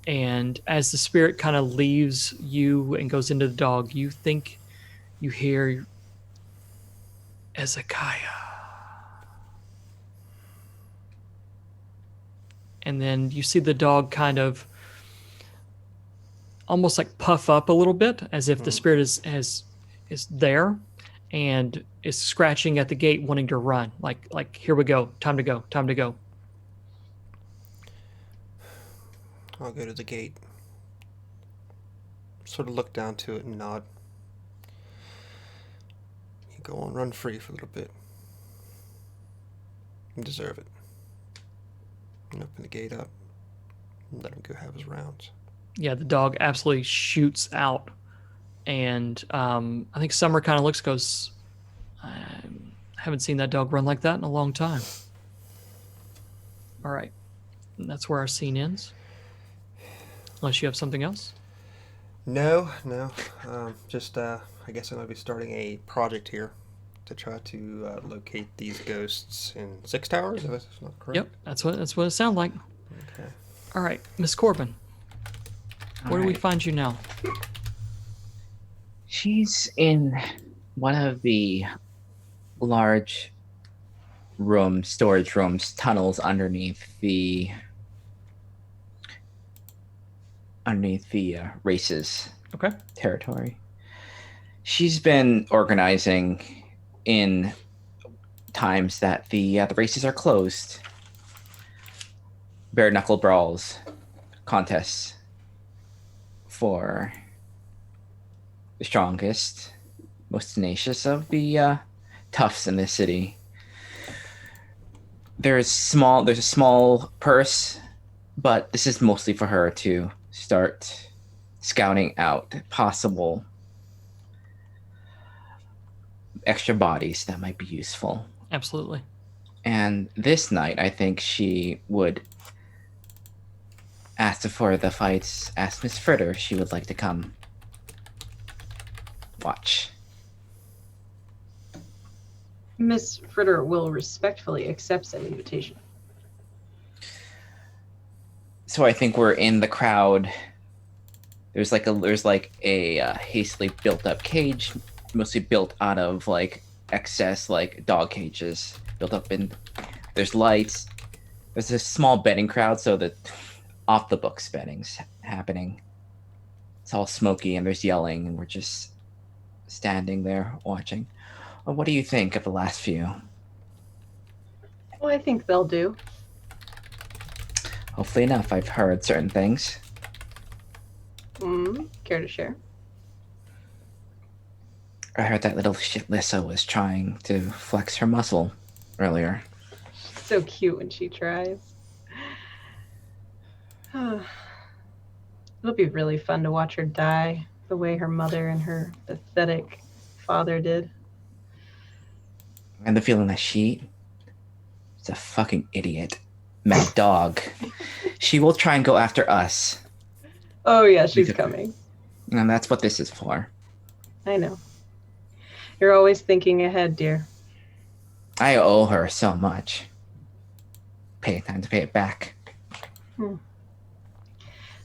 Speaker 3: And as the spirit kind of leaves you and goes into the dog, you think you hear Ezekiah. And then you see the dog kind of almost like puff up a little bit, as if the spirit is there and is scratching at the gate, wanting to run. Like here we go, time to go, time to go.
Speaker 1: I'll go to the gate. Sort of look down to it and nod. You go on, run free for a little bit. You deserve it. And open the gate up and let him go have his rounds.
Speaker 3: Yeah, the dog absolutely shoots out. And I think Summer kind of looks, goes, I haven't seen that dog run like that in a long time. All right. And that's where our scene ends. Unless you have something else.
Speaker 1: No. Just, I guess I'm going to be starting a project here to try to locate these ghosts in 6 towers, if that's not correct.
Speaker 3: Yep, that's what it sounds like.
Speaker 1: Okay.
Speaker 3: All right, Miss Corbin, where do we find you now?
Speaker 2: She's in one of the large storage rooms, tunnels underneath the races territory. She's been organizing in times that the races are closed. Bare knuckle brawls, contests for the strongest, most tenacious of the toughs in this city. There's a small purse, but this is mostly for her to start scouting out possible extra bodies that might be useful.
Speaker 3: Absolutely.
Speaker 2: And this night, I think she would ask for the fights, ask Miss Fritter if she would like to come watch.
Speaker 5: Miss Fritter will respectfully accept that invitation.
Speaker 2: So I think we're in the crowd. There's like a hastily built up cage, mostly built out of like excess like dog cages built up in. There's lights. There's a small betting crowd, so that off the books betting's happening. It's all smoky and there's yelling, and we're just standing there watching. Well, what do you think of the last few?
Speaker 5: Well, I think they'll do.
Speaker 2: Hopefully enough. I've heard certain things.
Speaker 5: Care to share?
Speaker 2: I heard that little shit Lissa was trying to flex her muscle earlier.
Speaker 5: So cute when she tries. It'll be really fun to watch her die the way her mother and her pathetic father did.
Speaker 2: And the feeling that she is a fucking idiot. Mad dog. She will try and go after us.
Speaker 5: Oh yeah, she's coming.
Speaker 2: And that's what this is for.
Speaker 5: I know. You're always thinking ahead, dear.
Speaker 2: I owe her so much. Time to pay it back.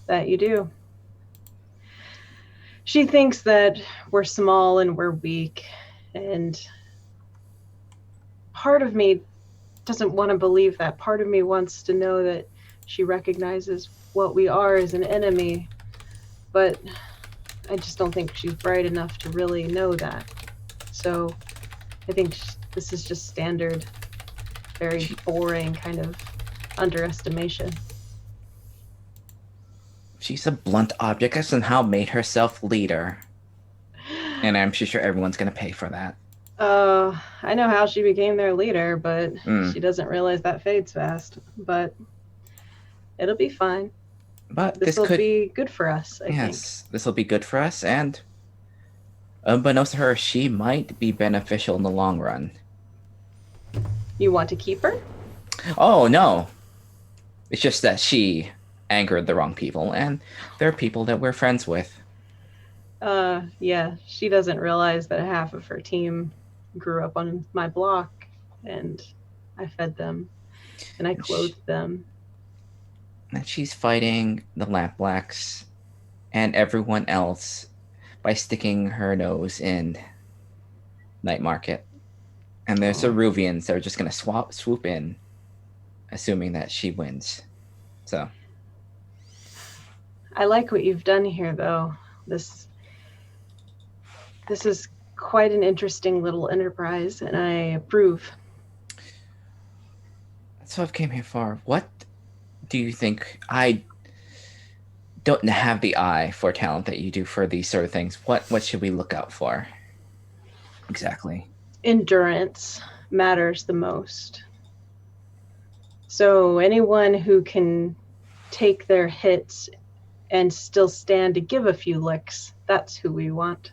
Speaker 5: That you do. She thinks that we're small and we're weak, and part of me doesn't want to believe that. Part of me wants to know that she recognizes what we are as an enemy, but I just don't think she's bright enough to really know that. So I think this is just standard, very boring kind of underestimation.
Speaker 2: She's a blunt object and somehow made herself leader. And I'm sure everyone's going to pay for that.
Speaker 5: I know how she became their leader, but she doesn't realize that fades fast. But it'll be fine.
Speaker 2: But
Speaker 5: this will be good for us, I think.
Speaker 2: Yes, this will be good for us, and unbeknownst to her, she might be beneficial in the long run.
Speaker 5: You want to keep her?
Speaker 2: Oh, no. It's just that she angered the wrong people, and they're people that we're friends with.
Speaker 5: Yeah, she doesn't realize that half of her team grew up on my block, and I fed them, and I clothed them.
Speaker 2: And she's fighting the Lampblacks and everyone else by sticking her nose in Night Market. And there's the Ruvians that are just going to swoop in, assuming that she wins. So
Speaker 5: I like what you've done here, though. This is quite an interesting little enterprise, and I approve.
Speaker 2: that's what I came here for. What do you think? I don't have the eye for talent that you do for these sort of things. What should we look out for? Exactly.
Speaker 5: Endurance matters the most. So anyone who can take their hits and still stand to give a few licks, that's who we want.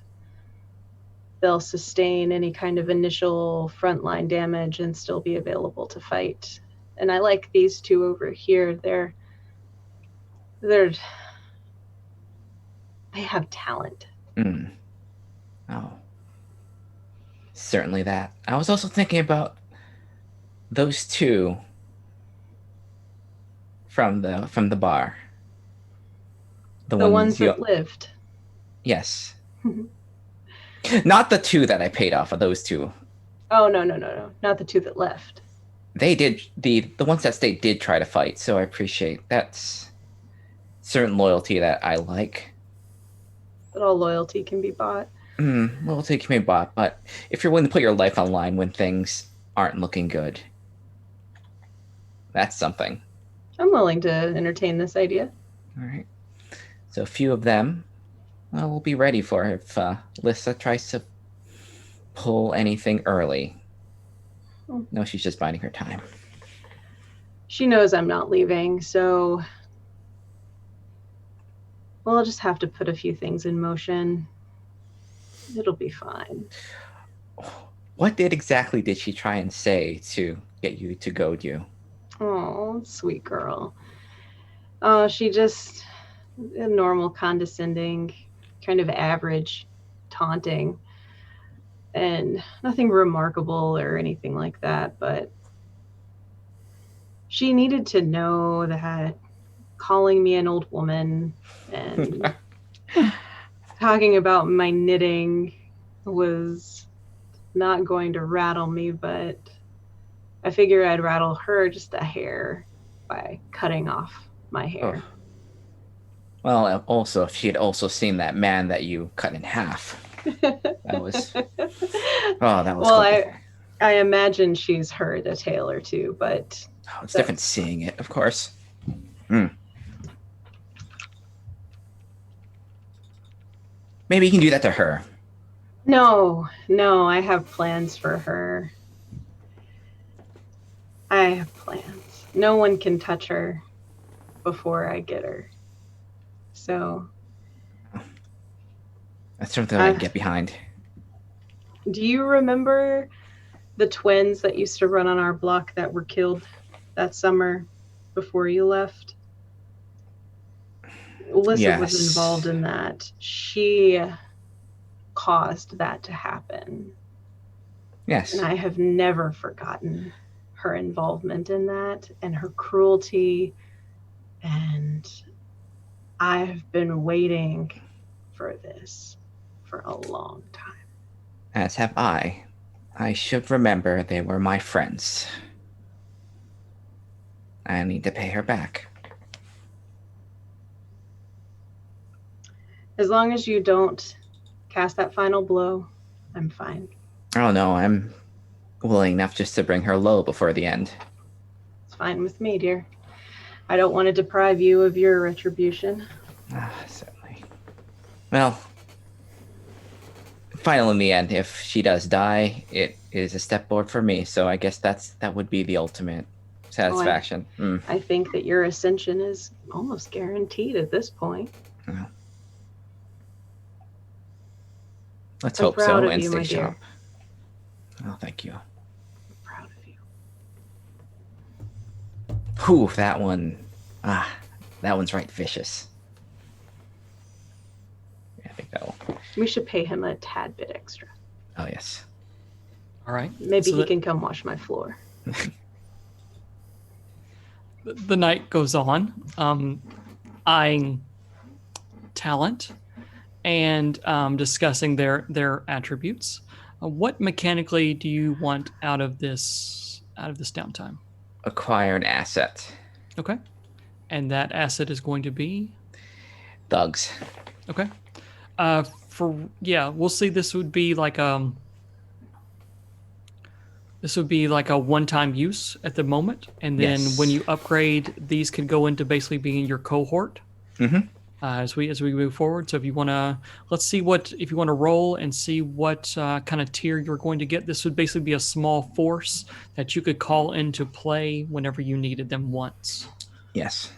Speaker 5: They'll sustain any kind of initial frontline damage and still be available to fight. And I like these two over here. They have talent.
Speaker 2: Oh, certainly that. I was also thinking about those two from the bar.
Speaker 5: The ones that lived.
Speaker 2: Yes. Not the two that I paid off of, those two.
Speaker 5: Oh, no. Not the two that left.
Speaker 2: They did, the ones that stayed did try to fight, so I appreciate that's certain loyalty that I like.
Speaker 5: But all loyalty can be bought.
Speaker 2: Loyalty can be bought, but if you're willing to put your life on the line when things aren't looking good, that's something.
Speaker 5: I'm willing to entertain this idea.
Speaker 2: All right. So a few of them, well, we'll be ready for if Lissa tries to pull anything early. No, she's just biding her time.
Speaker 5: She knows I'm not leaving, so well, I'll just have to put a few things in motion. It'll be fine.
Speaker 2: What exactly did she try and say to get you to goad you?
Speaker 5: Oh, sweet girl. She just a normal, condescending, kind of average taunting. And nothing remarkable or anything like that, but she needed to know that calling me an old woman and talking about my knitting was not going to rattle me, but I figure I'd rattle her just a hair by cutting off my hair.
Speaker 2: Oh. Well, also, if she had also seen that man that you cut in half. That was well, cool.
Speaker 5: I imagine she's heard a tale or two, but
Speaker 2: it's different seeing it, of course. Maybe you can do that to her.
Speaker 5: No, I have plans for her. I have plans. No one can touch her before I get her. So
Speaker 2: that's something I get behind.
Speaker 5: Do you remember the twins that used to run on our block that were killed that summer before you left? Alyssa was involved in that. She caused that to happen.
Speaker 2: Yes.
Speaker 5: And I have never forgotten her involvement in that and her cruelty. And I've been waiting for this for a long time.
Speaker 2: As have I. I should remember they were my friends. I need to pay her back.
Speaker 5: As long as you don't cast that final blow, I'm fine.
Speaker 2: Oh no, I'm willing enough just to bring her low before the end.
Speaker 5: It's fine with me, dear. I don't want to deprive you of your retribution.
Speaker 2: Certainly. Well, final in the end, if she does die, it is a step forward for me. So I guess that would be the ultimate satisfaction.
Speaker 5: I think that your ascension is almost guaranteed at this point.
Speaker 2: Yeah. Let's hope so and stay sharp. Oh, thank you.
Speaker 5: I'm proud of you.
Speaker 2: Whew, that one. That one's right vicious. Yeah, I think that will.
Speaker 5: We should pay him a tad bit extra.
Speaker 2: Oh, yes.
Speaker 3: All right.
Speaker 5: Maybe he can come wash my floor.
Speaker 3: the night goes on, eyeing talent and discussing their attributes. What mechanically do you want out of this downtime?
Speaker 2: Acquire an asset.
Speaker 3: Okay, and that asset is going to be
Speaker 2: Thugs.
Speaker 3: okay. We'll see. This would be like a one-time use at the moment, and then
Speaker 2: Yes.
Speaker 3: when you upgrade, these could go into basically being your cohort.
Speaker 2: Mm-hmm.
Speaker 3: As we move forward. So if you want to, let's see if you want to roll and see what kind of tier you're going to get. This would basically be a small force that you could call into play whenever you needed them once.
Speaker 2: Yes.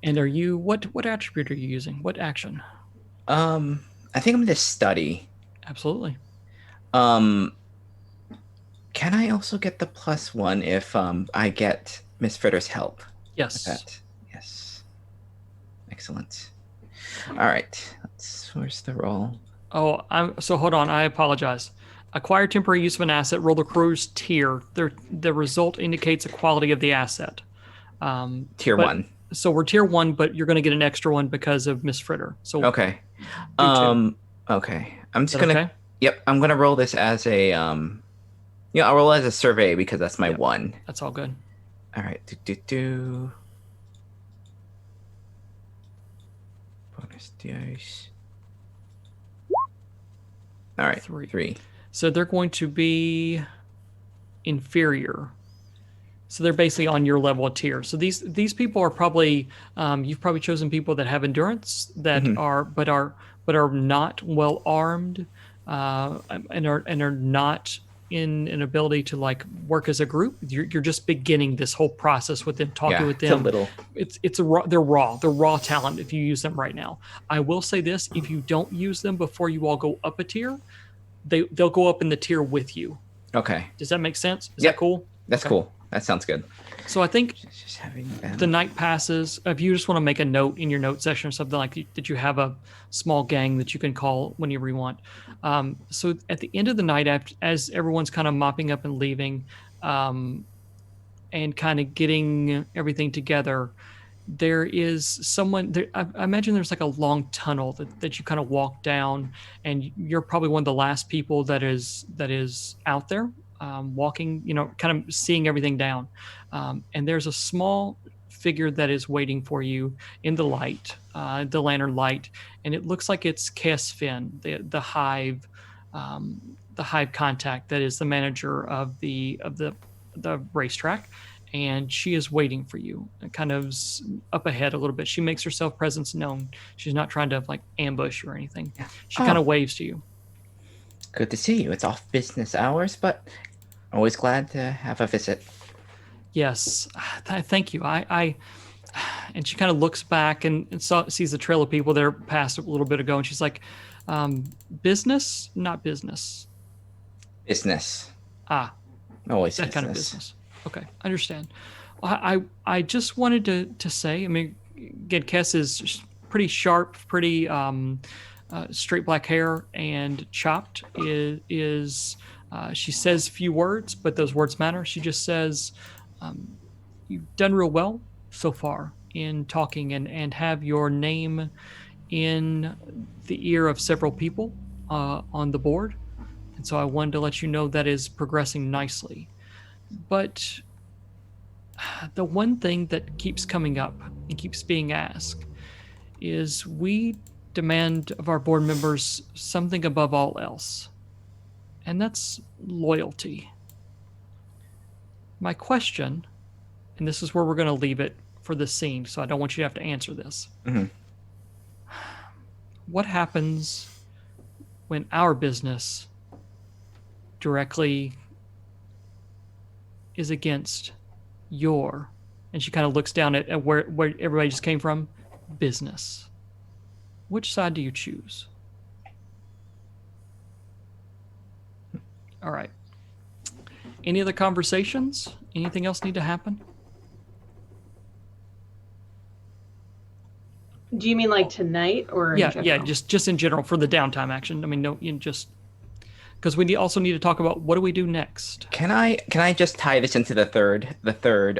Speaker 3: And are you what attribute are you using? What action?
Speaker 2: I think I'm going to study.
Speaker 3: Absolutely.
Speaker 2: Can I also get the +1 if I get Miss Fritter's help?
Speaker 3: Yes.
Speaker 2: That? Yes. Excellent. All right. Where's the roll?
Speaker 3: Oh, so hold on. I apologize. Acquire temporary use of an asset. Roll the crew's tier. The result indicates the quality of the asset.
Speaker 2: Tier 1.
Speaker 3: So we're tier 1, but you're going to get an extra one because of Miss Fritter. So
Speaker 2: okay.
Speaker 3: Do 2.
Speaker 2: Okay. I'm just gonna.
Speaker 3: Okay?
Speaker 2: Yep. I'm gonna roll this as a I'll roll as a survey because that's my 1.
Speaker 3: That's all good.
Speaker 2: All right. Bonus dice. All right. 3.
Speaker 3: So they're going to be inferior. So they're basically on your level of tier. So these people are probably you've probably chosen people that have endurance that are not well armed and are not in an ability to like work as a group. You're just beginning this whole process with them, talking with them. They're raw talent if you use them right now. I will say this: if you don't use them before you all go up a tier, they'll go up in the tier with you.
Speaker 2: Okay.
Speaker 3: Does that make sense? Is that cool?
Speaker 2: That's cool. That sounds good.
Speaker 3: So I think
Speaker 2: just having
Speaker 3: the night passes. If you just want to make a note in your note section or something like that, you have a small gang that you can call whenever you want. So at the end of the night, as everyone's kind of mopping up and leaving, and kind of getting everything together, there is someone there. I imagine there's like a long tunnel that you kind of walk down, and you're probably one of the last people that is out there. Walking, kind of seeing everything down. And there's a small figure that is waiting for you in the light, the lantern light, and it looks like it's Cass Finn, the hive contact that is the manager of the racetrack, and she is waiting for you, kind of up ahead a little bit. She makes herself presence known. She's not trying to like ambush or anything. She kind of waves to you.
Speaker 2: Good to see you. It's off business hours, but always glad to have a visit.
Speaker 3: Yes, thank you. And she kind of looks back and sees the trail of people there passed a little bit ago, and she's like, "Business, not business."
Speaker 2: Business.
Speaker 3: That
Speaker 2: Always business.
Speaker 3: kind of business. Okay, understand. I just wanted to say, I mean, again, Kess is pretty sharp, pretty straight black hair and chopped. She says few words, but those words matter. She just says, you've done real well so far in talking and have your name in the ear of several people on the board. And so I wanted to let you know that is progressing nicely. But the one thing that keeps coming up and keeps being asked is we demand of our board members something above all else. And that's loyalty. My question, and this is where we're going to leave it for this scene, so I don't want you to have to answer this.
Speaker 2: Mm-hmm.
Speaker 3: What happens when our business directly is against your, and she kind of looks down at where everybody just came from, business? Which side do you choose? All right. Any other conversations? Anything else need to happen?
Speaker 5: Do you mean like tonight or in general?
Speaker 3: just in general for the downtime action? I mean, no, just because we also need to talk about what do we do next.
Speaker 2: Can I just tie this into the third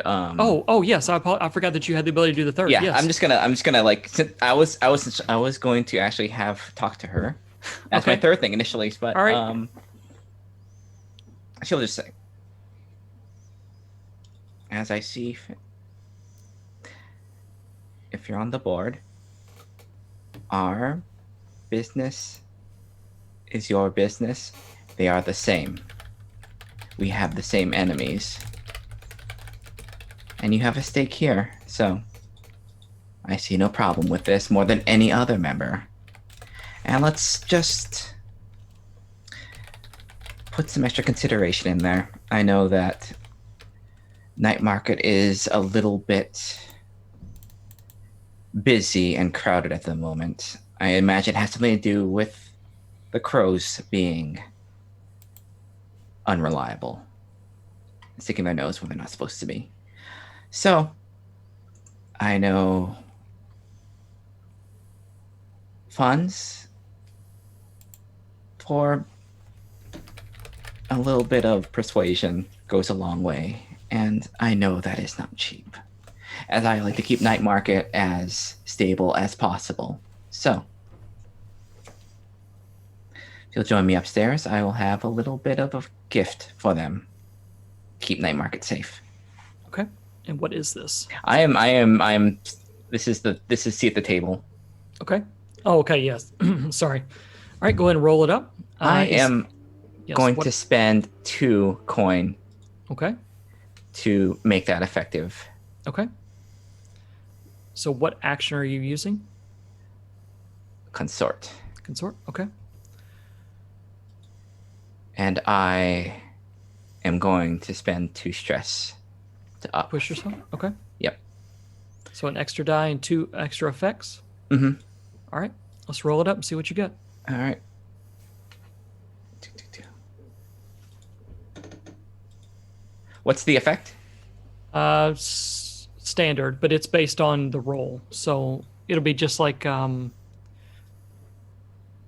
Speaker 3: Oh yes, I forgot that you had the ability to do the third.
Speaker 2: Yeah,
Speaker 3: yes.
Speaker 2: I'm just gonna like, since I was going to actually have talk to her. That's my
Speaker 3: Okay.
Speaker 2: third thing initially, but
Speaker 3: All right.
Speaker 2: she'll just say, as I see fit. If you're on the board, our business is your business. They are the same. We have the same enemies. And you have a stake here, so I see no problem with this more than any other member. And let's just put some extra consideration in there. I know that night market is a little bit busy and crowded at the moment. I imagine it has something to do with the crows being unreliable, sticking their nose where they're not supposed to be. So, I know funds for a little bit of persuasion goes a long way, and I know that is not cheap, as I like to keep night market as stable as possible. So, if you'll join me upstairs, I will have a little bit of a gift for them. Keep night market safe.
Speaker 3: Okay. And what is this?
Speaker 2: I am. This is seat at the table.
Speaker 3: Okay. Oh, okay. Yes. Sorry. All right. Go ahead and roll it up.
Speaker 2: I am
Speaker 3: yes,
Speaker 2: going
Speaker 3: what-
Speaker 2: to spend 2 coin
Speaker 3: Okay.
Speaker 2: to make that effective.
Speaker 3: Okay. So what action are you using?
Speaker 2: Consort.
Speaker 3: Consort. Okay.
Speaker 2: And I am going to spend 2 stress to up.
Speaker 3: Push yourself. Okay.
Speaker 2: Yep.
Speaker 3: So an extra die and 2 extra effects.
Speaker 2: Mm-hmm.
Speaker 3: All right. Let's roll it up and see what you get.
Speaker 2: All right. What's the effect?
Speaker 3: Standard, but it's based on the roll. So it'll be just like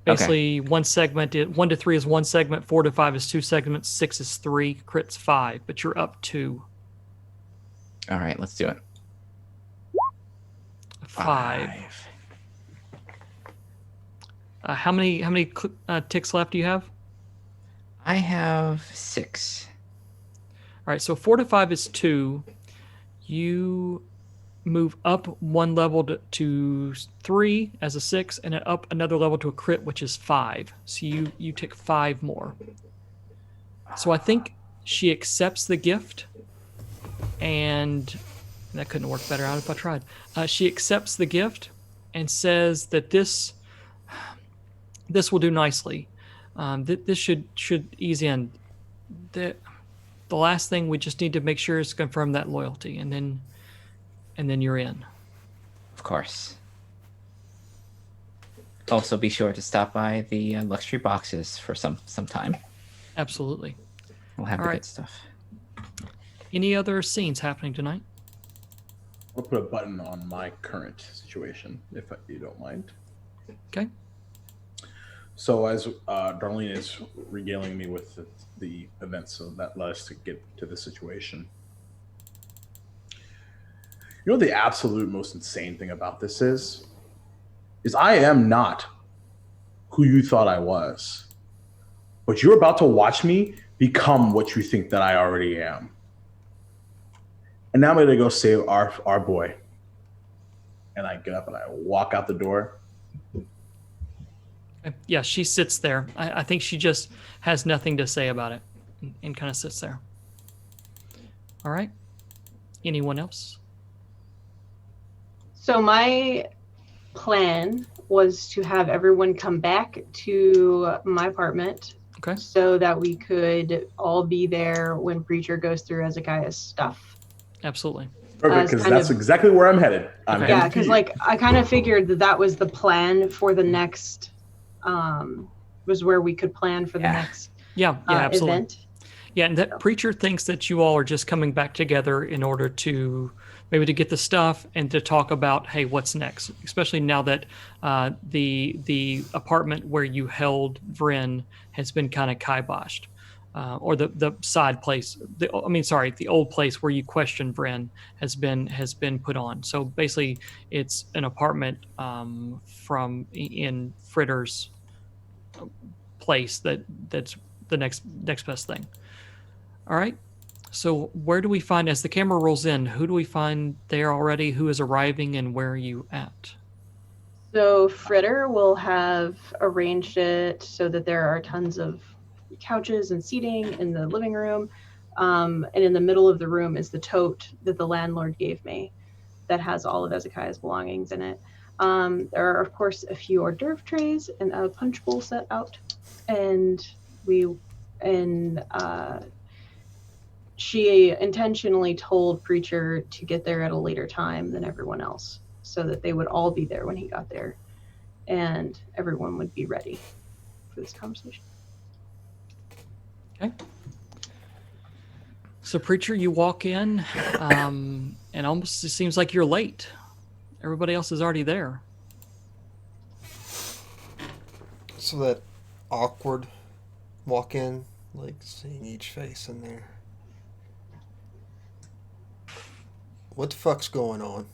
Speaker 3: basically one segment. 1 to 3 is 1 segment. 4 to 5 is 2 segments. 6 is 3. Crit's 5, but you're up 2.
Speaker 2: All right, let's do it.
Speaker 3: 5. How many ticks left do you have?
Speaker 2: I have 6.
Speaker 3: All right, so 4 to 5 is 2. You move up 1 level to 3 as a 6, and then up another level to a crit, which is 5. So you take 5 more. So I think she accepts the gift, and that couldn't work better out if I tried. She accepts the gift and says that this will do nicely. This should ease in. The last thing we just need to make sure is confirm that loyalty, and then you're in.
Speaker 2: Of course. Also, be sure to stop by the luxury boxes for some time.
Speaker 3: Absolutely.
Speaker 2: We'll have
Speaker 3: All
Speaker 2: the
Speaker 3: right.
Speaker 2: good stuff.
Speaker 3: Any other scenes happening tonight?
Speaker 4: I'll put a button on my current situation, if you don't mind.
Speaker 3: Okay.
Speaker 4: So as Darlene is regaling me with the events that led us to get to this situation, you know the absolute most insane thing about this is I am not who you thought I was, but you're about to watch me become what you think that I already am. And now I'm going to go save our boy. And I get up and I walk out the door.
Speaker 3: Yeah, she sits there. I think she just has nothing to say about it and kind of sits there. All right. Anyone else?
Speaker 5: So my plan was to have everyone come back to my apartment
Speaker 3: Okay.
Speaker 5: so that we could all be there when Preacher goes through Hezekiah's stuff.
Speaker 3: Absolutely.
Speaker 4: Perfect, because
Speaker 5: kind
Speaker 4: that's
Speaker 5: of-
Speaker 4: exactly where I'm headed. I'm
Speaker 3: Okay.
Speaker 5: Yeah,
Speaker 4: headed to
Speaker 5: because
Speaker 4: you.
Speaker 5: like I kind of figured that was the plan for the next was where we could plan for the
Speaker 2: Yeah.
Speaker 5: next
Speaker 3: Yeah, absolutely.
Speaker 5: event.
Speaker 3: Yeah, and that preacher thinks that you all are just coming back together in order to maybe to get the stuff and to talk about, hey, what's next? Especially now that the apartment where you held Vryn has been kind of kiboshed, or the side place. The old place where you questioned Vryn has been put on. So basically, it's an apartment from in Fritter's place that's the next best thing. All right. So where do we find, as the camera rolls in, who do we find there already? Who is arriving and where are you at?
Speaker 5: So Fritter will have arranged it so that there are tons of couches and seating in the living room. And in the middle of the room is the tote that the landlord gave me that has all of Ezekiah's belongings in it. There are, of course, a few hors d'oeuvre trays and a punch bowl set out. And she intentionally told Preacher to get there at a later time than everyone else so that they would all be there when he got there and everyone would be ready for this conversation.
Speaker 3: Okay. So, Preacher, you walk in, and almost it seems like you're late. Everybody else is already there.
Speaker 1: So that awkward walk in, like seeing each face in there. What the fuck's going on?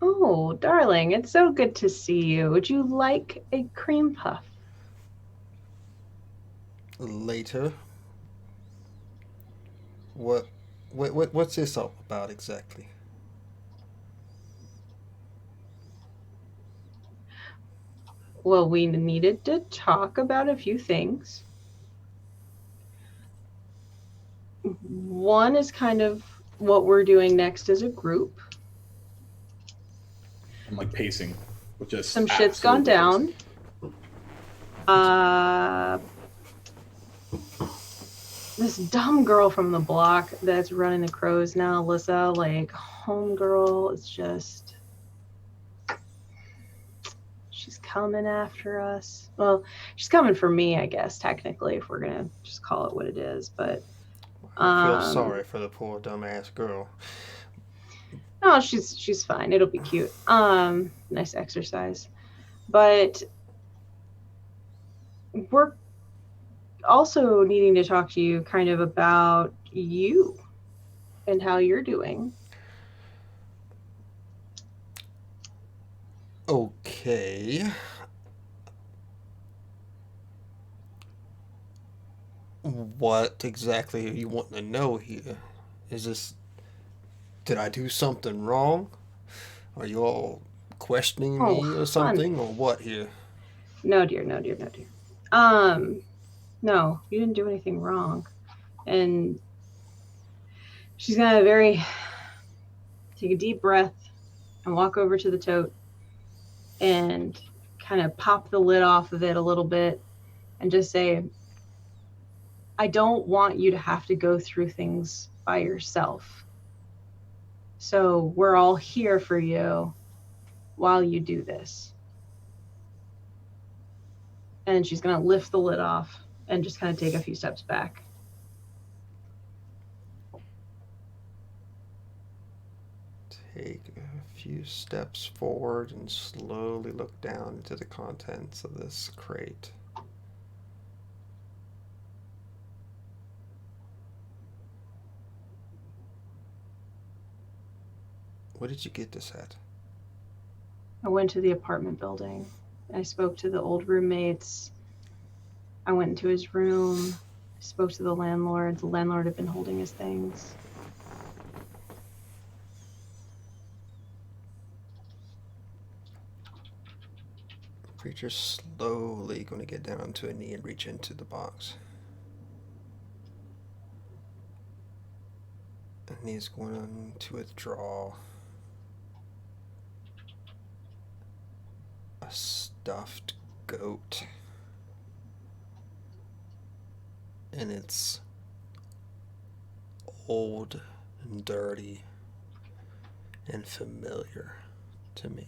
Speaker 5: Oh, darling, it's so good to see you. Would you like a cream puff?
Speaker 1: Later. What's this all about exactly?
Speaker 5: Well, we needed to talk about a few things. One is kind of what we're doing next as a group.
Speaker 4: I'm like pacing, which is
Speaker 5: Some shit's gone down. This dumb girl from the block that's running the crows now, Alyssa, like homegirl, is just, she's coming after us. Well, she's coming for me, I guess, technically, if we're gonna just call it what it is. But
Speaker 1: I feel sorry for the poor dumbass girl.
Speaker 5: no, she's fine. It'll be cute. Nice exercise. But we're also needing to talk to you kind of about you and how you're doing.
Speaker 1: Okay. What exactly are you wanting to know here? Is this... Did I do something wrong? Are you all questioning me or something? Or what here?
Speaker 5: No, dear. No, you didn't do anything wrong. And she's gonna take a deep breath and walk over to the tote and kind of pop the lid off of it a little bit and just say, I don't want you to have to go through things by yourself. So we're all here for you while you do this. And she's going to lift the lid off and just kind of take a few steps back.
Speaker 1: Take a few steps forward and slowly look down into the contents of this crate. Where did you get this at?
Speaker 5: I went to the apartment building. I spoke to the old roommates. I went into his room. I spoke to the landlord. The landlord had been holding his things.
Speaker 1: Preacher's slowly going to get down onto a knee and reach into the box. And he's going to withdraw a stuffed goat. And it's old and dirty and familiar to me.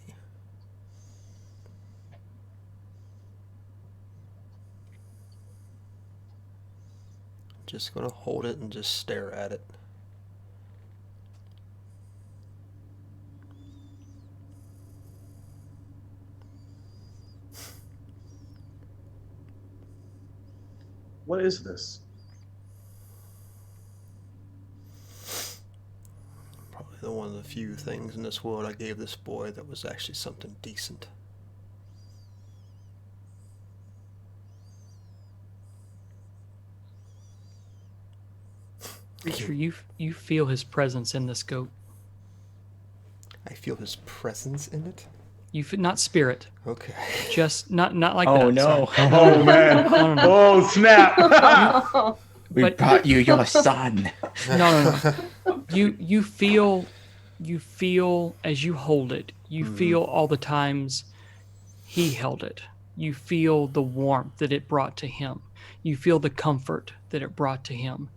Speaker 1: Just gonna hold it and just stare at it.
Speaker 4: What is this?
Speaker 1: Probably one of the few things in this world I gave this boy that was actually something decent.
Speaker 3: Creature, you feel his presence in this goat.
Speaker 1: I feel his presence in it.
Speaker 3: Not spirit,
Speaker 1: Okay.
Speaker 3: just not like
Speaker 2: Oh
Speaker 3: that.
Speaker 2: no.
Speaker 3: sorry.
Speaker 4: Oh man!
Speaker 3: No, no.
Speaker 4: Oh snap!
Speaker 2: We
Speaker 3: But-
Speaker 2: brought you your son.
Speaker 3: No. You feel as you hold it. You feel all the times he held it. You feel the warmth that it brought to him. You feel the comfort that it brought to him.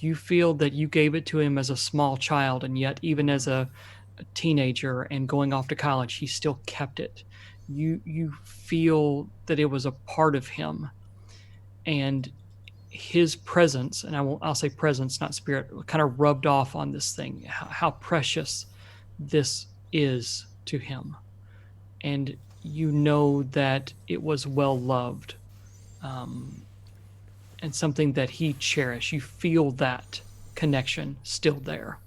Speaker 3: You feel that you gave it to him as a small child, and yet even as a teenager and going off to college, he still kept it. You feel that it was a part of him, and his presence, and I'll say presence, not spirit, kind of rubbed off on this thing. How precious this is to him, and you know that it was well loved, and something that he cherished. You feel that connection still there.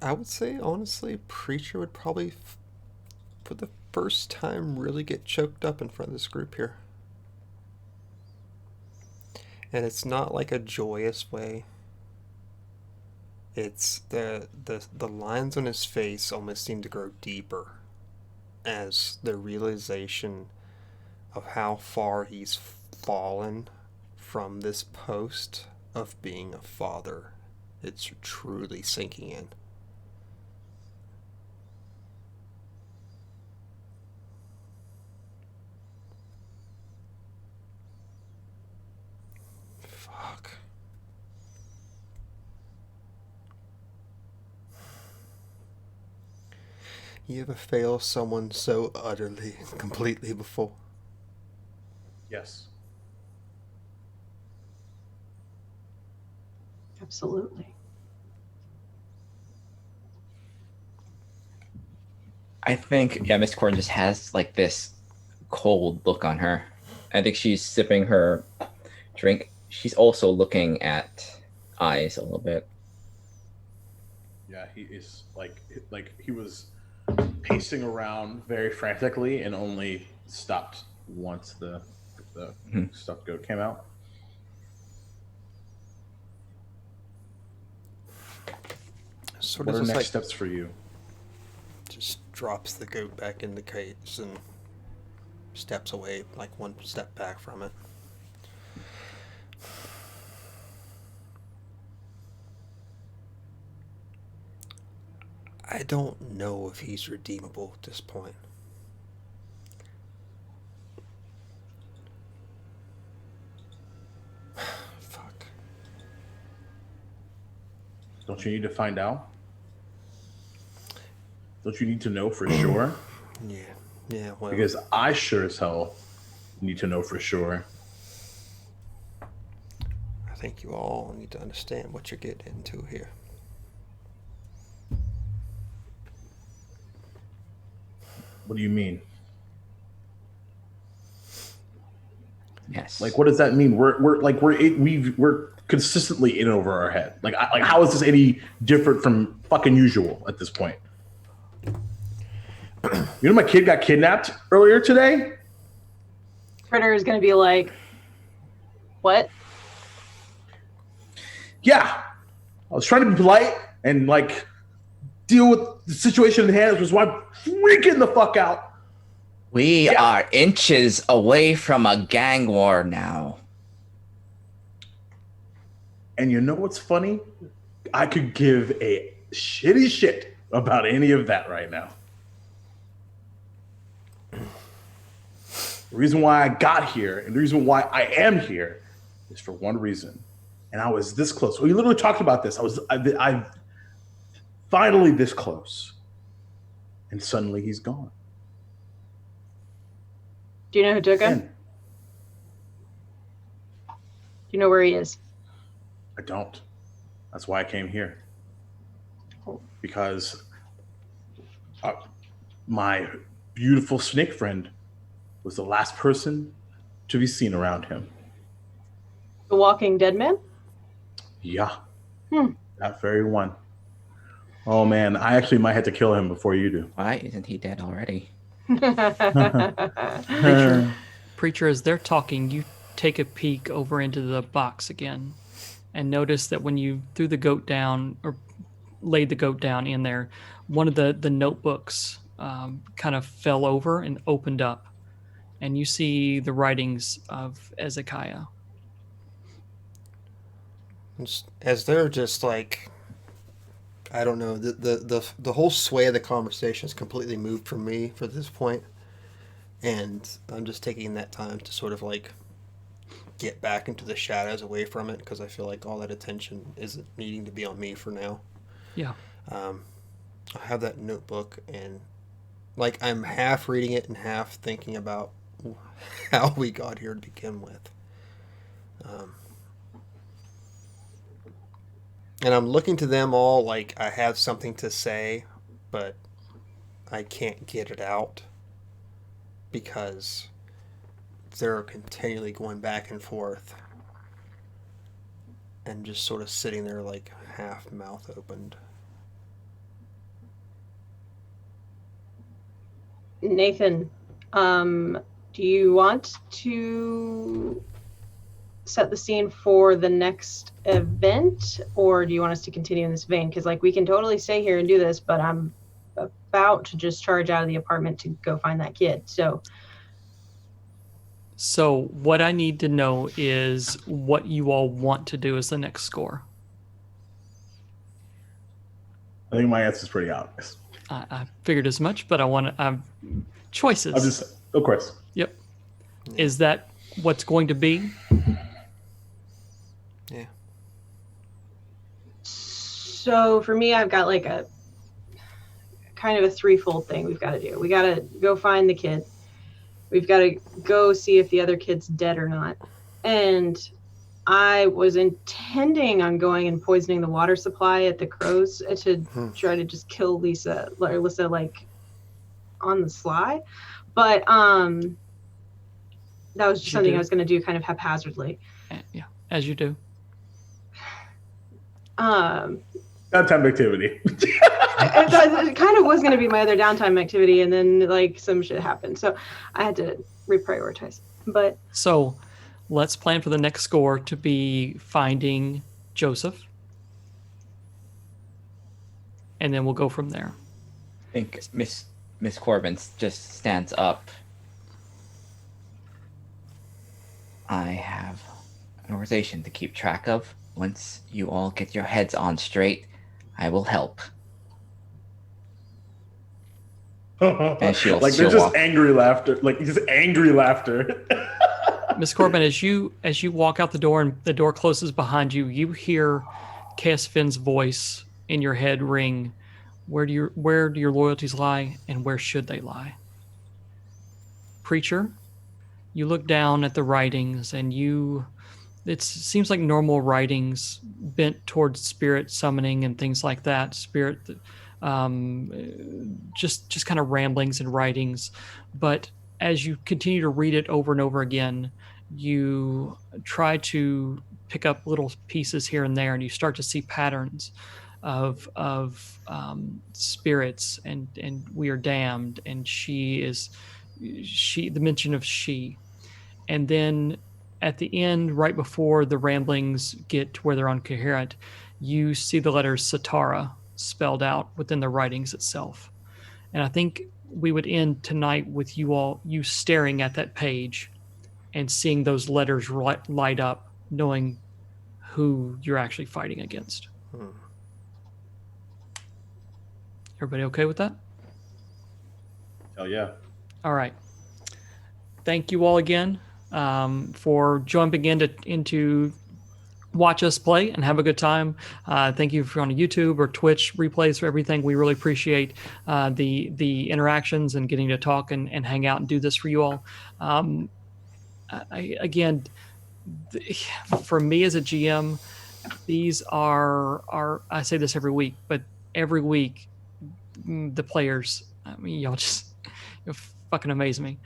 Speaker 1: I would say, honestly, Preacher would probably, for the first time, really get choked up in front of this group here. And it's not like a joyous way. It's the lines on his face almost seem to grow deeper as the realization of how far he's fallen from this post of being a father. It's truly sinking in. Fuck. You ever fail someone so utterly and completely before?
Speaker 4: Yes.
Speaker 5: Absolutely.
Speaker 2: I think, yeah, Miss Corn just has like this cold look on her. I think she's sipping her drink. She's also looking at eyes a little bit.
Speaker 4: Yeah, he is like he was pacing around very frantically and only stopped once the stuffed goat came out.
Speaker 1: Sort
Speaker 4: What
Speaker 1: of
Speaker 4: are
Speaker 1: just
Speaker 4: next
Speaker 1: like
Speaker 4: steps for you?
Speaker 1: just drops the goat back in the cage and steps away, like one step back from it. I don't know if he's redeemable at this point. Fuck.
Speaker 4: Don't you need to find out? Don't you need to know for sure?
Speaker 1: Yeah, well.
Speaker 4: Because I sure as hell need to know for sure.
Speaker 1: I think you all need to understand what you're getting into here.
Speaker 4: What do you mean?
Speaker 2: Yes.
Speaker 4: Like, what does that mean? We're consistently in over our head. Like how is this any different from fucking usual at this point? You know, my kid got kidnapped earlier today.
Speaker 5: Critter is going to be like, what?
Speaker 4: Yeah, I was trying to be polite and like deal with the situation at hand, which is why I'm freaking the fuck out.
Speaker 2: We are inches away from a gang war now.
Speaker 4: And you know what's funny? I could give a shitty shit about any of that right now. The reason why I got here and the reason why I am here is for one reason. And I was this close. We literally talked about this. I finally this close. And suddenly he's gone.
Speaker 5: Do you know who took him?
Speaker 4: And
Speaker 5: Do you know where he is?
Speaker 4: I don't. That's why I came here. Because uh, my beautiful snake friend was the last person to be seen around him.
Speaker 5: The Walking Dead man?
Speaker 4: Yeah,
Speaker 5: Hmm.
Speaker 4: that very one. Oh man, I actually might have to kill him before you do.
Speaker 2: Why isn't he dead already?
Speaker 3: Preacher, as they're talking, you take a peek over into the box again and notice that when you threw the goat down or laid the goat down in there, one of the notebooks kind of fell over and opened up. And you see the writings of Ezekiah.
Speaker 1: As they're just like, I don't know, the whole sway of the conversation is completely moved from me for this point, and I'm just taking that time to sort of like get back into the shadows away from it because I feel like all that attention isn't needing to be on me for now.
Speaker 3: Yeah.
Speaker 1: I have that notebook and like I'm half reading it and half thinking about how we got here to begin with. Um, and I'm looking to them all like I have something to say, but I can't get it out because they're continually going back and forth and just sort of sitting there like half mouth opened.
Speaker 5: Nathan, do you want to set the scene for the next event, or do you want us to continue in this vein? Because like we can totally stay here and do this, but I'm about to just charge out of the apartment to go find that kid.
Speaker 3: So what I need to know is what you all want to do as the next score.
Speaker 4: I think my answer is pretty obvious.
Speaker 3: I figured as much, but I want to choices.
Speaker 4: I'm just, of course.
Speaker 3: Yep. Is that what's going to be?
Speaker 1: Yeah.
Speaker 5: So for me, I've got like a kind of a threefold thing we've got to do. We got to go find the kid. We've got to go see if the other kid's dead or not. And I was intending on going and poisoning the water supply at the Crows to try to just kill Lisa like on the sly. But that was just something I was going to do kind of haphazardly.
Speaker 3: Yeah, as you do.
Speaker 4: Downtime activity.
Speaker 5: It kind of was going to be my other downtime activity, and then like some shit happened, so I had to reprioritize. But
Speaker 3: so let's plan for the next score to be finding Joseph, and then we'll go from there.
Speaker 2: I think Miss Corbin just stands up. I have an organization to keep track of. Once you all get your heads on straight, I will help. And she'll
Speaker 4: like there's just
Speaker 2: walk.
Speaker 4: angry laughter. Like just angry laughter.
Speaker 3: Miss Corbin, as you walk out the door and the door closes behind you, you hear Cass Finn's voice in your head ring. Where do your loyalties lie, and where should they lie? Preacher, you look down at the writings, and it seems like normal writings bent towards spirit summoning and things like that. Spirit, just kind of ramblings and writings. But as you continue to read it over and over again, you try to pick up little pieces here and there, and you start to see patterns of spirits, and we are damned, and the mention of she, and then at the end, right before the ramblings get to where they're incoherent, you see the letters Satara spelled out within the writings itself. And I think we would end tonight with you staring at that page and seeing those letters light up, knowing who you're actually fighting against. Everybody okay with that?
Speaker 4: Hell yeah.
Speaker 3: All right. Thank you all again for jumping into watch us play and have a good time. Thank you for on YouTube or Twitch replays for everything. We really appreciate the interactions and getting to talk and hang out and do this for you all. Again, for me as a GM, these are I say this every week, but every week the players, I mean, you fucking amaze me.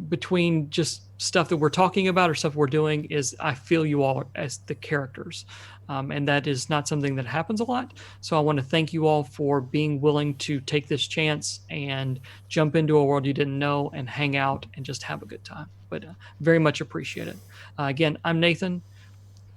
Speaker 3: Between just stuff that we're talking about or stuff we're doing, is I feel you all as the characters, and that is not something that happens a lot. So I want to thank you all for being willing to take this chance and jump into a world you didn't know and hang out and just have a good time. But very much appreciate it. Again, I'm Nathan,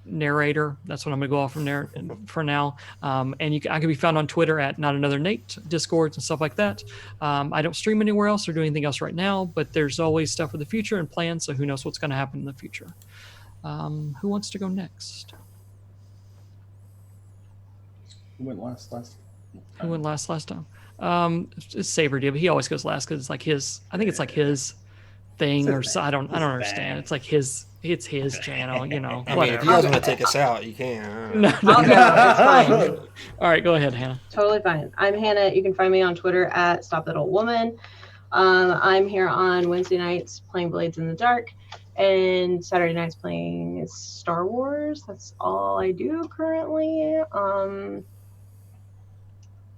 Speaker 3: narrator. That's what I'm going to go off from there for now. And I can be found on Twitter at Not Another Nate, Discords and stuff like that. I don't stream anywhere else or do anything else right now, but there's always stuff for the future and plans. So who knows what's going to happen in the future? Who wants to go next?
Speaker 4: Who went last?
Speaker 3: Who went last time? It's Saevrick, but he always goes last because it's like his. I think it's like his thing, or so, I don't understand. It's like his. It's his channel, you know.
Speaker 1: I mean, if you guys want to take us out, you can.
Speaker 3: No,
Speaker 5: I'll go. It's fine.
Speaker 3: All right, go ahead, Hannah.
Speaker 5: Totally fine. I'm Hannah. You can find me on Twitter at Stop That Old Woman. I'm here on Wednesday nights playing Blades in the Dark, and Saturday nights playing Star Wars. That's all I do currently.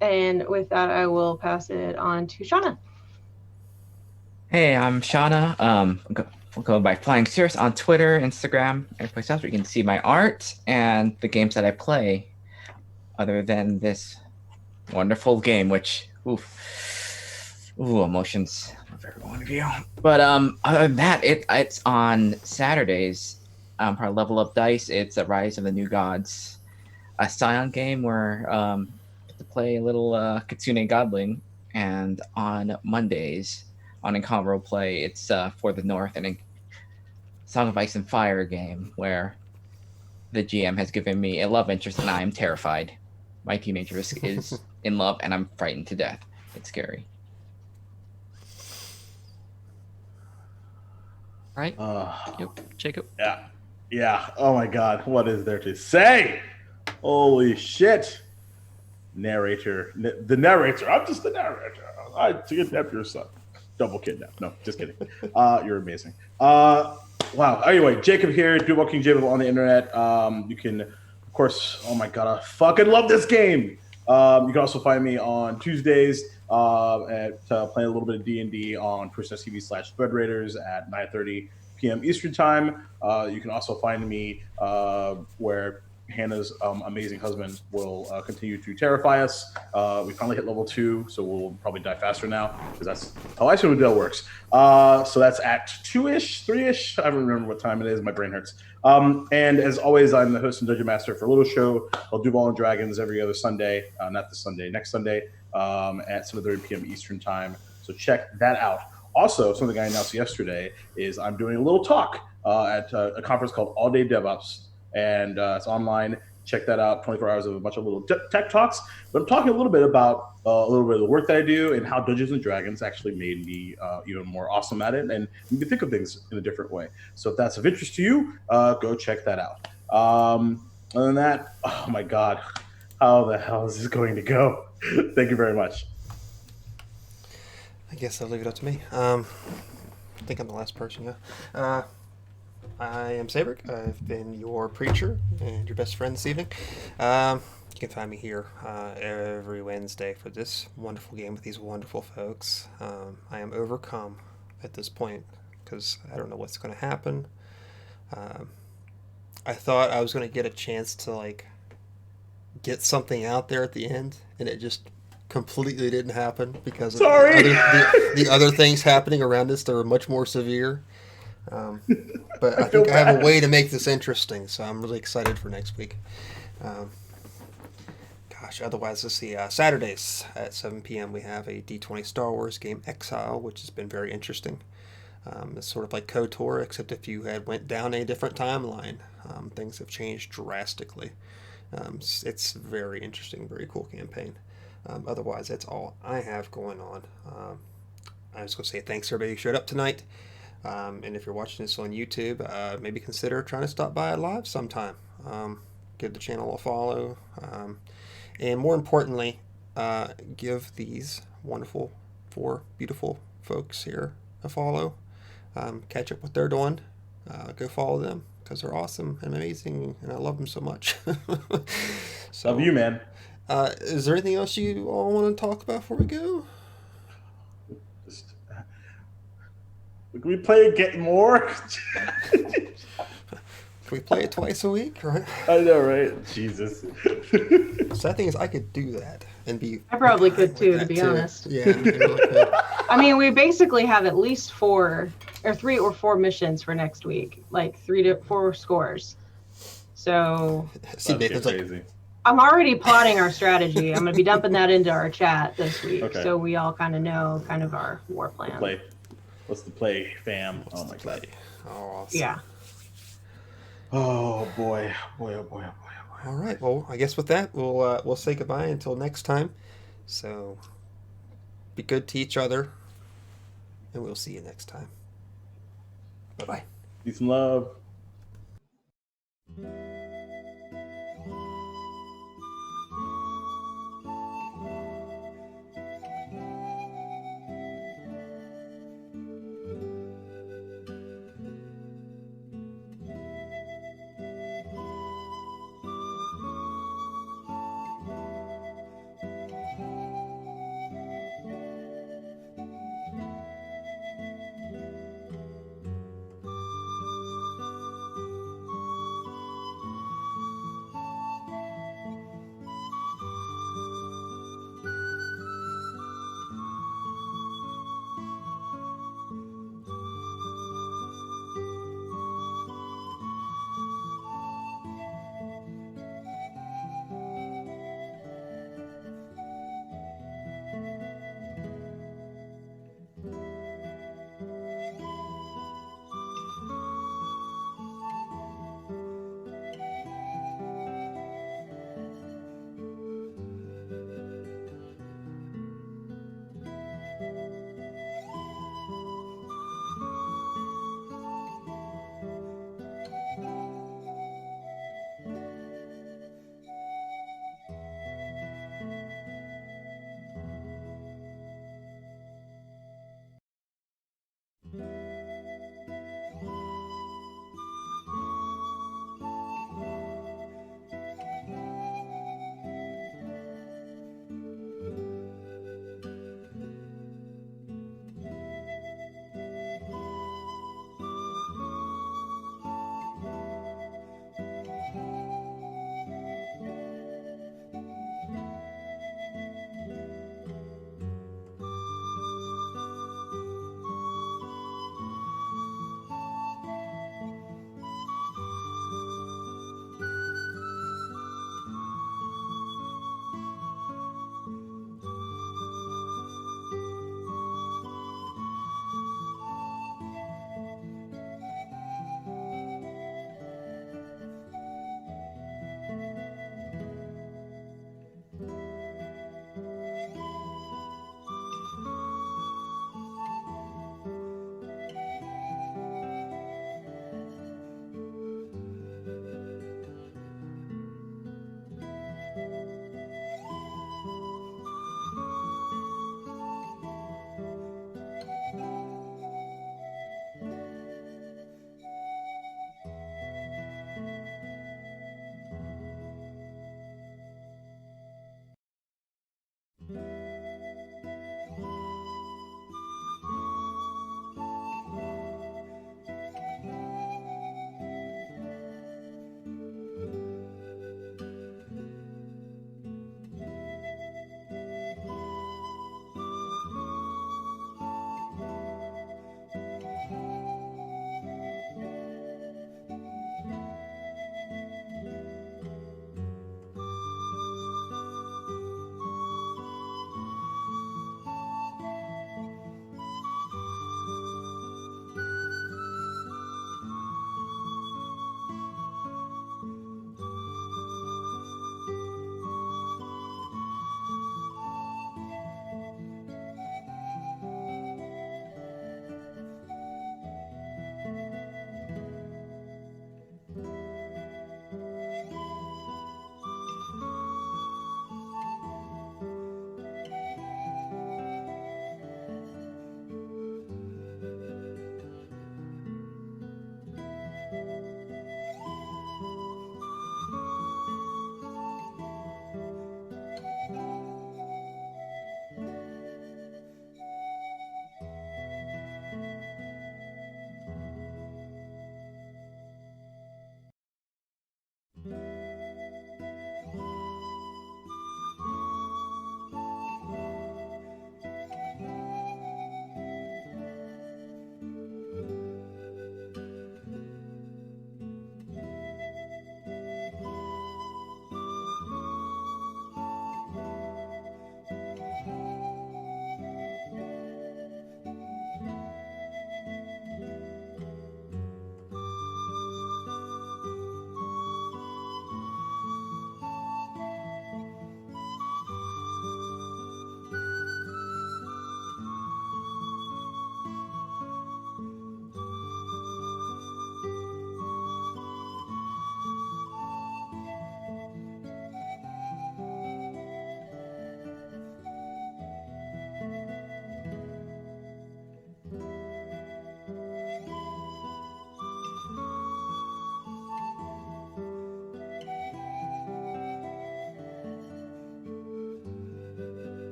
Speaker 5: And with that, I will pass it on to Shauna.
Speaker 2: Hey, I'm Shauna. I'll go by Flying Cirrus on Twitter, Instagram, and place else where you can see my art and the games that I play. Other than this wonderful game, which emotions of every one of you. But other than that, it's on Saturdays. For Level Up Dice, it's a Rise of the New Gods, a Scion game where get to play a little Kitsune Godling, and on Mondays. On Encounter Roleplay, it's For the North, and a Song of Ice and Fire game where the GM has given me a love interest and I am terrified. My teenager is in love and I'm frightened to death. It's scary.
Speaker 3: Right? Yep. Jacob.
Speaker 4: Yeah. Oh my God. What is there to say? Holy shit. Narrator. The narrator. I'm just the narrator. I kidnapped your son. Double kidnap. No, just kidding. You're amazing. Wow. Anyway, Jacob here, Duval King Jacob on the internet. You can, of course, oh my God, I fucking love this game. You can also find me on Tuesdays at playing a little bit of D&D on Twitch.tv/Thread Raiders at 9:30 p.m. Eastern Time. You can also find me where Hannah's amazing husband will continue to terrify us. We finally hit level 2, so we'll probably die faster now because that's how I assume Adele works. So that's at 2-ish, 3-ish. I don't remember what time it is. My brain hurts. And as always, I'm the host and dungeon master for a little show called Duval and Dragons every other Sunday. Not this Sunday, next Sunday at 7:30 p.m. Eastern Time. So check that out. Also, something I announced yesterday is I'm doing a little talk at a conference called All Day DevOps. And it's online. Check that out. 24 hours of a bunch of little tech talks. But I'm talking a little bit about a little bit of the work that I do and how Dungeons and Dragons actually made me even more awesome at it and you can think of things in a different way. So if that's of interest to you, go check that out. Other than that, oh my God, how the hell is this going to go? Thank you very much.
Speaker 1: I guess I'll leave it up to me. I think I'm the last person, yeah. I am Saevrick. I've been your preacher and your best friend this evening. You can find me here every Wednesday for this wonderful game with these wonderful folks. I am overcome at this point because I don't know what's going to happen. I thought I was going to get a chance to get something out there at the end, and it just completely didn't happen because of the other things happening around us that were much more severe. But I think I have a way to make this interesting, so I'm really excited for next week. Otherwise, let's see. Saturdays at 7 p.m. we have a D20 Star Wars game, Exile, which has been very interesting. It's sort of like KOTOR, except if you had went down a different timeline, things have changed drastically. It's very interesting, very cool campaign. Otherwise, that's all I have going on. I was going to say thanks to everybody who showed up tonight. And if you're watching this on YouTube, maybe consider trying to stop by live sometime. Give the channel a follow. And more importantly, give these wonderful 4 beautiful folks here a follow. Catch up what they're doing. Go follow them because they're awesome and amazing, and I love them so much. So,
Speaker 4: Love you, man.
Speaker 1: Is there anything else you all want to talk about before we go?
Speaker 4: Just, can we play it get more?
Speaker 1: Can we play it twice a week, right?
Speaker 4: I know, right? Jesus.
Speaker 1: Sad thing is, I could do that and be.
Speaker 5: I probably could
Speaker 1: with
Speaker 5: too, to
Speaker 1: that
Speaker 5: be honest.
Speaker 1: Yeah, I really could.
Speaker 5: I mean, we basically have at least 3 or 4 missions for next week, like 3 to 4 scores. So
Speaker 1: See, Nathan's like,
Speaker 4: crazy.
Speaker 5: I'm already plotting our strategy. I'm going to be dumping that into our chat this week,
Speaker 4: Okay.
Speaker 5: so we all kind of know our war plan.
Speaker 4: Play. What's the play, fam?
Speaker 1: What's
Speaker 4: Oh my
Speaker 1: the play?
Speaker 4: god.
Speaker 1: Oh, awesome.
Speaker 5: Yeah.
Speaker 4: Oh boy. Boy, oh boy, oh boy, oh boy.
Speaker 1: All right. Well, I guess with that, we'll say goodbye until next time. So, be good to each other, and we'll see you next time. Bye bye.
Speaker 4: Peace and love.